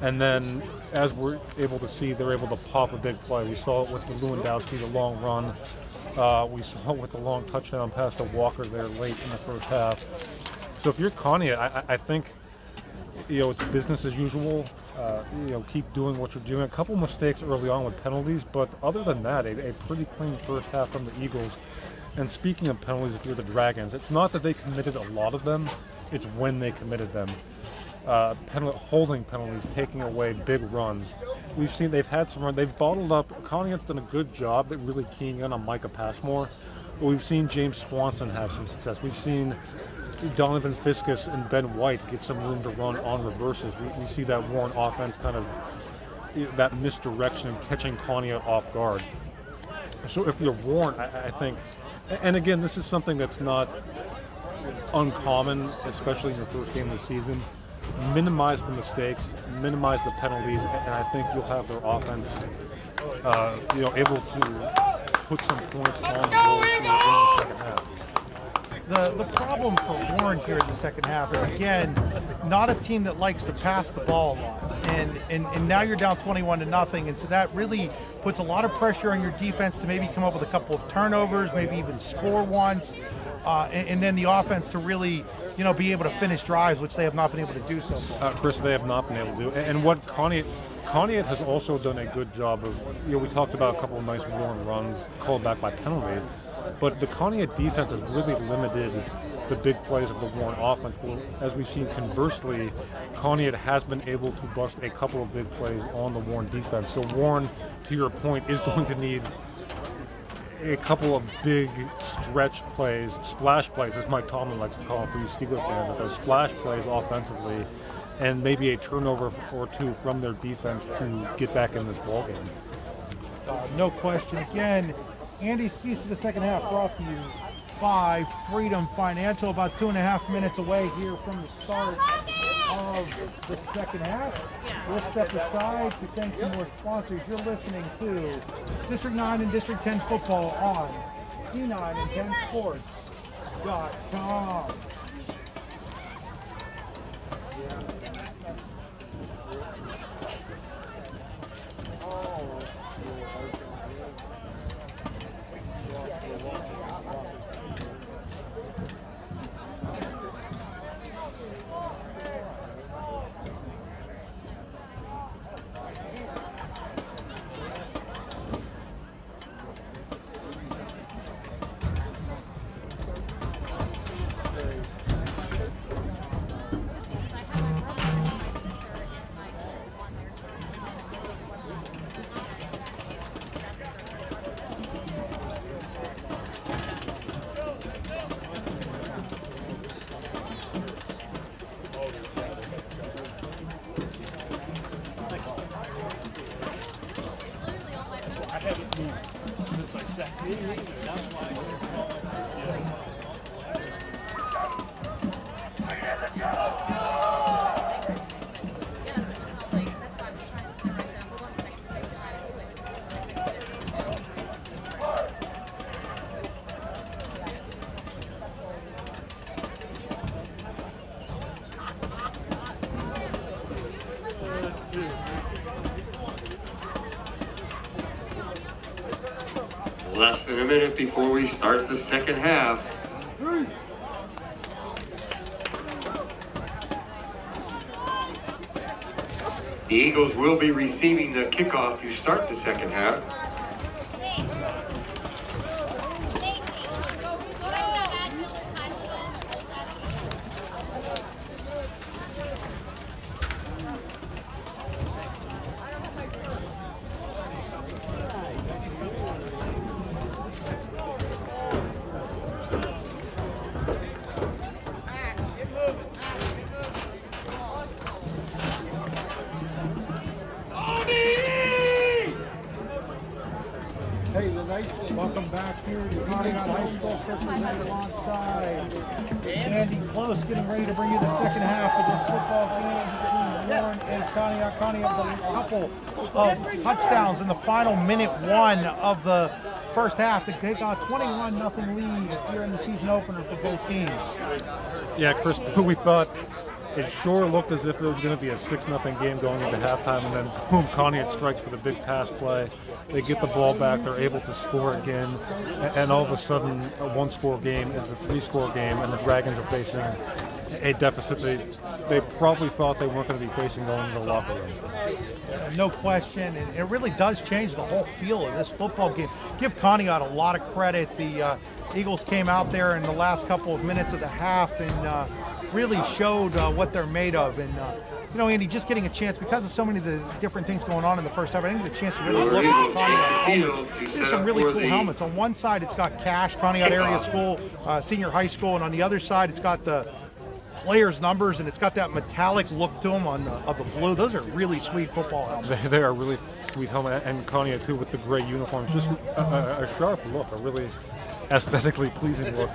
and then as we're able to see, they're able to pop a big play. We saw it with the Lewandowski, the long run. We saw it with the long touchdown pass to Walker there late in the first half. So if you're Conneaut, I think it's business as usual. Keep doing what you're doing. A couple mistakes early on with penalties, but other than that, a pretty clean first half from the Eagles. And speaking of penalties, if you're the Dragons, it's not that they committed a lot of them, it's when they committed them. Holding penalties, taking away big runs. We've seen they've had some run. They've bottled up. Conneaut's done a good job at really keying in on Micah Passmore. But we've seen James Swanson have some success. We've seen Donovan Fiskus and Ben White get some room to run on reverses. We see that Warren offense kind of that misdirection and catching Conneaut off guard. So if you're Warren, I think, and again, this is something that's not uncommon, especially in your first game of the season. Minimize the mistakes, minimize the penalties, and I think you'll have their offense, able to put some points on the board in the second half. The problem for Warren here in the second half is, again, not a team that likes to pass the ball a lot. And now you're down 21-0, and so that really puts a lot of pressure on your defense to maybe come up with a couple of turnovers, maybe even score once, and then the offense to really, be able to finish drives, which they have not been able to do so far. Chris, they have not been able to do. And what Conneaut has also done a good job of, we talked about a couple of nice Warren runs called back by penalty. But the Conneaut defense has really limited the big plays of the Warren offense. Well, as we've seen, conversely, Conneaut has been able to bust a couple of big plays on the Warren defense. So Warren, to your point, is going to need a couple of big stretch plays, splash plays, as Mike Tomlin likes to call them for you Steelers fans, that those splash plays offensively, and maybe a turnover or two from their defense to get back in this ballgame. No question. Again, Andy's keys to the second half brought to you by Freedom Financial. About 2.5 minutes away here from the start of the second half. We'll step aside to thank some more sponsors. You're listening to District 9 and District 10 football on D910sports.com. Me neither. That's why they're calling Less than a minute before we start the second half. The Eagles will be receiving the kickoff to start the second half. Hey, the nice thing. Welcome back here to Conneaut High School. Represented alongside Andy Close, getting ready to bring you the second half of this football game between Warren and Conneaut. Conneaut with a couple of touchdowns in the final minute one of the first half to take on a 21-0 lead here in the season opener for both teams. Yeah, Chris, we thought it sure looked as if it was going to be a 6-0 game going into halftime, and then boom, Conneaut strikes for the big pass play. They get the ball back, they're able to score again, and all of a sudden a one-score game is a three-score game, and the Dragons are facing a deficit they probably thought they weren't going to be facing going into the locker room. No question, and it really does change the whole feel of this football game. Give Conneaut a lot of credit. The Eagles came out there in the last couple of minutes of the half and really showed what they're made of. And you know, Andy, just getting a chance, because of so many of the different things going on in the first half, I didn't get a chance to really look at the Conneaut helmets. There's some really cool helmets. On one side, it's got Cash, Conneaut Area School, Senior High School, and on the other side, it's got the players' numbers, and it's got that metallic look to them on of the blue. Those are really sweet football helmets. They are really sweet helmet, and Conneaut too with the gray uniforms. Just a sharp look, a really aesthetically pleasing look.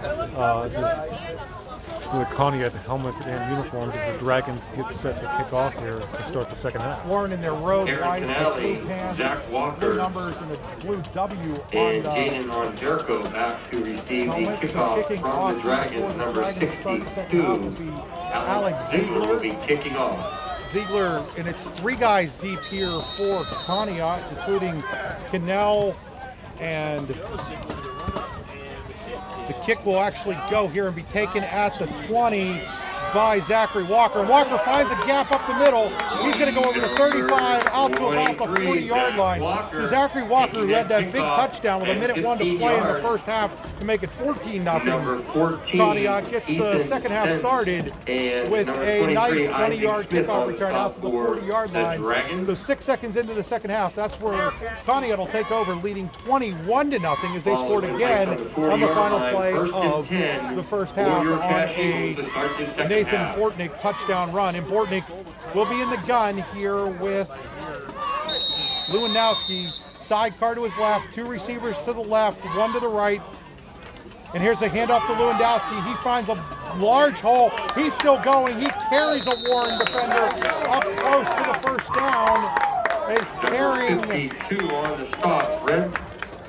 The Conneaut helmets and uniforms as the Dragons get set to kick off here to start the second half. Warren in their road white, the blue Zach pants, Walker, blue numbers, and the blue W and on Jaden on Jericho back to receive the helmet. So kickoff kicking from off the Dragons, number 62. Alex Ziegler will be kicking off. Ziegler, and it's three guys deep here for Conneaut, including Cannell, and the kick will actually go here and be taken at the 20 by Zachary Walker. And Walker finds a gap up the middle. He's going to go over the 35 out to about the 40-yard line. So Zachary Walker, who had that big touchdown with a minute one to play in the first half to make it 14-0. Conneaut gets the second half started with a nice 20-yard kickoff return out to the 40-yard line. So 6 seconds into the second half, that's where Conneaut will take over, leading 21-0 as they scored again on the final play of the first half on a Nathan Bortnick touchdown run. And Bortnick will be in the gun here with Lewandowski. Sidecar to his left, two receivers to the left, one to the right. And here's a handoff to Lewandowski. He finds a large hole. He's still going. He carries a Warren defender up close to the first down. Is carrying 52 on the stop. Brett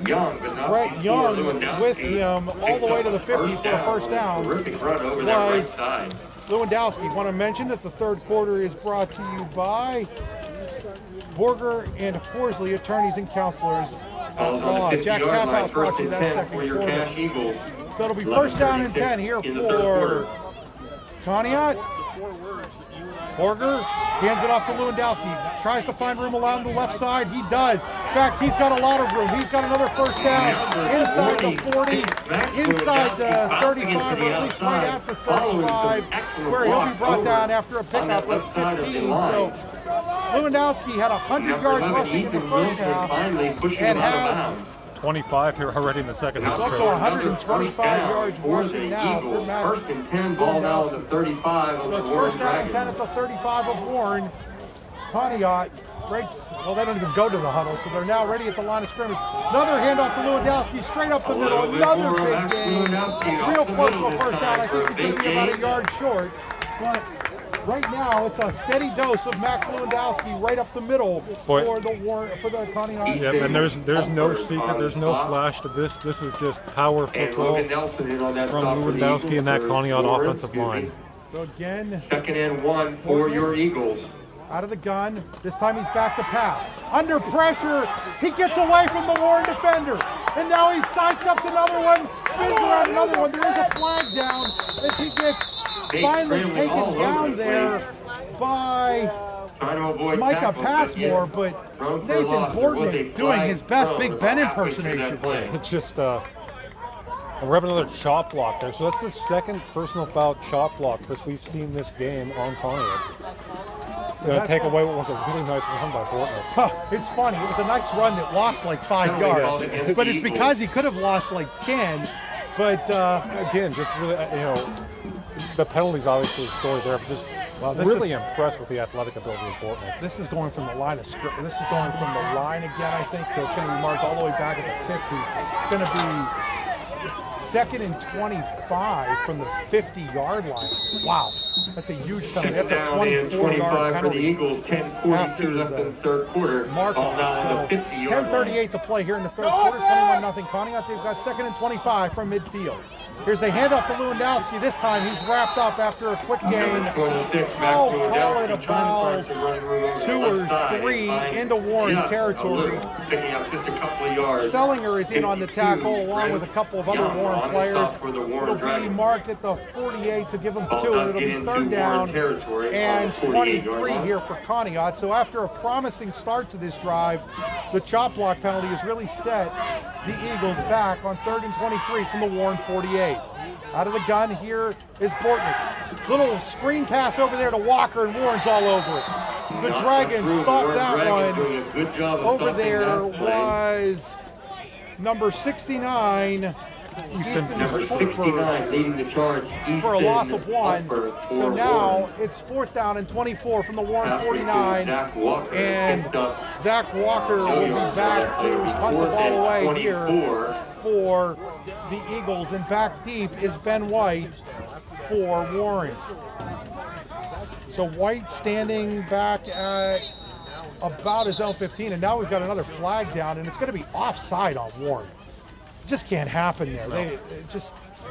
Young with him all the way to the 50 for a first down. Terrific run over that right side. Lewandowski. Want to mention that the third quarter is brought to you by Borger and Horsley, attorneys and counselors at law. Jack Staffhouse brought you that second quarter. So it'll be first down and 10 here for Conneaut. Borger hands it off to Lewandowski. Tries to find room along the left side. He does. In fact, he's got a lot of room. He's got another first down inside the 40, inside the 35, or at least right at the 35, where he'll be brought down after a pickup of 15. So Lewandowski had 100 yards rushing in the first half and has 25 here already in the second half. up to 125 yards rushing now for Max. First and 10, ball now at the 35 of So it's the Warren first down and 10 Dragons. at the 35 of Warren. Conneaut breaks, well, they don't even go to the huddle, so they're now ready at the line of scrimmage. Another handoff to Lewandowski, straight up the middle. Another big game. Real close to a first down. I think he's going to be about a yard short. But right now, it's a steady dose of Max Lewandowski right up the middle for the Conneaut. Yep, and there's no secret, there's no flash to this. This is just power football from Lewandowski and that Conneaut offensive line. So again, 2nd and 1 for your Eagles. Out of the gun. This time he's back to pass. Under pressure, he gets away from the Warren defender. And now he sidesteps another one, spins around another one. There is a flag down as he gets finally taken down there by Micah Passmore, but Nathan Bortnick doing his best Big Ben impersonation. It's just, we have another chop block there. So that's the second personal foul chop block because we've seen this game on Conneaut. Going to take away what was a really nice run by Bortnick. It's funny. It was a nice run that lost like 5 yards, but it's because he could have lost like 10. But again, just really, the penalties obviously the story there. But just really impressed with the athletic ability of Bortnick. This is going from the line of script. This is going from the line again, I think. So it's going to be marked all the way back at the 50. It's going to be 2nd and 25 from the 50-yard line. Wow, that's a huge penalty. That's a 24-yard penalty. For the Eagles, 10:42 left in the third quarter. Mark on. So 10:38 to play here in the third quarter. 21-0 Conneaut. They've got 2nd and 25 from midfield. Here's the handoff to Lewandowski. This time he's wrapped up after a quick gain. Call it about 2 or 3 into Warren territory. Picking up just a couple of yards. Sellinger is in on the tackle along with a couple of other Warren players. It'll be marked at the 48, so give them 2, and it'll be 3rd down and 23 here for Conneaut. So after a promising start to this drive, the chop block penalty has really set the Eagles back on 3rd and 23 from the Warren 48. Out of the gun here is Bortnick. Little screen pass over there to Walker, and Warren's all over it. The Dragons stopped that one. Over there was number 69, Number 69 leading the charge for a loss of 1. So now it's 4th down and 24 from the Warren 49. And Zach Walker will be back to punt the ball away here for the Eagles. And back deep is Ben White for Warren. So White standing back at about his own 15. And now we've got another flag down, and it's going to be offside on Warren. Just can't happen there.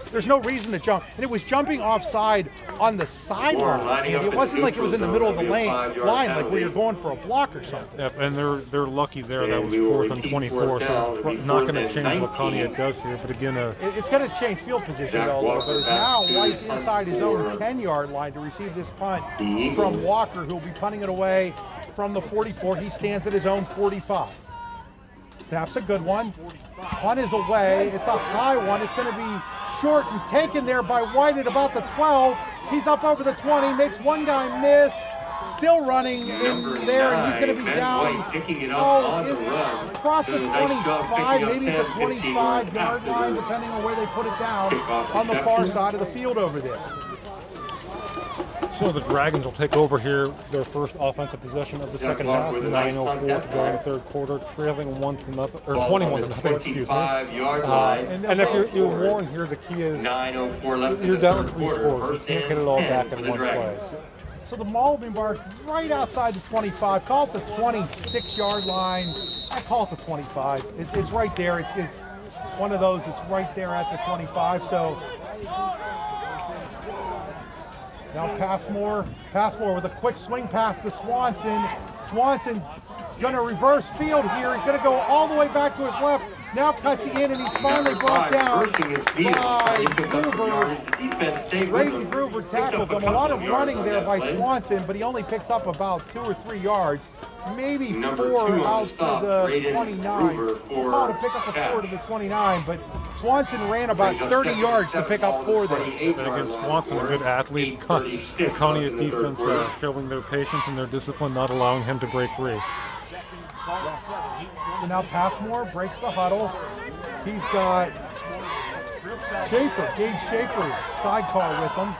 There's no reason to jump. And it was jumping offside on the sideline. It wasn't like it was in the middle of the line like where you're going for a block or something. Yep, and they're lucky there. That was 4th and 24, so not going to change what Conneaut does here. But again, it's going to change field position though a little bit. It's now White's inside his own 10-yard line to receive this punt from Walker, who will be punting it away from the 44. He stands at his own 45. Snap's a good one. Punt is away. It's a high one. It's going to be short and taken there by White at about the 12. He's up over the 20, makes one guy miss. Still running in there, and he's going to be down across the 25, maybe at the 25-yard line, depending on where they put it down on the far side of the field over there. So the Dragons will take over here their first offensive possession of the second half. 9:04 to go in the third quarter, trailing 21-0. Excuse me. And if you're Warren here, the key is you're down 3 scores. You can't get it all back in one play. So the maul will be marked right outside the 25. Call it the 26-yard line. I call it the 25. It's right there. It's one of those that's right there at the 25. So. Now Passmore with a quick swing pass to Swanson. Swanson's going to reverse field here. He's going to go all the way back to his left. Now cuts in, and he's finally brought down by Groover. Braden Groover tackled him. A lot of running there by Swanson, but he only picks up about 2 or 3 yards. Maybe 4 out to the 29. To pick up a 4 to the 29, but Swanson ran about 30 yards to pick up 4 there. And again, Swanson, a good athlete. Conneaut defense showing their patience and their discipline, not allowing him to break free. So now Passmore breaks the huddle. He's got Gage Schaefer, sidecar with him.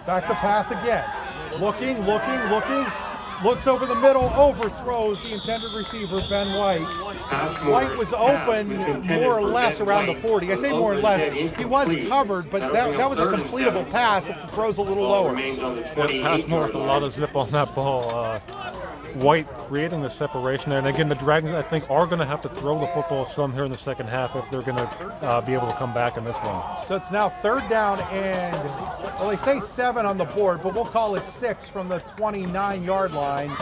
Back to pass again. Looking. looks over the middle, overthrows the intended receiver, Ben White. White was open more or less around the 40. I say more or less. He was covered, but that was a completable pass if the throw's a little lower. Passmore with a lot of zip on that ball. White creating the separation there. And again, the Dragons, I think, are going to have to throw the football some here in the second half if they're going to be able to come back in this one. So it's now third down and, well, they say 7 on the board, but we'll call it 6 from the 29-yard line.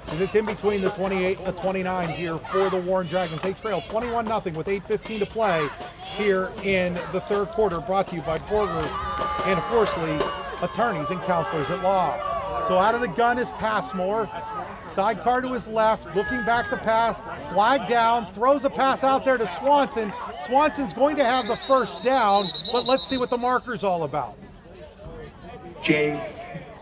And it's in between the 28 and the 29 here for the Warren Dragons. They trail 21-0 with 8:15 to play here in the third quarter, brought to you by Borger and Horsley, attorneys and counselors at law. So out of the gun is Passmore. Sidecar to his left, looking back to pass, flag down, throws a pass out there to Swanson. Swanson's going to have the first down, but let's see what the marker's all about.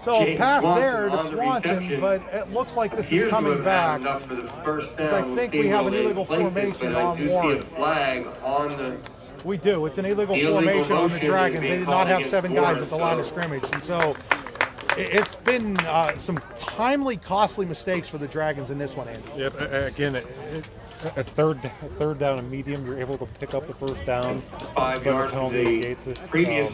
So a pass there to Swanson, but it looks like this is coming back. Because I think we have an illegal formation on Warren. We do. It's an illegal formation on the Dragons. They did not have 7 guys at the line of scrimmage. And so it's been some timely, costly mistakes for the Dragons in this one, Andy. Yep. Again, a third down and medium, you're able to pick up the first down. 5 yards to the previous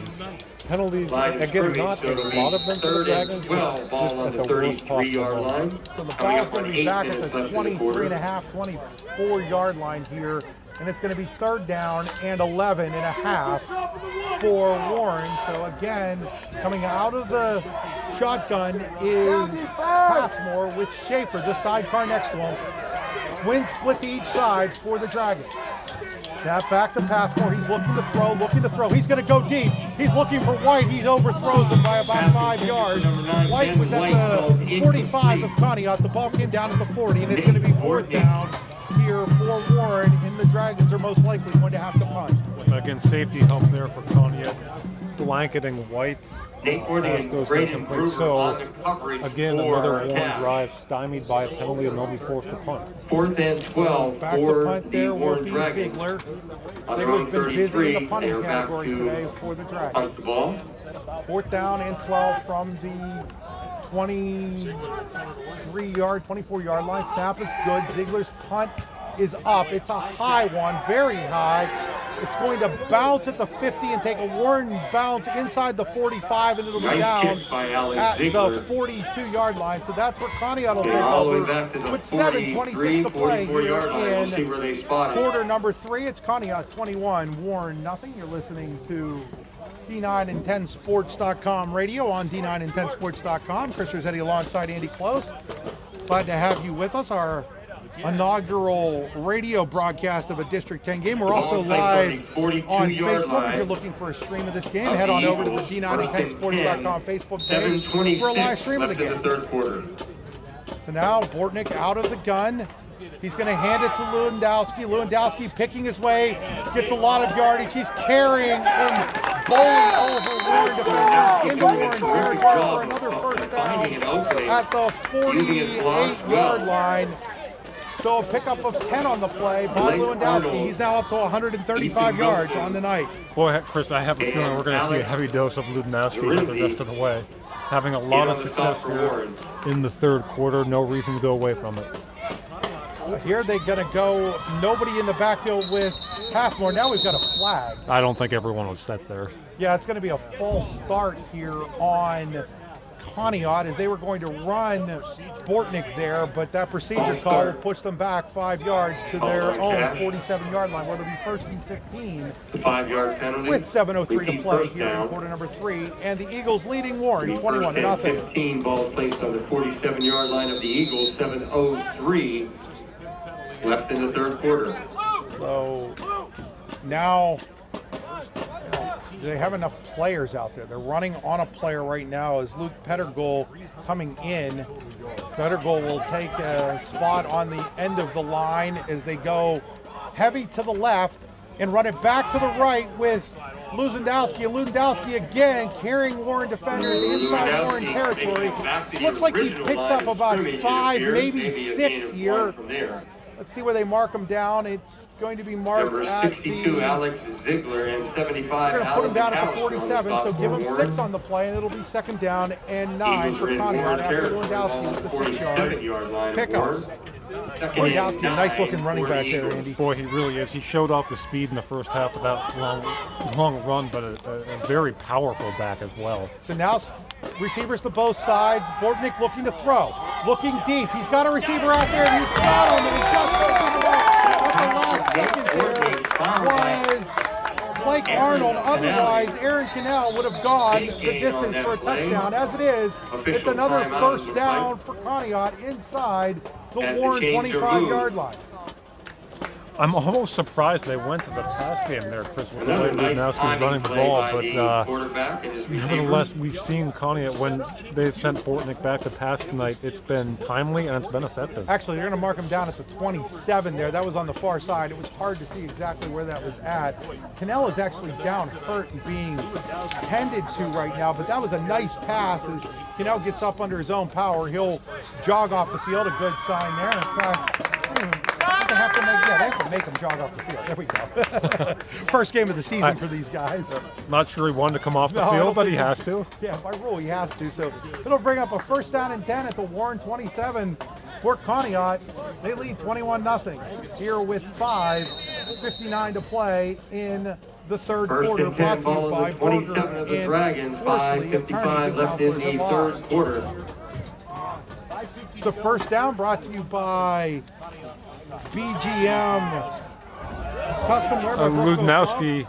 penalties, again, not a lot of them for the Dragons, but just at the worst possible line. So the ball's going to be back at the 23.5, 24-yard line here, and it's going to be third down and 11.5 for Warren. So again, coming out of the shotgun is Passmore with Schaefer, the sidecar next to him. Twins split to each side for the Dragons. Snap back to Passmore. He's looking to throw. He's going to go deep. He's looking for White. He overthrows him by about 5 yards. White was at the 45 of Conneaut. The ball came down at the 40, and it's going to be fourth down here for Warren, and the Dragons are most likely going to have to punt. Again, safety help there for Conneaut, blanketing White. Goes incomplete. So again, another Warren drive stymied by a penalty, and they'll be forced to punt. 4th and 12 back to punt there will be Ziegler. Ziegler's been busy in the punting category today for the Dragons. 4th down and 12 from the 24-yard line. Snap is good. Ziegler's punt is up. It's a high one, very high. It's going to bounce at the 50 and take a Warren bounce inside the 45, and it'll be down at the 42-yard line. So that's where Conneaut will take over with 7:26 to play here in quarter number 3. It's Conneaut 21, Warren nothing. You're listening to D9and10sports.com radio on D9and10sports.com. Chris Rossetti alongside Andy Close. Glad to have you with us. Our inaugural radio broadcast of a District 10 game. We're also live on Facebook. If you're looking for a stream of this game, head on over to the D9and10sports.com Facebook page for a live stream of the game. So now Bortnick out of the gun. He's going to hand it to Lewandowski. Lewandowski picking his way, gets a lot of yardage. He's carrying and bowling over Warren defenders into Warren territory for another first down at the 48-yard line. So a pickup of 10 on the play by Lewandowski. He's now up to 135 yards on the night. Boy, Chris, I have a feeling we're going to see a heavy dose of Lewandowski the rest of the way. Having a lot of success here in the third quarter. No reason to go away from it. Here they're going to go nobody in the backfield with Passmore. Now we've got a flag. I don't think everyone was set there. Yeah, it's going to be a false start here on Conneaut as they were going to run Bortnick there, but that procedure call will push them back 5 yards to their own 47-yard line, where it'll be first and 15 5-yard penalty with 7:03 to play here in quarter number 3, and the Eagles leading Warren 21-0. 15 ball placed on the 47-yard line of the Eagles. 7:03 left in the third quarter. So now, do they have enough players out there? They're running on a player right now as Luke Pettergold coming in. Pettergold will take a spot on the end of the line as they go heavy to the left and run it back to the right with Lewandowski. And Lewandowski again carrying Warren defenders inside Warren territory. Looks like he picks up about 5, maybe 6 here. Let's see where they mark him down. It's going to be marked Number at 62, the... Alex Ziegler, and 75, We're going to put him down at the Alex 47, so give him sophomore 6 on the play, and it'll be 2nd down and 9 Eagles for are in Conneaut Warren after territory, Lewandowski with the 6-yard 47-yard line of pickups. Warren. Lewandowski, a nice-looking running back there, Andy. Boy, he really is. He showed off the speed in the first half of that long run, but a very powerful back as well. So now receivers to both sides. Bortnick looking to throw, looking deep. He's got a receiver out there, and he's got him, and he just at the last second there was Blake Arnold. Otherwise, Aaron Conneaut would have gone the distance for a touchdown. As it is, it's another first down for Conneaut inside the Warren 25-yard line. I'm almost surprised they went to the pass game there, Chris, with the way Lewandowski's running the ball, but nevertheless, we've seen Conneaut, when they've sent Bortnick back to pass tonight, it's been timely and it's been effective. Actually, they're going to mark him down at the 27 there. That was on the far side. It was hard to see exactly where that was at. Cannell is actually down hurt and being tended to right now, but that was a nice pass. As Cannell gets up under his own power, he'll jog off the field. A good sign there. In fact, they have to make him jog off the field. There we go. First game of the season for these guys. Not sure he wanted to come off the field, but he has to. Yeah, by rule he has to. So it'll bring up a first down and 10 at the Warren 27 for Conneaut. They lead 21-0 here with 5:59 to play in the third quarter. Brought to you by Burger of the and Dragons, Horsley, attorneys 5:55 and left in counselors the at law. third quarter. The first down brought to you by BGM Custom Wear by Brooklyn Lewandowski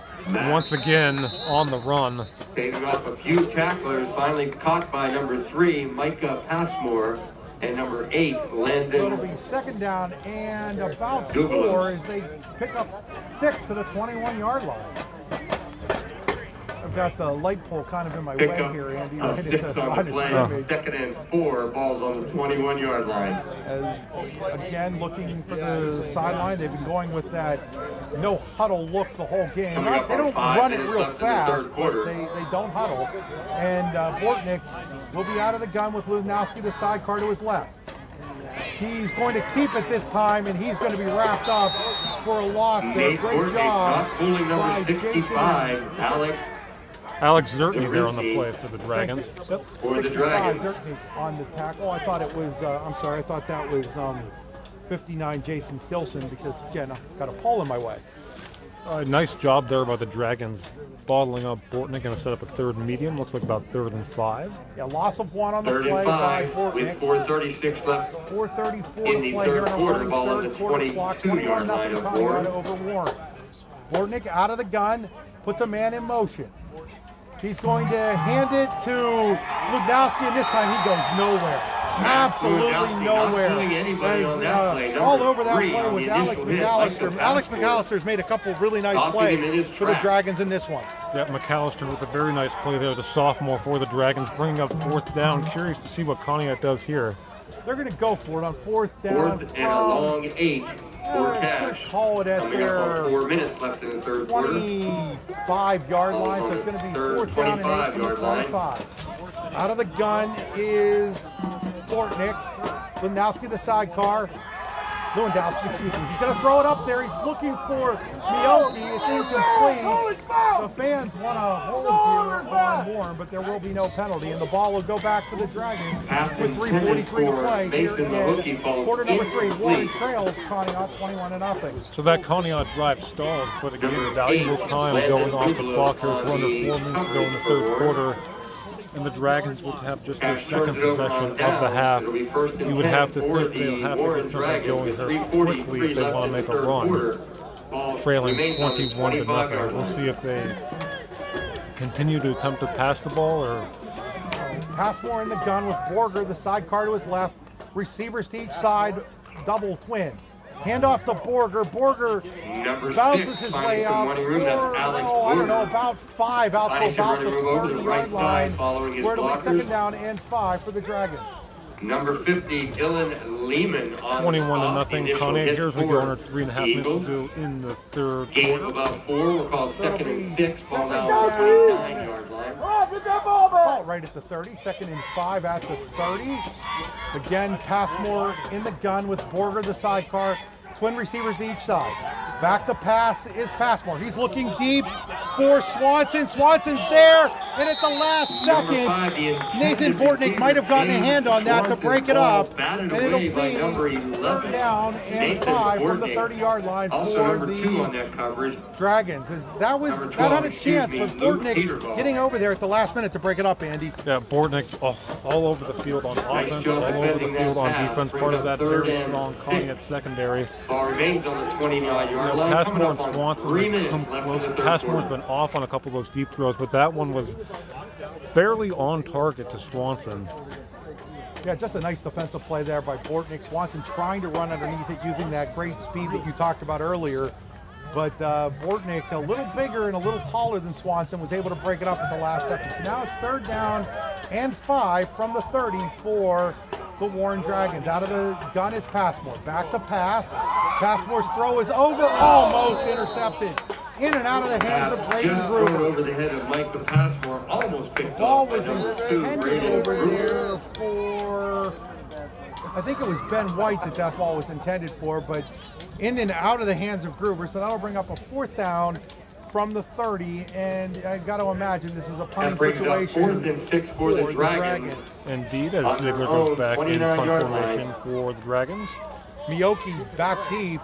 once again on the run. Taking off a few tacklers, finally caught by number 3, Micah Passmore, and number 8, So it'll Landon. be 2nd down and about Douglas. 4 as they pick up 6 to the 21-yard line. I've got the light pole kind of in my way Pick up here, Andy. of Right 6 at the on line the of play, scrimmage. 2nd and 4, balls on the 21-yard line. As, again, looking for the sideline. They've been going with that no huddle look the whole game. Coming up They on don't 5 run it minutes real left in the fast, third quarter. but they don't huddle. And Bortnick will be out of the gun with Lewandowski, the sidecar to his left. He's going to keep it this time, and he's going to be wrapped up for a loss there. Nate Great Bortnick job not fooling by number 65, Alex Zertney there on the play for the Dragons. Yep. For the 65, Dragons. Zertney on the tackle. I thought it was, I'm sorry, I thought that was 59 Jason Stilson because, again, I've got a pole in my way. Nice job there by the Dragons, bottling up Bortnick, going to set up a 3rd and medium. Looks like about 3rd and 5. Yeah, loss of 1 on the 3rd play and by 5 with Bortnick. 4:36 left 4:34 in to the play third here in a quarter, running ball on third the quarter clock. 22-yard line 21-0 of Conneaut Warren. over Warren. Bortnick out of the gun, puts a man in motion. He's going to hand it to Lewandowski, and this time he goes nowhere. Absolutely Lewandowski nowhere. not fooling anybody on that play. All Number over that 3 play on was the Alex initial hit, McAllister. Micah Alex Passmore. McAllister's made a couple of really nice Stopping him in plays his for the tracks. Dragons in this one. Yeah, McAllister with a very nice play there, the sophomore for the Dragons, bringing up 4th down. Curious to see what Conneaut does here. They're going to go for it on 4th down. 4th and a long 8 for cash. Call it at Coming up on their 4 minutes left in the third quarter. 25-yard line, so it's going to be 4th down and 8 from the 25. Out of the gun is Bortnick. Lewandowski, the sidecar. Lewandowski, excuse me. He's going to throw it up there. He's looking for Mioki. It's incomplete. The fans want to hold here on Warren, but there will be no penalty, and the ball will go back to the Dragons with 3:43 to play here in quarter number 3. Warren trails Conneaut 21-0. So that Conneaut drive stalls, but again, valuable time going off the clock here for under 4 minutes to go in the third quarter. And the Dragons would have just their second possession of the half. You would have to think they'll have to get something going here quickly if they want to make a run. Trailing 21-0. We'll see if they continue to attempt to pass the ball or... Passmore in the gun with Borger, the sidecar to his left. Receivers to each side, double twins. Hand off to Borger. Borger bounces his way out for, I don't know, about 5 out to about the 30-yard line, where it'll be 2nd down and 5 for the Dragons. Number 50, Dylan Lehman on 21-0. Conneaut. Here's we go under 3.5 minutes to do in the third Game quarter. about 4. We'll call So it'll 2nd and be 6. Ball 2nd now down. at the 29-yard line. Ball right at the 30, 2nd and 5 at the 30. Again, Passmore in the gun with Borger, the sidecar. Twin receivers to each side. Back to pass is Passmore. He's looking deep for Swanson. Swanson's there, and at the last second, Nathan Bortnick might have gotten a hand on that to break it up, and it'll be third down and 5 from the 30-yard line for the Dragons. That had a chance, but Bortnick getting over there at the last minute to break it up, Andy. Yeah, Bortnick all over the field on offense, all over the field on defense. Part of that very strong Conneaut secondary. Remains on the 20-yard line. Passmore and Swanson come close. Passmore's been off on a couple of those deep throws, but that one was fairly on target to Swanson. Yeah, just a nice defensive play there by Bortnick. Swanson trying to run underneath it using that great speed that you talked about earlier. But Bortnick, a little bigger and a little taller than Swanson, was able to break it up at the last second. So now it's third down and 5 from the 30 for the Warren Dragons. Out of the gun is Passmore. Back to pass. Passmore's throw is over, almost intercepted. In and out of the hands of Braden Gruber. Over the head of Michael Passmore, almost picked up. Ball was intended over there for, I think it was Ben White that ball was intended for, but in and out of the hands of Gruber. So that'll bring up a 4th down from the 30, and I got to imagine this is a punting situation 4th and 6 for the Dragons. Indeed, as Ziegler goes back in punt formation for the Dragons. Miyoki back deep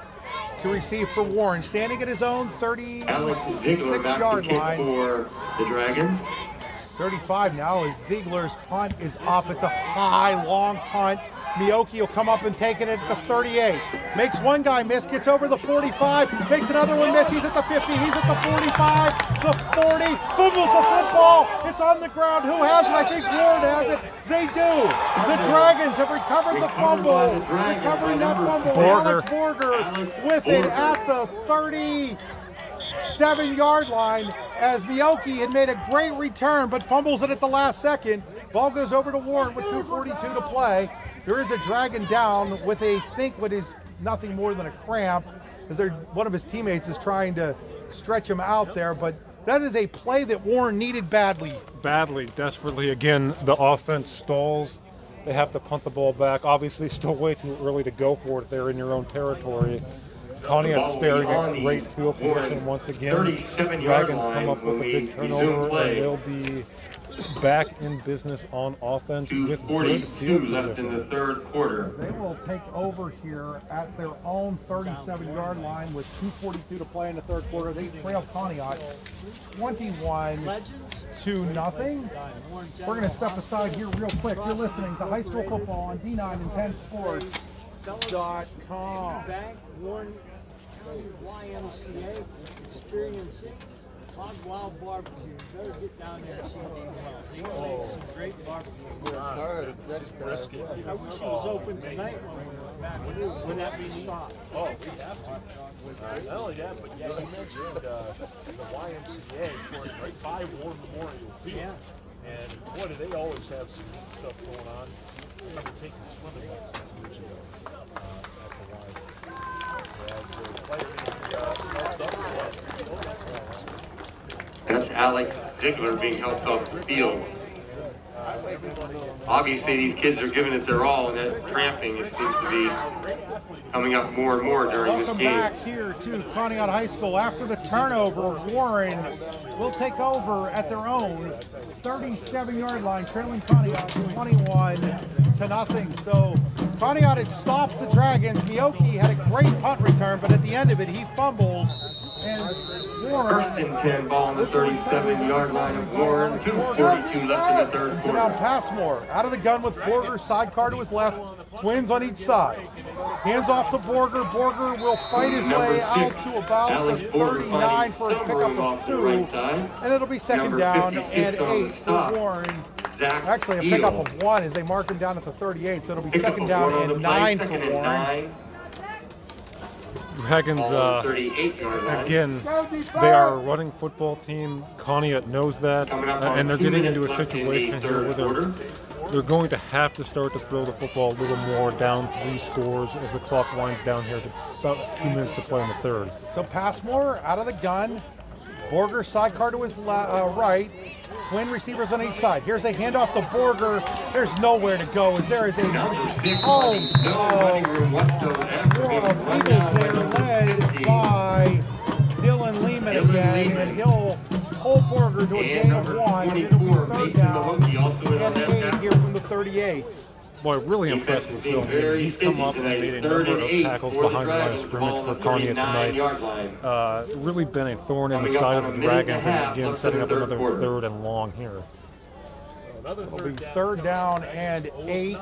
to receive for Warren, standing at his own 36-yard line. For the Dragons. 35 now as Ziegler's punt is up. It's a high, long punt. Miyoki will come up and take it at the 38. Makes one guy miss, gets over the 45, makes another one miss. He's at the 50, he's at the 45, the 40, fumbles the football. It's on the ground. Who has it? I think Ward has it. They do. The Dragons have recovered the fumble. Recovering that fumble. Alex Borger with it at the 37-yard line as Miyoki had made a great return but fumbles it at the last second. Ball goes over to Warren with 2:42 to play. There is a Dragon down with what is nothing more than a cramp, as one of his teammates is trying to stretch him out there, but that is a play that Warren needed badly. Badly, desperately. Again, the offense stalls. They have to punt the ball back. Obviously, still way too early to go for it. They're in your own territory. Conneaut staring at great field position once again. Dragons come up with a big turnover, and they'll be back in business on offense with good field left in the third quarter. They will take over here at their own 37-yard line with 2:42 to play in the third quarter. They trail Conneaut 21-0. We're going to step aside here real quick. You're listening to High School Football on D9 and 10sports.com. Bank, Warren, YMCA, experiencing Hog Wild Barbecue. You better get down there and see them well. They make some great barbecue. That's brisket. I wish it was open tonight when we were back. Would that be stopped? Oh, we have to. Not only that, but yeah, you mentioned the YMCA, of course, right by War Memorial Field. Yeah. And boy, do they always have some neat stuff going on. I remember taking swimming lessons years ago at the Y. As a player helped up with that. That's Alex Ziegler being helped off the field. Obviously, these kids are giving it their all, and that cramping seems to be coming up more and more during this Welcome game. back here to Conneaut High School. After the turnover, Warren will take over at their own 37-yard line, trailing Conneaut 21-0. So Conneaut had stopped the Dragons. Miyoki had a great punt return, but at the end of it, he fumbles. And Warren, First and 10 ball on the 37-yard line of Warren. 2:42 left in the third so now quarter. Passmore out of the gun with Borger, sidecar to his left, twins on each side. Hands off to Borger. Borger will fight his way out to about the 39 for a pickup of 2, and it'll be second down and 8 for Warren. Actually, a pickup of 1 as they mark him down at the 38, so it'll be second down and 9 for Warren. Dragons, again, they are a running football team. Conneaut knows that, and they're getting into a situation here where they're going to have to start to throw the football a little more, down 3 scores as the clock winds down here to 2 minutes to play in the third. So Passmore out of the gun. Borger sidecar to his right. Twin receivers on each side. Here's a handoff to Borger. There's nowhere to go as there is a Eagles there, led by Dylan Lehman again, and he'll hold Borger to a gain of 1. It'll be third down and 8 here from the 38. Boy, really impressed with Bill Lehman. He's come up and made a number of tackles behind the line of scrimmage for Conneaut tonight. Really been a thorn in the side of the Dragons, and again setting up another third and long here. It'll be third down and 8.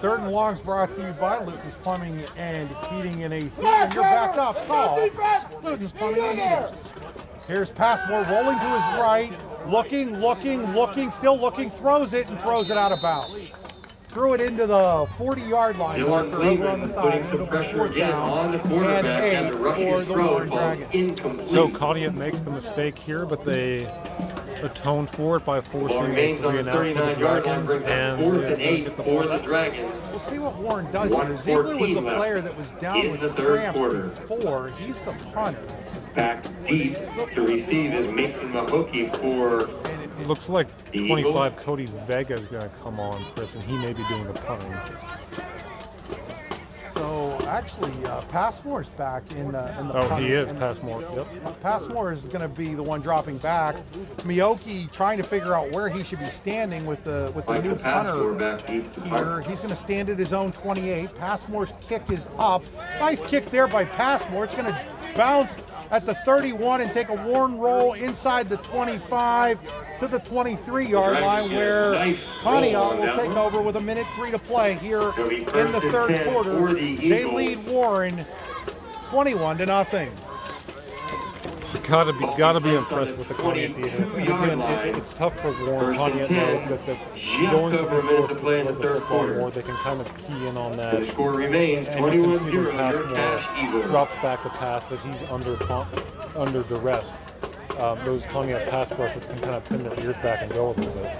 Third and long's brought to you by Luton's Plumbing and Heating and AC. And you're back up, call Luton's Plumbing and Heating. Here's Passmore rolling to his right, looking, still looking, throws it out of bounds. Threw it into the 40-yard line marker over on the side. It'll be fourth down and 8 for the Warren Dragons. So Conneaut makes the mistake here, but they atoned for it by forcing a 3-and-out for the Dragons, and they get the ball back. We'll see what Warren does here. Ziegler was the player that was down with cramps before. He's the punter. Back deep to receive is Mason Mahokey for. It looks like 25 Cody Vega is going to come on, Chris, and he may be doing the punting. So actually, Passmore's back in the Oh, punt, he is, Passmore. Yep. Passmore is going to be the one dropping back. Miyoki trying to figure out where he should be standing with the new punter here. He's going to stand at his own 28. Passmore's kick is up. Nice kick there by Passmore. It's going to bounce at the 31 and take a Warren roll inside the 25 to the 23-yard line, where Conneaut will take over with 1:03 to play here in the third quarter. They lead Warren 21-0. Gotta be impressed with the Conneaut defense. And again, it's tough for Warren. Conneaut knows that going to be forced to play the football more, they can kind of key in on that. The score remains And you can see the 21-0. Passmore drops back the pass that he's under duress. Those Conneaut pass rushers can kind of pin their ears back and go a little bit.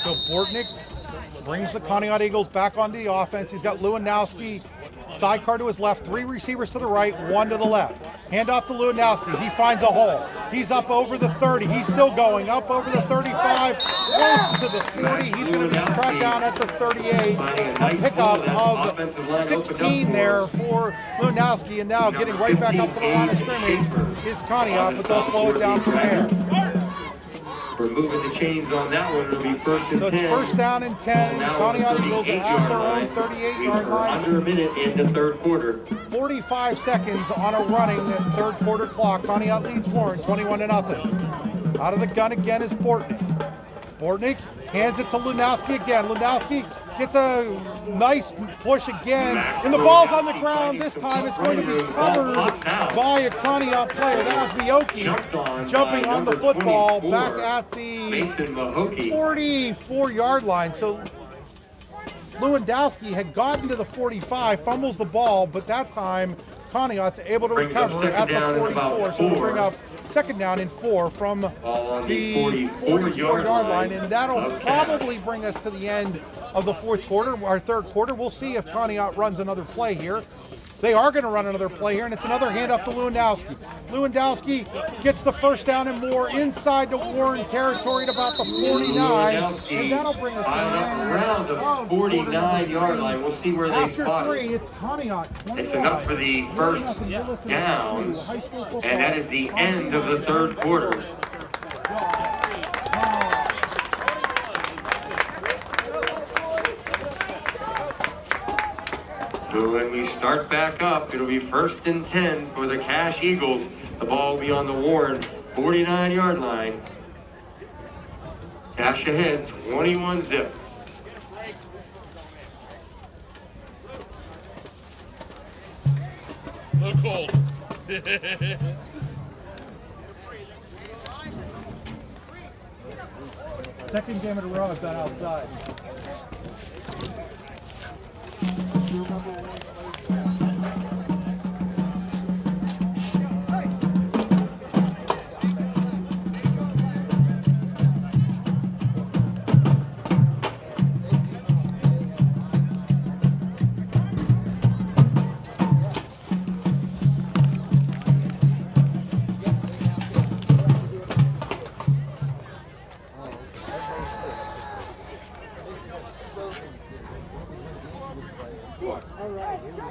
So Bortnick brings the Conneaut Eagles back onto the offense. He's got Lewandowski, sidecar to his left, 3 receivers to the right, 1 to the left. Hand off to Lewandowski. He finds a hole. He's up over the 30. He's still going. Up over the 35. Close to the 40. He's going to be tracked down at the 38. A pickup of 16 there for Lewandowski. And now getting right back up to the line of scrimmage is Conneaut, but they'll slow it down from there. We're moving the chains on that one. It'll be first and 10. So it's first down and 10. Conneaut Eagles at their own 38-yard line. Under a minute in the third quarter. 45 seconds on a running third quarter clock. Conneaut leads Warren 21-0. Out of the gun again is Bortnick. Bortnick hands it to Lewandowski again. Lewandowski gets a nice push again. And the ball's on the ground. This time it's going to be covered by a Conneaut player. That was Miyoki jumping on the football back at the 44-yard line. So Lewandowski had gotten to the 45, fumbles the ball, but that time Conneaut's able to recover at the 44. So we'll bring up second down and 4 from the 44-yard line, and that'll probably bring us to the end of the fourth quarter, our third quarter. We'll see if Conneaut runs another play here. They are going to run another play here, and it's another handoff to Lewandowski. Lewandowski gets the first down and more inside the Warren territory at about the 49, and that'll bring us to the end around the 49-yard line. We'll see where they After spot 3, it. it's Conneaut 21. It's enough for the first down, and that is the end of the third quarter. So when we start back up, it'll be first and 10 for the Cash Eagles. The ball will be on the Warren 49-yard line. Cash ahead, 21-zip. Look cold. Second game in a row I've been outside. right, here we go.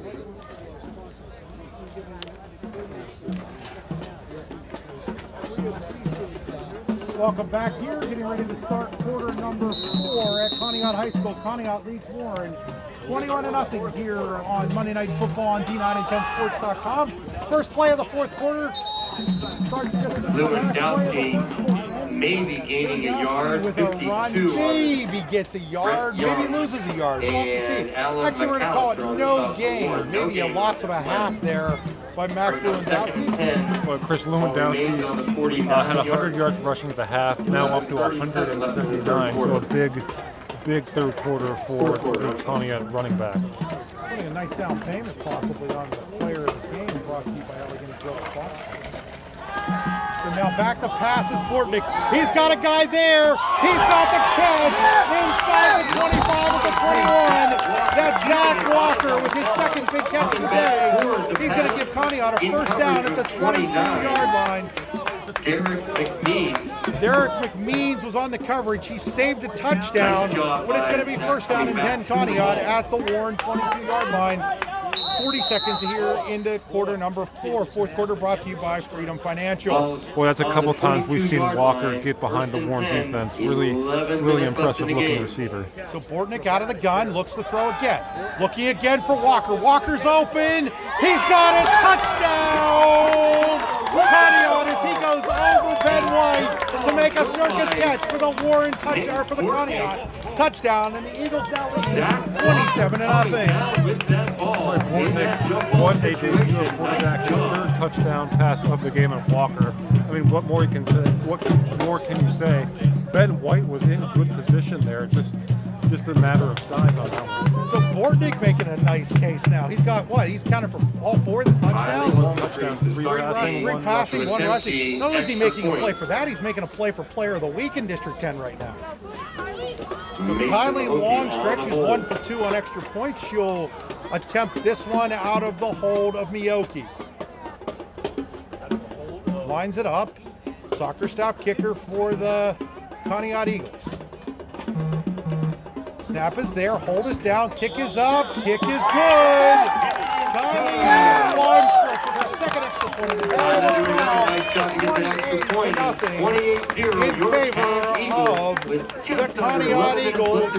Ready Welcome back here. Getting ready to start quarter number 4 at Conneaut High School. Conneaut leads Warren 21-0 here on Monday Night Football on D910sports.com. First play of the fourth quarter. Lewandowski may be gaining a yard, with a run. 52. Maybe gets a yard, maybe loses a yard. We'll have to see. Actually, we're going to call it no gain. Maybe a loss of a half there by Max Lewandowski. Well, Chris Lewandowski had 100 yards rushing at the half, now up to 179. So a big third quarter for the Conneaut running back. Putting a nice down payment possibly on the player of the game, brought to you by Elegant Grill Spot. So now back to pass is Bortnick. He's got a guy there. He's got the catch inside the 25 of the 21. That's Zach Walker with his second big catch of the day. He's going to give Conneaut a first down at the 22-yard line. Derek McMeans was on the coverage. He saved a touchdown, but it's going to be first down and 10 Conneaut at the Warren 22-yard line. 40 seconds here into quarter number 4. Fourth quarter brought to you by Freedom Financial. Well, that's a couple times we've seen Walker get behind the Warren defense. Really impressive looking receiver. So Bortnick out of the gun, looks to throw again. Looking again for Walker. Walker's open. He's got a touchdown! Conneaut as he goes over Ben White to make a circus catch for the Warren for the Conneaut touchdown, and the Eagles now lead 27-0. What they did to a quarterback, his third touchdown pass of the game at Walker. I mean, what more can you say? Ben White was in good position there. Just a matter of size on that one. So Bortnick making a nice case now. He's got what? He's counted for all 4 of the touchdowns? 1 touchdown, 3 passing, 1 rushing. Not only is he making a play for that, he's making a play for Player of the Week in District 10 right now. So Kylie Longstretch, who's 1 for 2 on extra points, she'll attempt this one out of the hold of Miyoki. Lines it up. Soccer stop kicker for the Conneaut Eagles. Snap is there, hold is down, kick is up, kick is good. Kylie Longstretch with her second extra point of the day. 28-0 in favor of the Conneaut Eagles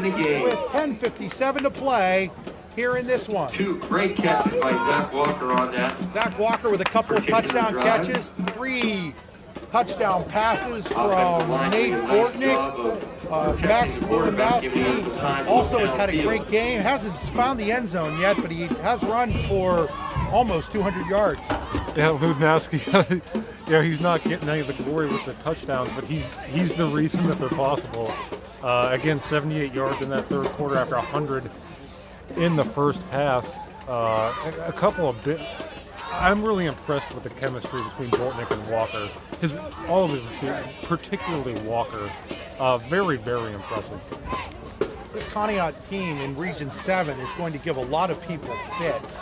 with 10:57 to play here in this one. 2 great catches by Zach Walker on that. Zach Walker with a couple of touchdown catches, 3 touchdown passes from Nate Bortnick. Max Lewandowski also has had a great game. Hasn't found the end zone yet, but he has run for almost 200 yards. Yeah, Lewandowski, he's not getting any of the glory with the touchdowns, but he's the reason that they're possible. Again, 78 yards in that third quarter after 100 in the first half. A couple of I'm really impressed with the chemistry between Bortnick and Walker. All of his receivers, particularly Walker, very, very impressive. This Conneaut team in Region 7 is going to give a lot of people fits.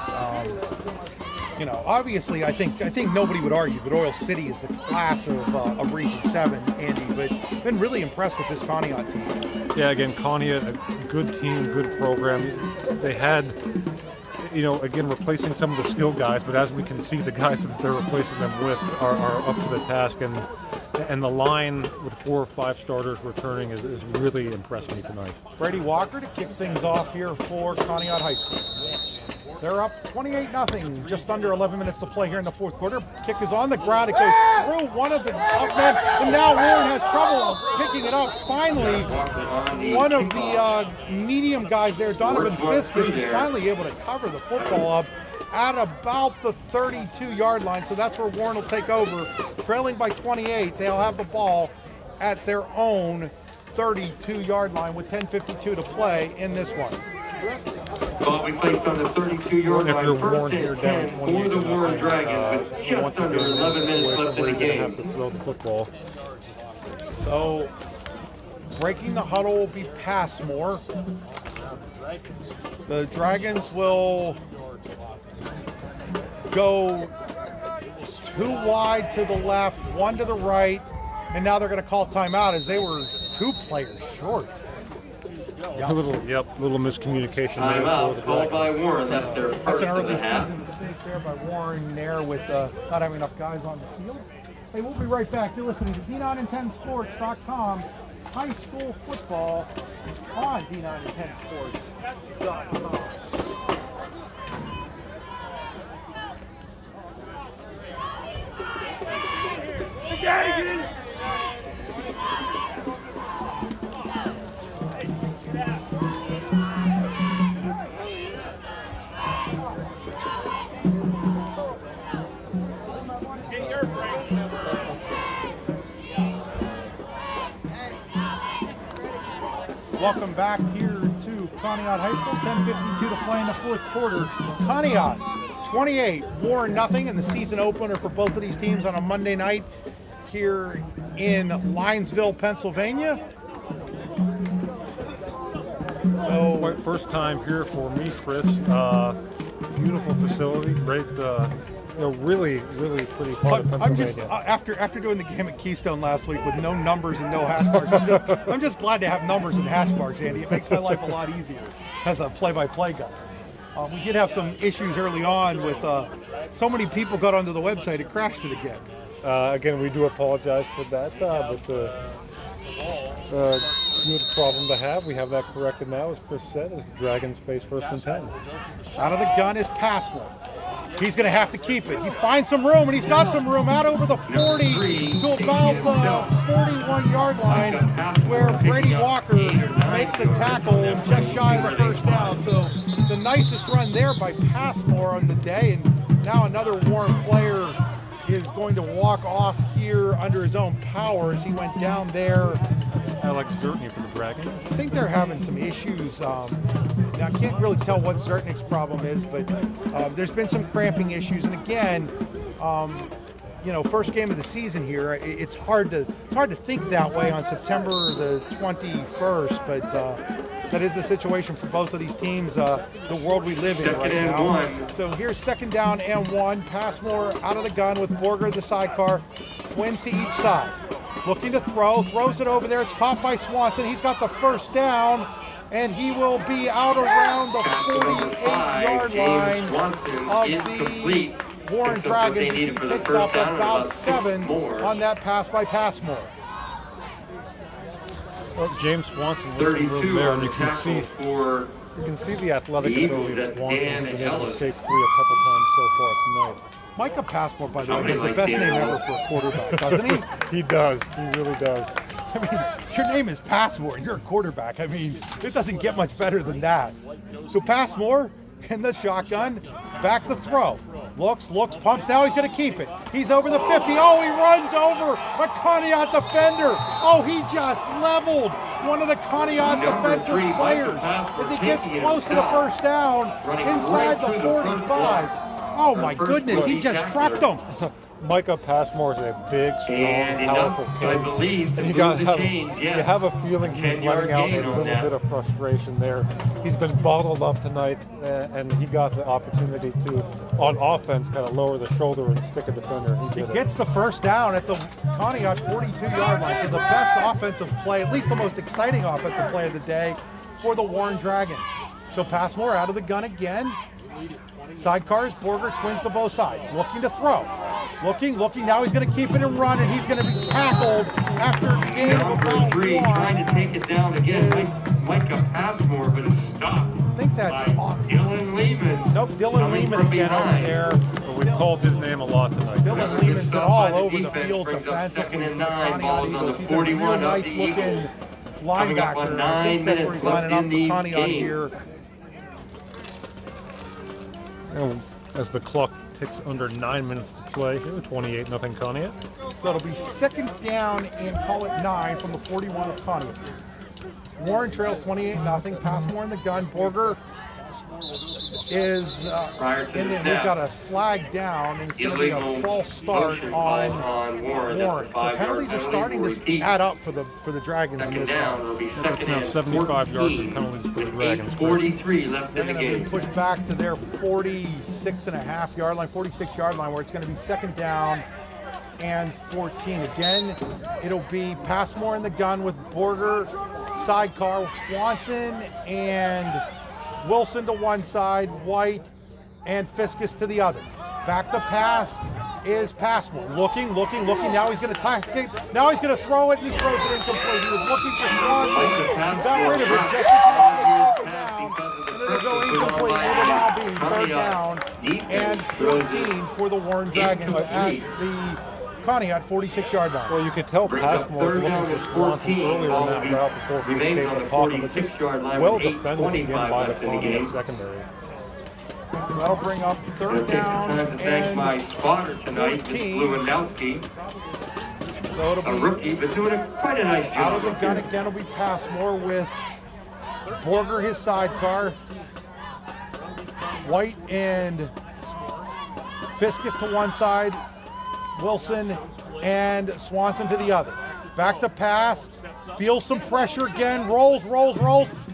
Obviously, I think nobody would argue that Oil City is the class of Region 7, Andy, but been really impressed with this Conneaut team. Yeah, again, Conneaut, a good team, good program. They had, again, replacing some of the skill guys, but as we can see, the guys that they're replacing them with are up to the task, and the line with 4 or 5 starters returning is really impressed me tonight. Brady Walker to kick things off here for Conneaut High School. They're up 28-0, just under 11 minutes to play here in the fourth quarter. Kick is on the ground. It goes through one of the men, and now Warren has trouble picking it up. Finally, one of the medium guys there, Donovan Fiskus, is finally able to cover the football up at about the 32-yard line. So that's where Warren will take over. Trailing by 28, they'll have the ball at their own 32-yard line with 10:52 to play in this one. Ball we placed on the 32-yard line. If you're Warren here down 28 for the Warren Dragons, with just under 11 minutes left in the game. Have to throw the football. So breaking the huddle will be Passmore. The Dragons will go 2 wide to the left, 1 to the right, and now they're going to call timeout as they were 2 players short. A little miscommunication there. Timeout called by Warren. That's their That's first an of early the half. season mistake there by Warren there with not having enough guys on the field. Hey, we'll be right back. You're listening to D9and10sports.com. High school football on D9and10sports.com. Welcome back here to Conneaut High School. 10:52 to play in the 4th quarter. Conneaut 28, Warren nothing in the season opener for both of these teams on a Monday night here in Linesville, Pennsylvania. So Quite first time here for me, Chris. Beautiful facility, great. Really pretty part of I'm just Pennsylvania. after doing the game at Keystone last week with no numbers and no hash marks. I'm just glad to have numbers and hash marks, Andy. It makes my life a lot easier as a play-by-play guy. We did have some issues early on with so many people got onto the website it crashed it again. Again, we do apologize for that, but good problem to have. We have that corrected now, as Chris said, as the Dragons face 1st and 10. Out of the gun is Passmore. He's going to have to keep it. He finds some room, and he's got some room out over the 40 to about the 41-yard line, where Brady Walker makes the tackle just shy of the 1st down. So the nicest run there by Passmore on the day, and now another Warren player is going to walk off here under his own power as he went down there. I like Zertney for the Dragons. I think they're having some issues. Now, I can't really tell what Zertnick's problem is, but there's been some cramping issues. And again, first game of the season here, it's hard to think that way on September the 21st, but that is the situation for both of these teams, the world we live in right now. So here's 2nd down and 1. Passmore out of the gun with Borger the sidecar. Twins to each side. Looking to throws it over there. It's caught by Swanson. He's got the 1st down, and he will be out around the 48-yard line of the Warren Dragons. He picks up about 7 on that pass by Passmore. Well, James Swanson was a little there, and you can see the athletic ability of Swanson. He's been able to shake free a couple times so far tonight. Micah Passmore, by the way, has the best name ever for a quarterback, doesn't he? He does. He really does. I mean, your name is Passmore, and you're a quarterback. I mean, it doesn't get much better than that. So Passmore in the shotgun, back to throw. Looks, pumps. Now he's going to keep it. He's over the 50. Oh, he runs over a Conneaut defender. Oh, he just leveled one of the Conneaut defensive players as he gets close to the 1st down inside the 45. Oh my goodness, he just trapped him. Micah Passmore is a big, strong, powerful kid. I believe and you have a feeling he's letting out a little bit of frustration there. He's been bottled up tonight, and he got the opportunity to, on offense, kind of lower the shoulder and stick a defender. He gets the 1st down at the Conneaut 42-yard line. So the best offensive play, at least the most exciting offensive play of the day for the Warren Dragons. So Passmore out of the gun again. Sidecars, Borger swings to both sides, looking to throw. Looking, now he's going to keep it and run, and he's going to be tackled after a gain of about 1. Trying to take it down again, Micah Passmore, but it's stopped. I think that's Dylan Lehman. Nope, Dylan Lehman again over there. Well, we've called his name a lot tonight. Dylan Lehman's been all over the field defensively for the Conneaut Eagles. He's a real nice-looking linebacker. I think that's where he's lining up for Conneaut here. As the clock ticks under 9 minutes to play here, 28-0 Conneaut. So it'll be 2nd down and call it 9 from the 41 of Conneaut. Warren trails 28-0. Passmore in the gun. Borger is Prior to and the then we've snap, got a flag down, and it's going to be a illegal false start motion called on Warren. Warren. So penalties are starting to add up for the Dragons in Second this down one. will be It's second now and 75 yards 14 of penalties for the with Dragons. 8:43 left They're in the going to be game. pushed back to their 46.5 yard line, 46 yard line, where it's going to be second down and 14. Again, it'll be Passmore in the gun with Borger sidecar, Swanson and Wilson to one side, White and Fiskus to the other. Back to pass is Passmore. Looking. Now he's going to escape. Now he's going to throw it, and he throws it incomplete. He was looking for Swanson. He got rid of it just as he was taken down. And it'll go incomplete. It'll now be third down and 14 for the Warren Dragons at the Conneaut 46-yard line. Well, you could tell Passmore was looking for Swanson earlier in that route before he escaped the pocket, but just well defended again by the Conneaut secondary. So that'll bring up third down Time to thank my and spotter tonight, 14. Lewandowski, so it'll a be rookie, but doing quite a nice job. out of the up gun there. again. Will be Passmore with Borger his sidecar, White and Fiskus to one side, Wilson and Swanson to the other. Back to pass, feels some pressure again, rolls.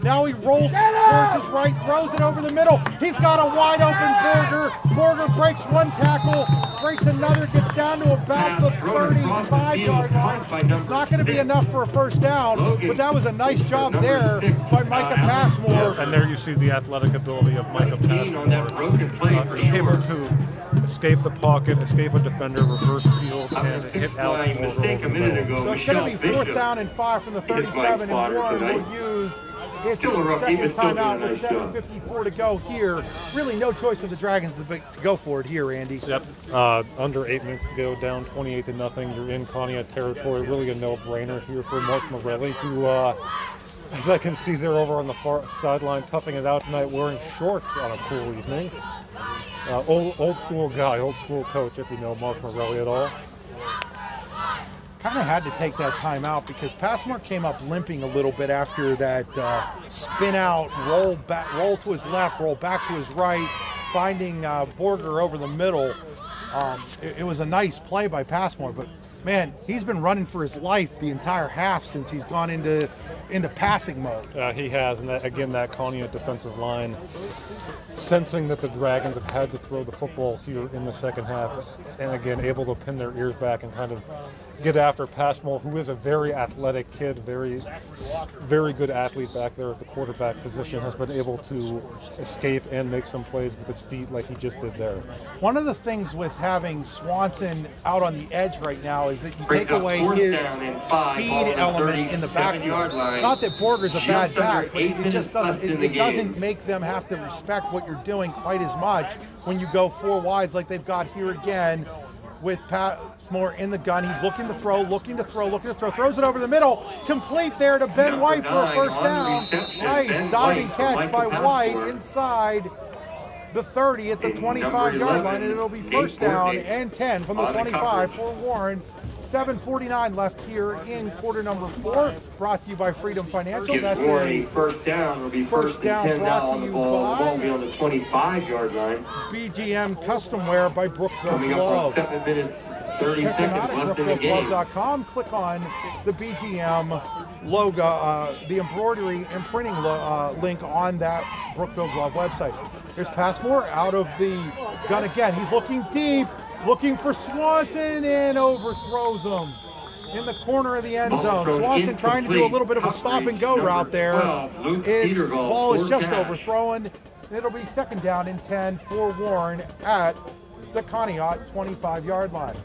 Now he rolls towards his right, throws it over the middle. He's got a wide open Borger. Borger breaks one tackle, breaks another, gets down to about the 35-yard line. It's not going to be enough for a first down, but that was a nice job there by Micah Passmore. And there you see the athletic ability of Micah on that Passmore. broken play for Able sure. to escape the pocket, escape a defender, reverse field, and hit Alex My Borger mistake over a the minute middle. ago. So it's going to be Michelle fourth Bishop. down and 5 from the He is my 37, and spotter Warren tonight. will use its Still a rookie, second but still doing timeout a with nice job. 7:54 to go here. Really no choice for the Dragons to go for it here, Andy. Yep. Under 8 minutes to go, down 28-0. You're in Conneaut territory. Really a no-brainer here for Mark Morelli, who, as I can see there over on the far sideline, toughing it out tonight, wearing shorts on a cool evening. Old school guy, old school coach, if you know Mark Morelli at all. Kind of had to take that time out because Passmore came up limping a little bit after that spin out, roll to his left, roll back to his right, finding Borger over the middle. It was a nice play by Passmore, but man, he's been running for his life the entire half since he's gone into passing mode. He has, and again, that Conneaut defensive line, sensing that the Dragons have had to throw the football here in the second half, and again, able to pin their ears back and kind of get after Passmore, who is a very athletic kid, very good athlete back there at the quarterback position, has been able to escape and make some plays with his feet like he just did there. One of the things with having Swanson out on the edge right now is that you Brings take up away fourth his down and 5, speed ball at the element in the 37-yard backfield. line. Not that Borger's a bad Just under back, but 8 it just minutes left doesn't in the it doesn't game. make them have to respect what you're doing quite as much when you go four wides like they've got here again with Passmore in the gun. He's looking to throw, throws it over the middle, complete there to Ben Number White for a 9 first on down. reception, Nice Ben diving White, catch Micah by White Passmore. inside the 30 at the And 25-yard number line, and 11, it'll be Nate first down Courtney and 10 from the on the 25 coverage. for Warren. 7:49 left here in quarter number 4. Brought to you by Freedom Financial. Gives That's Warren a a first down. It'll be first first down and 10 brought now to on the you ball. The ball will by be on the 25-yard line. BGM Custom Wear by Brookville Coming up Glove. on 7 minutes, 30 Check them out seconds at left in the game. brookvilleglove.com. Click on the BGM logo, the embroidery and printing link on that Brookville Glove website. Here's Passmore out of the gun again. He's looking deep, looking for Swanson, and overthrows him in the corner of the end zone. Swanson trying to do a little bit of a stop and go route there. Its ball is just overthrown. It'll be second down and 10 for Warren at the Conneaut 25-yard line.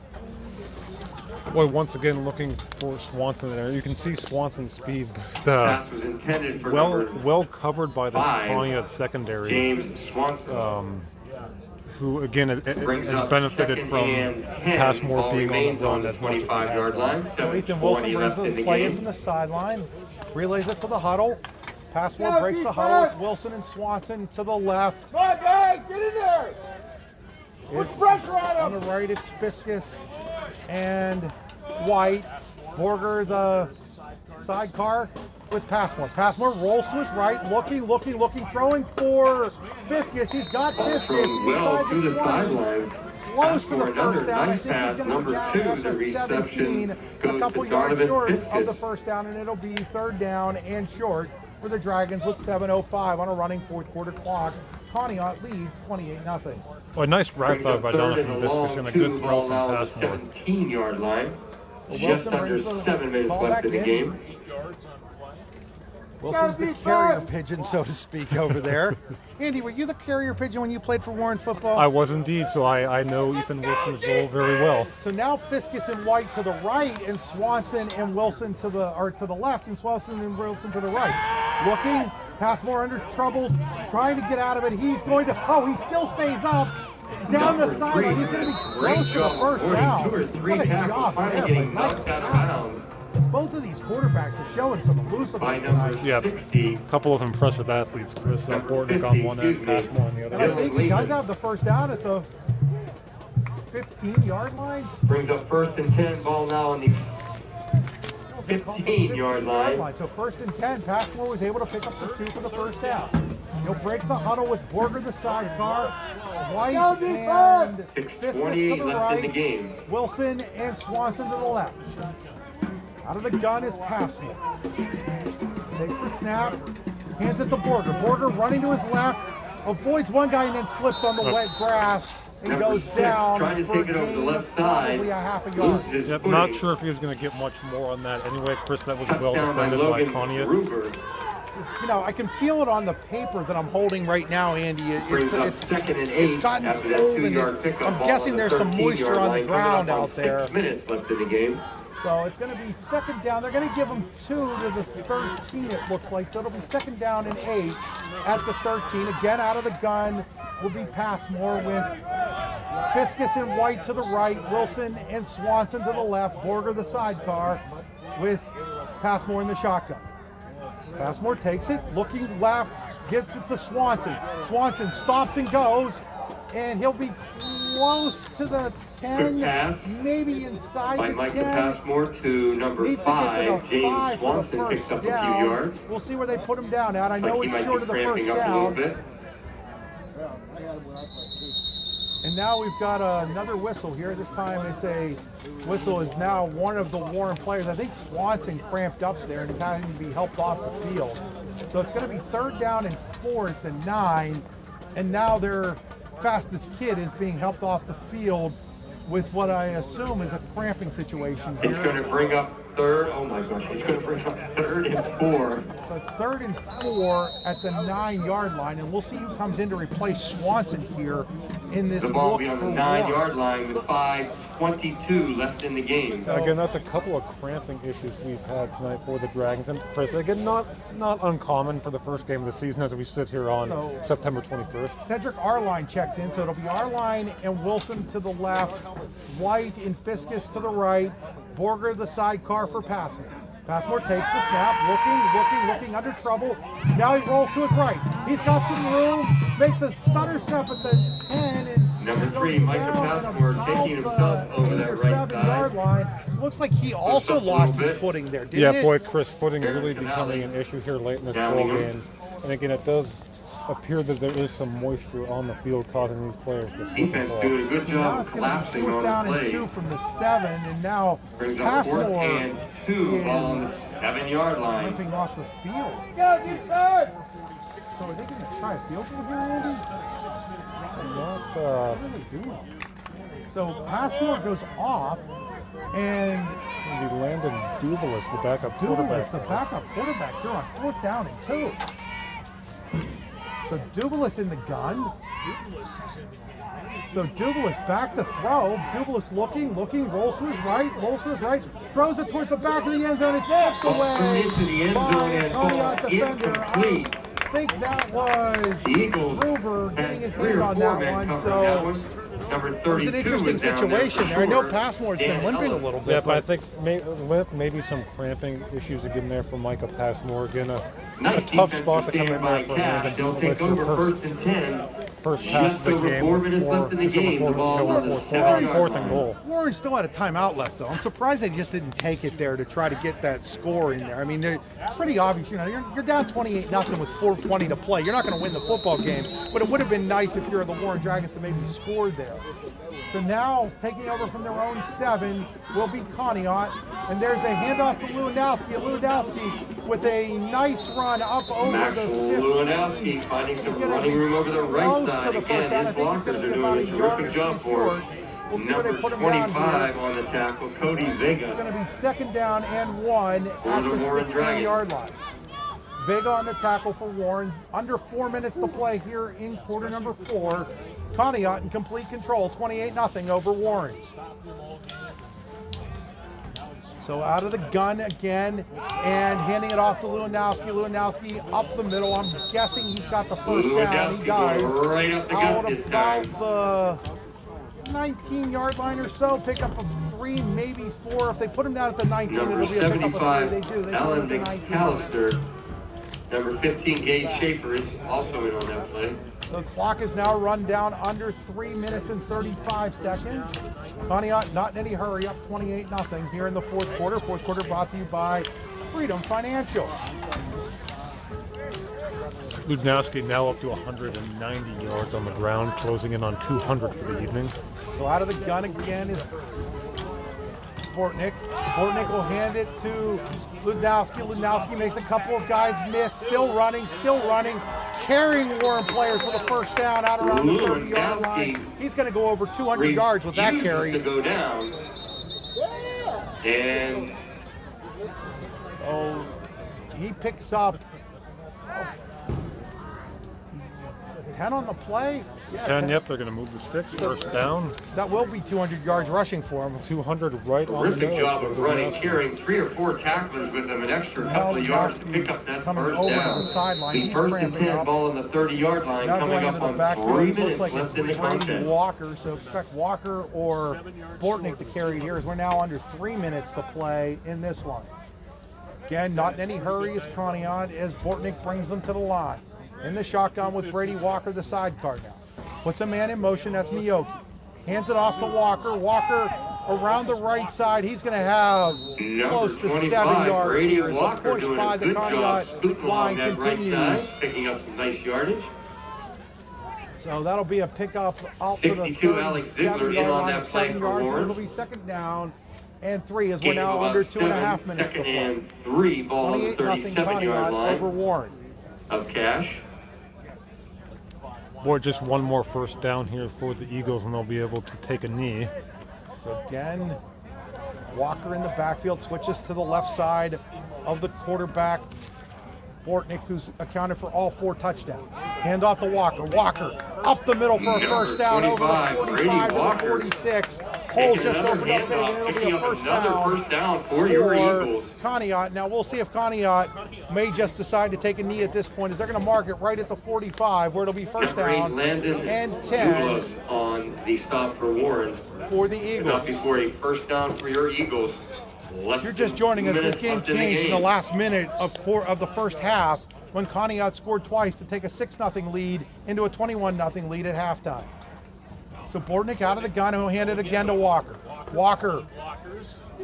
Boy, once again looking for Swanson there. You can see Swanson's speed, Pass was intended for number well covered by this 5, Conneaut secondary, James Swanson. who again Brings has up benefited second from and 10. Passmore Ball being on remains the run the as much as he has 25-yard been. line. So Ethan 7:40 Wilson brings left in the the play in game. from the sideline, relays it to the huddle. Passmore breaks the huddle. It's Wilson and Swanson to the left. Come on, guys, get in there. Put pressure on On the right, it's Fiskus and White. Borger, the sidecar. with Passmore. Passmore rolls to his right, looking, throwing for Fiskus. He's got Ball Fiskus thrown well inside to the 20. sideline. Close Pass to for the another first down. I nice think he's pass. going to Number be down 2, at the the 17, reception a goes couple to yards Donovan short of the Fiskus. first down, and it'll be third down and short for the Dragons with 7:05 on a running fourth quarter clock. Conneaut leads 28-0. Well, a nice wrap up by Donovan Fiskus and a good throw from Passmore. 17-yard line. Well, Just Wilson under brings the 7 minutes ball left back in the in. game. Wilson's the carrier pigeon, so to speak, over there. Andy, were you the carrier pigeon when you played for Warren football? I was indeed, so I know Ethan Wilson's role very well. So now Fiskus and White to the right, and Swanson and Wilson to the left, and Swanson and Wilson to the right. Looking, Passmore under trouble, trying to get out of it. He's going to, he still stays up. Down the sideline, he's going to be close to the first down. 2 or 3 What a tackles, job finally there getting by Mike. knocked out of bounds Both of these quarterbacks are showing some elusiveness by number tonight. Yeah, 60. a couple of impressive athletes. Chris Bortnick on one end, Passmore on the And other I end. think he does have the first down at the 15-yard line. Brings up 1st and 10. Ball now on the 15-yard line. So 1st and 10, Passmore was able to pick up the 2 for the first down. He'll break the huddle with Borger the sidecar, White and Fiskus to 6:28 the left in the right, game. Wilson and Swanson to the left. Out of the gun is Passmore. Takes the snap, hands it to Borger. Borger running to his left, avoids one guy and then slips on the wet grass and Number goes 6 down trying to for a take it over the gain left of probably side. a half a yard. Loses his Yep, footing. not sure if he was going to get much more on that anyway. Chris, that was well Touchdown by defended by Logan Conneaut. Ruber. You know, I can feel it on the paper that I'm holding right now, Andy. Brings up It's 2nd and 8 it's gotten after that cold, and 2-yard pickup. I'm ball guessing on the there's some 13-yard moisture on the line, coming ground up on out there. 6 minutes left in the game. So it's going to be second down. They're going to give them 2 to the 13, it looks like. So it'll be second down and 8 at the 13. Again, out of the gun will be Passmore with Fiskus and White to the right, Wilson and Swanson to the left, Borger the sidecar with Passmore in the shotgun. Passmore takes it, looking left, gets it to Swanson. Swanson stops and goes, and he'll be close to the 10, Good pass maybe inside by the Mike 10. Passmore to number Needs to get to 5. the James 5 for the Swanson first picks up a few down. yards. We'll see where they put him down at. I know Like he it's might short be of the first cramping up a little down. bit. And now we've got another whistle here. This time it's a whistle is now one of the Warren players. I think Swanson cramped up there and is having to be helped off the field. So it's going to be third down and 4th and 9. And now their fastest kid is being helped off the field with what I assume is a cramping situation It's going here. to bring up 3rd. Oh my gosh, it's going to bring up 3rd and 4. So it's 3rd and 4 at the 9-yard line, and we'll see who comes in to replace Swanson here in this The ball will look be on for the one. 9-yard line with 5:22 left in the game. So- Again, that's a couple of cramping issues we've had tonight for the Dragons. And Chris, again, not uncommon for the first game of the season as we sit here on So- September 21st. Cedric Arline checks in, so it'll be Arline and Wilson to the left, White and Fiskus to the right, Borger the sidecar for Passmore. Passmore takes the snap, looking, under trouble. Now he rolls to his right. He's got some room, makes a stutter step at the 10, and Number 3, goes Micah down at Passmore about taking the himself over 8 that or right 7-yard side. line. Looks like he also up a lost little his bit. footing there, didn't Yeah, it? boy, Chris, footing really There's becoming an Denali. issue here late in this Downing ball him. game. And again, it does appear that there is some moisture on the field causing these players to slip and Defense fall. doing a good So now job it's of going to collapsing be 4th on down the and play. 2 from the 7, and now Brings up 4th Passmore and 2 ball on the 7-yard line. limping off the field. Go, defense! So are they going to try a field goal here, Andy? Not, What are they doing? So Passmore goes off, and maybe Landon Duvalis, the backup quarterback. Duvalis, the backup quarterback, here on 4th down and 2. So Duvalis in the gun. So Duvalis back to throw. Duvalis looking, rolls to his right, throws it towards the back of the end zone. It's tipped Ball away thrown into the end by zone and ball Conneaut defender. incomplete. I think that was The Eagles Gruber had getting his 3 hand or on 4 that men one. covering that So one. Number It was 32 an interesting was down there situation for there. I know sure. Passmore's been Dan limping a Ellis. little bit. Yeah, but I think maybe some cramping issues again there for Micah Passmore. Again, a Nice tough defensive spot to come in stand there by for Cash. him. They'll take over first and 10. First pass Just of the over game. 4 minutes left in the game. The ball on the 7-yard fourth line. and goal. Warren still had a timeout left, though. I'm surprised they just didn't take it there to try to get that score in there. I mean, it's pretty obvious. You know, you're down 28-0 with 4:20 to play. You're not going to win the football game, but it would have been nice if you're the Warren Dragons to maybe score there. So now, taking over from their own 7 will be Conneaut, and there's a handoff to Lewandowski. Lewandowski with a nice run up over Maxwell the 15. Lewandowski finding some He's gonna running be room over the right close side. to the first Again, down. I his think he's blockers gonna are be doing about a a yard terrific or job two for short. him. We'll see where they Number put him down 25 here. on the tackle, Cody It's Vega. going to be 2nd down and 1 at the the Warren 16-yard line. Vega on the tackle for Warren. Under 4 minutes to play here in quarter number 4. Conneaut in complete control, 28-0 over Warren. So out of the gun again and handing it off to Lewandowski. Lewandowski up the middle. I'm guessing he's got the first down. He does. Right up the gut Out this about time. the 19-yard line or so. Pick up a 3, maybe 4. If they put him down at the 19, Number it'll be a pick up of 3. 75, They do. They Alan put him at the 19. McAllister. Number 15, Gage Schaefer is also in on that play. The clock is now run down under 3 minutes and 35 seconds. Conneaut not in any hurry, up 28-0 here in the fourth quarter. Fourth quarter brought to you by Freedom Financial. Lewandowski now up to 190 yards on the ground, closing in on 200 for the evening. So out of the gun again is Bortnick. Bortnick will hand it to Lewandowski. Lewandowski makes a couple of guys miss. Still running, carrying Warren players for the first down out around the 30-yard line. He's going to go over 200 yards with that carry. To go down. And Oh, he picks up 10 on the play. Yeah, 10, yep, they're going to move the sticks. First down. That will be 200 yards rushing for him. 200 right on the terrific nose. job of running, carrying 3 or 4 tacklers with him, an extra couple of yards to pick up that coming first over down. to the sideline. The He's first and cramping 10 up. ball on the 30-yard line, Now coming going up into the on backfield, 3 it looks minutes like left it's in the Brady contest. Walker, so expect Walker or Bortnick to carry here as we're now under 3 minutes to play in this one. Again, not in any hurry is Conneaut as Bortnick brings them to the line. In the shotgun with Brady Walker, the sidecar now. Puts a man in motion, that's Miyoki. Hands it off to Walker. Walker around the right side. He's going to have close to 7 yards Brady here as the Walker push doing by a the good job Conneaut scooting along line that right continues. side, picking up some nice yardage. So that'll be a pickup out to the 62, Alex Ziegler in 37-yard on line, that play 7 for yards. So Warren. it'll be 2nd down and 3 as we're Gain now of under about 2.5 7, minutes to 2nd play. and 3, ball on the 28-0 37-yard Conneaut over line Warren. of Cash. Boy, just one more first down here for the Eagles, and they'll be able to take a knee. So again, Walker in the backfield switches to the left side of the quarterback. Bortnick, who's accounted for all 4 touchdowns. Hand off to Walker. Walker up the middle for a first down over the 45 to the 46. Hole just opened up big, and it'll be a first down for your Eagles. Conneaut. Now we'll see if Conneaut may just decide to take a knee at this point, as they're going to mark it right at the 45, where it'll be first down Landon and 10 on the stop for Warren. for the Not Eagles. before a first down for your Eagles. If you're just joining us, this game changed in the last minute of the first half when Conneaut scored twice to take a 6-0 lead into a 21-0 lead at halftime. So Bortnick out of the gun, who'll hand it again to Walker. Walker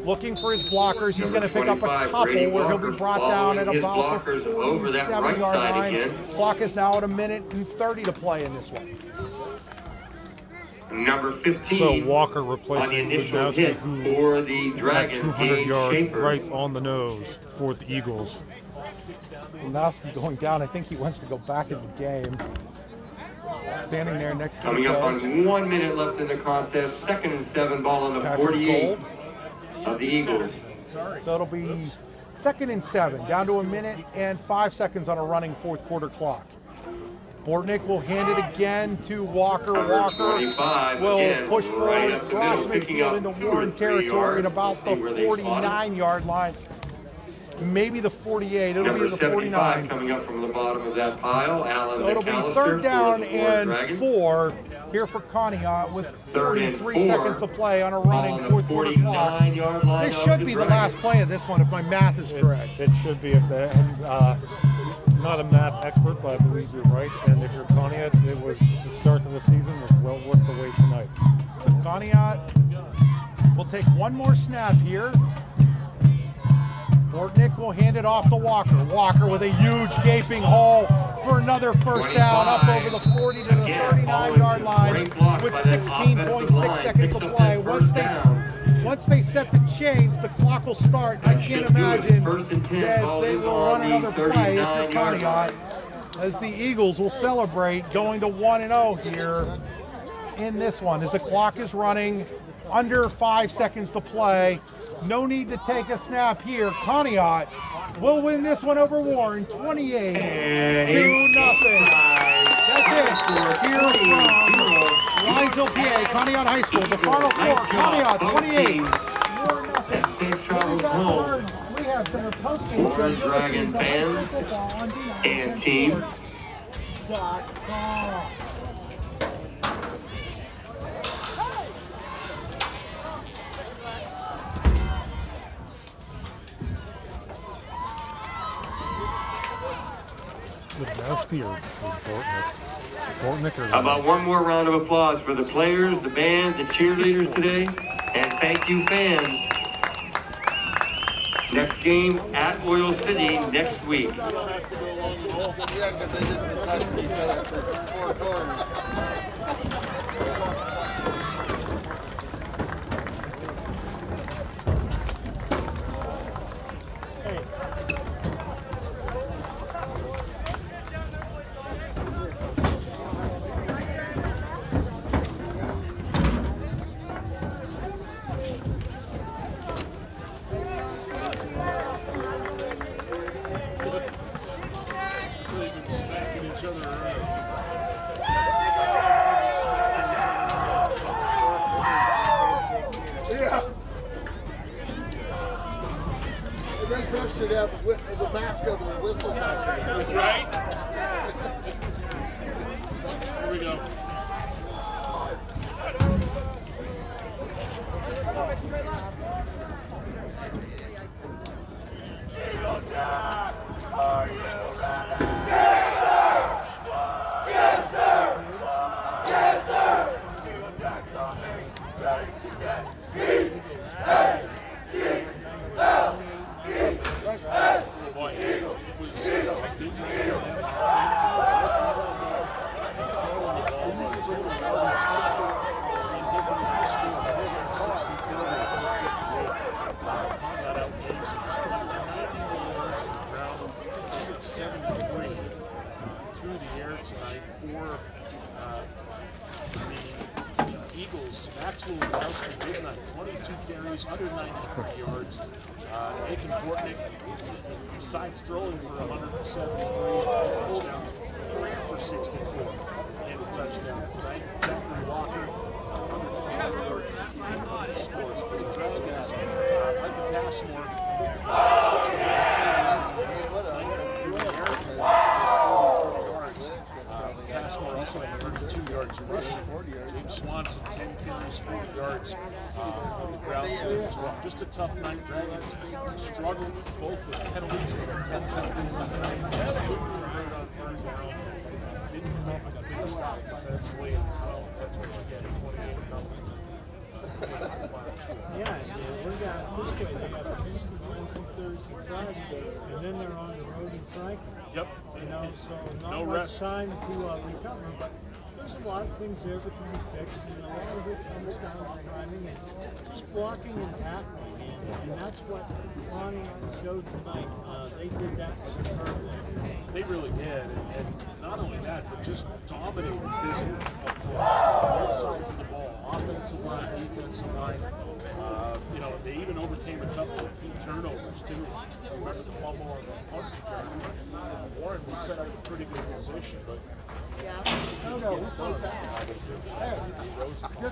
looking for his blockers. He's going to pick up a couple where he'll be brought down at about the 47-yard line. Clock is now at 1 minute and 30 to play in this one. Number 15. So Walker on the replacing initial Lewandowski, hit who for the had Dragons, 200 Gage yards Schaefer. right on the nose for the Eagles. Lewandowski going down. I think he wants to go back in the game. Standing there next to Coming up on 1 minute left in the contest. 2nd and 7, ball on the Patrick 48 Gold. of the Eagles. So it'll be 2nd and 7, down to 1 minute and 5 seconds on a running fourth quarter clock. Bortnick will hand it again to Walker. Number Walker 25, will again, push right forward up the across middle, picking midfield up into 2 or Warren 3 territory at yards. about See the where they spot him. 49-yard line. maybe the 48. It'll Number be the 75 49. coming up from the bottom of that pile, Alan So it'll be McAllister third down for the Florida and Dragons. 4 here for Conneaut with Third and 33 4 seconds to play on a running on the fourth quarter clock. 49-yard line This of should the be the Dragons. last play of this one if my math is correct. It should be. If they, not a math expert, but I believe you're right. And if you're Conneaut, it was the start of the season was well worth the wait tonight. So Conneaut will take one more snap here. Bortnick will hand it off to Walker. Walker with a huge gaping hole for another first down up over the 40 to the 39-yard line with 16.6 seconds to play. Once they set the chains, the clock will start. I can't imagine that they will run another play if you're Conneaut, as the Eagles will celebrate going to 1-0 here in this one as the clock is running. Under 5 seconds to play. No need to take a snap here. Conneaut will win this one over Warren, 28-0. That's it. Here from Linesville, PA, Conneaut High School. The final score: Conneaut 28, Warren nothing. We have some posting Florida Dragon fans and team. How about one more round of applause for the players, the band, the cheerleaders today, and thank you fans. Next game at Oil City next week. Yeah, because they just been touching each other for 4 quarters. Should have the mascot with whistles out there. Right? Here we go. Are you ready? Yes, sir! Yes, sir! Eagle Jack's on me. Ready to get through the air tonight for the Eagles. Maxwell Wowski, midnight, 22 carries, under 93 yards. Nathan Bortnick, besides throwing for 173, pulled down 3 for 64 and a touchdown tonight. Jeffrey Walker, under 20 scores for the Dragons. Like the pass more, 6 Passmore also had 32 yards rushing. James Swanson, 10 carries, 40 yards on the ground as well. Just a tough night. Dragons struggled both with penalties. They had 10 penalties on the night. Right on third down. Didn't come up with a big stop defensively. Well, that's what you get, 28-0. Yeah, we got this way. They got Tuesday, Wednesday, Thursday, Friday, and then they're on the road in Franklin. Yep. You know, so not No much rest. time to recover, but there's a lot of things there that can be fixed, and a lot of it comes down to timing and just blocking and tackling, and that's what Conneaut showed tonight. They did that superbly. They really did, and not only that, but just dominated physically up front. Both sides of the ball, offensive line, defensive line. You know, they even overcame a couple of key turnovers too. Remember the fumble on the punt return. Warren was set up in a pretty good position, but Rose We'll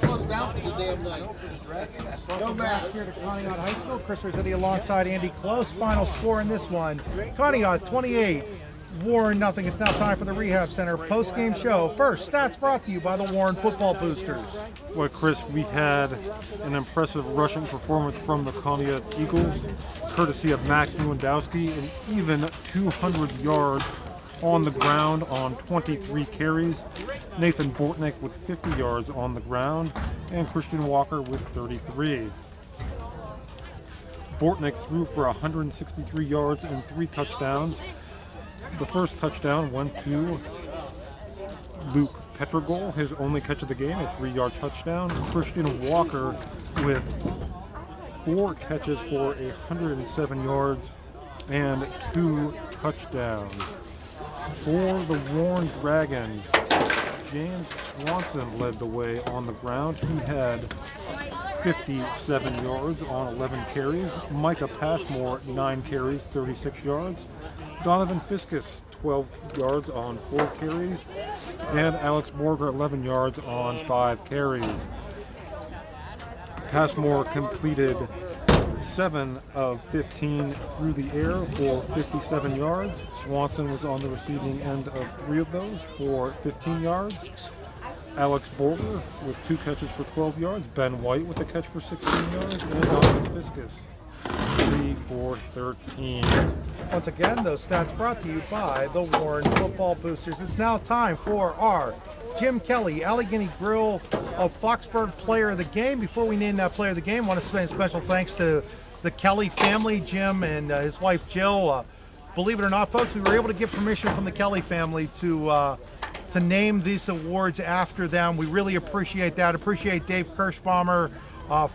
close down for the damn night. Welcome back here to Conneaut High School. Chris Rossetti alongside Andy Close. Final score in this one. Conneaut 28, Warren nothing. It's now time for the Rehab Center post-game show. First, stats brought to you by the Warren Football Boosters. Well, Chris, we had an impressive rushing performance from the Conneaut Eagles, courtesy of Max Lewandowski, and even 200 yards on the ground on 23 carries. Nathan Bortnick with 50 yards on the ground, and Christian Walker with 33. Bortnick threw for 163 yards and 3 touchdowns. The first touchdown went to Luke Petrogol, his only catch of the game, a 3-yard touchdown. Christian Walker with 4 catches for 107 yards and 2 touchdowns. For the Warren Dragons, James Swanson led the way on the ground. He had 57 yards on 11 carries. Micah Passmore, 9 carries, 36 yards. Donovan Fiskus, 12 yards on 4 carries. And Alex Borger, 11 yards on 5 carries. Passmore completed 7 of 15 through the air for 57 yards. Swanson was on the receiving end of 3 of those for 15 yards. Alex Borger with 2 catches for 12 yards. Ben White with a catch for 16 yards. And Donovan Fiskus, 3 for 13. Once again, those stats brought to you by the Warren Football Boosters. It's now time for our Jim Kelly, Allegheny Grill of Foxburg Player of the Game. Before we name that Player of the Game, I want to send special thanks to the Kelly family, Jim and his wife Jill. Believe it or not, folks, we were able to get permission from the Kelly family to name these awards after them. We really appreciate that. Appreciate Dave Kirschbaumer,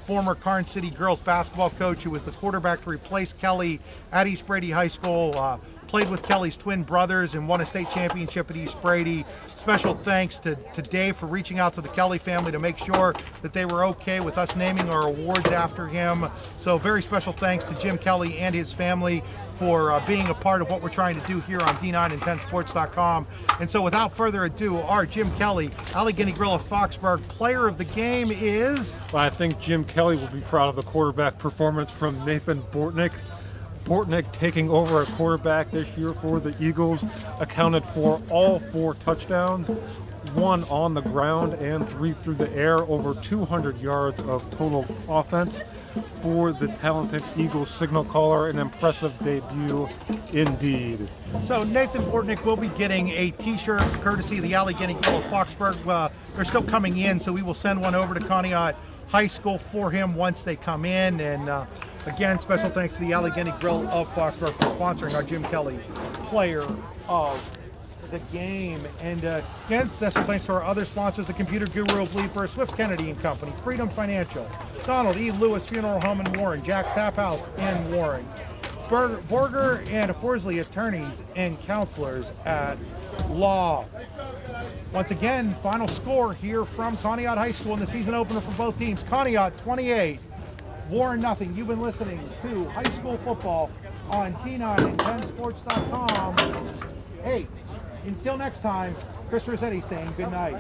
former Karn City girls basketball coach who was the quarterback to replace Kelly at East Brady High School. Played with Kelly's twin brothers and won a state championship at East Brady. Special thanks to Dave for reaching out to the Kelly family to make sure that they were okay with us naming our awards after him. So very special thanks to Jim Kelly and his family for being a part of what we're trying to do here on D9and10sports.com. And so without further ado, our Jim Kelly, Allegheny Grill of Foxburg Player of the Game is... I think Jim Kelly will be proud of the quarterback performance from Nathan Bortnick. Bortnick taking over a quarterback this year for the Eagles, accounted for all 4 touchdowns, 1 on the ground and 3 through the air, over 200 yards of total offense for the talented Eagles signal caller. An impressive debut indeed. So Nathan Bortnick will be getting a t-shirt courtesy of the Allegheny Grill of Foxburg. They're still coming in, so we will send one over to Conneaut High School for him once they come in. And again, special thanks to the Allegheny Grill of Foxburg for sponsoring our Jim Kelly Player of the Game. And again, special thanks to our other sponsors, the Computer Guru of Leeper, Swift Kennedy and Company, Freedom Financial, Donald E. Lewis Funeral Home in Warren, Jack's Tap House in Warren, Borger and Forsley Attorneys and Counselors at Law. Once again, final score here from Conneaut High School in the season opener for both teams. Conneaut 28, Warren nothing. You've been listening to high school football on D9and10sports.com. Hey, until next time, Chris Rossetti saying good night.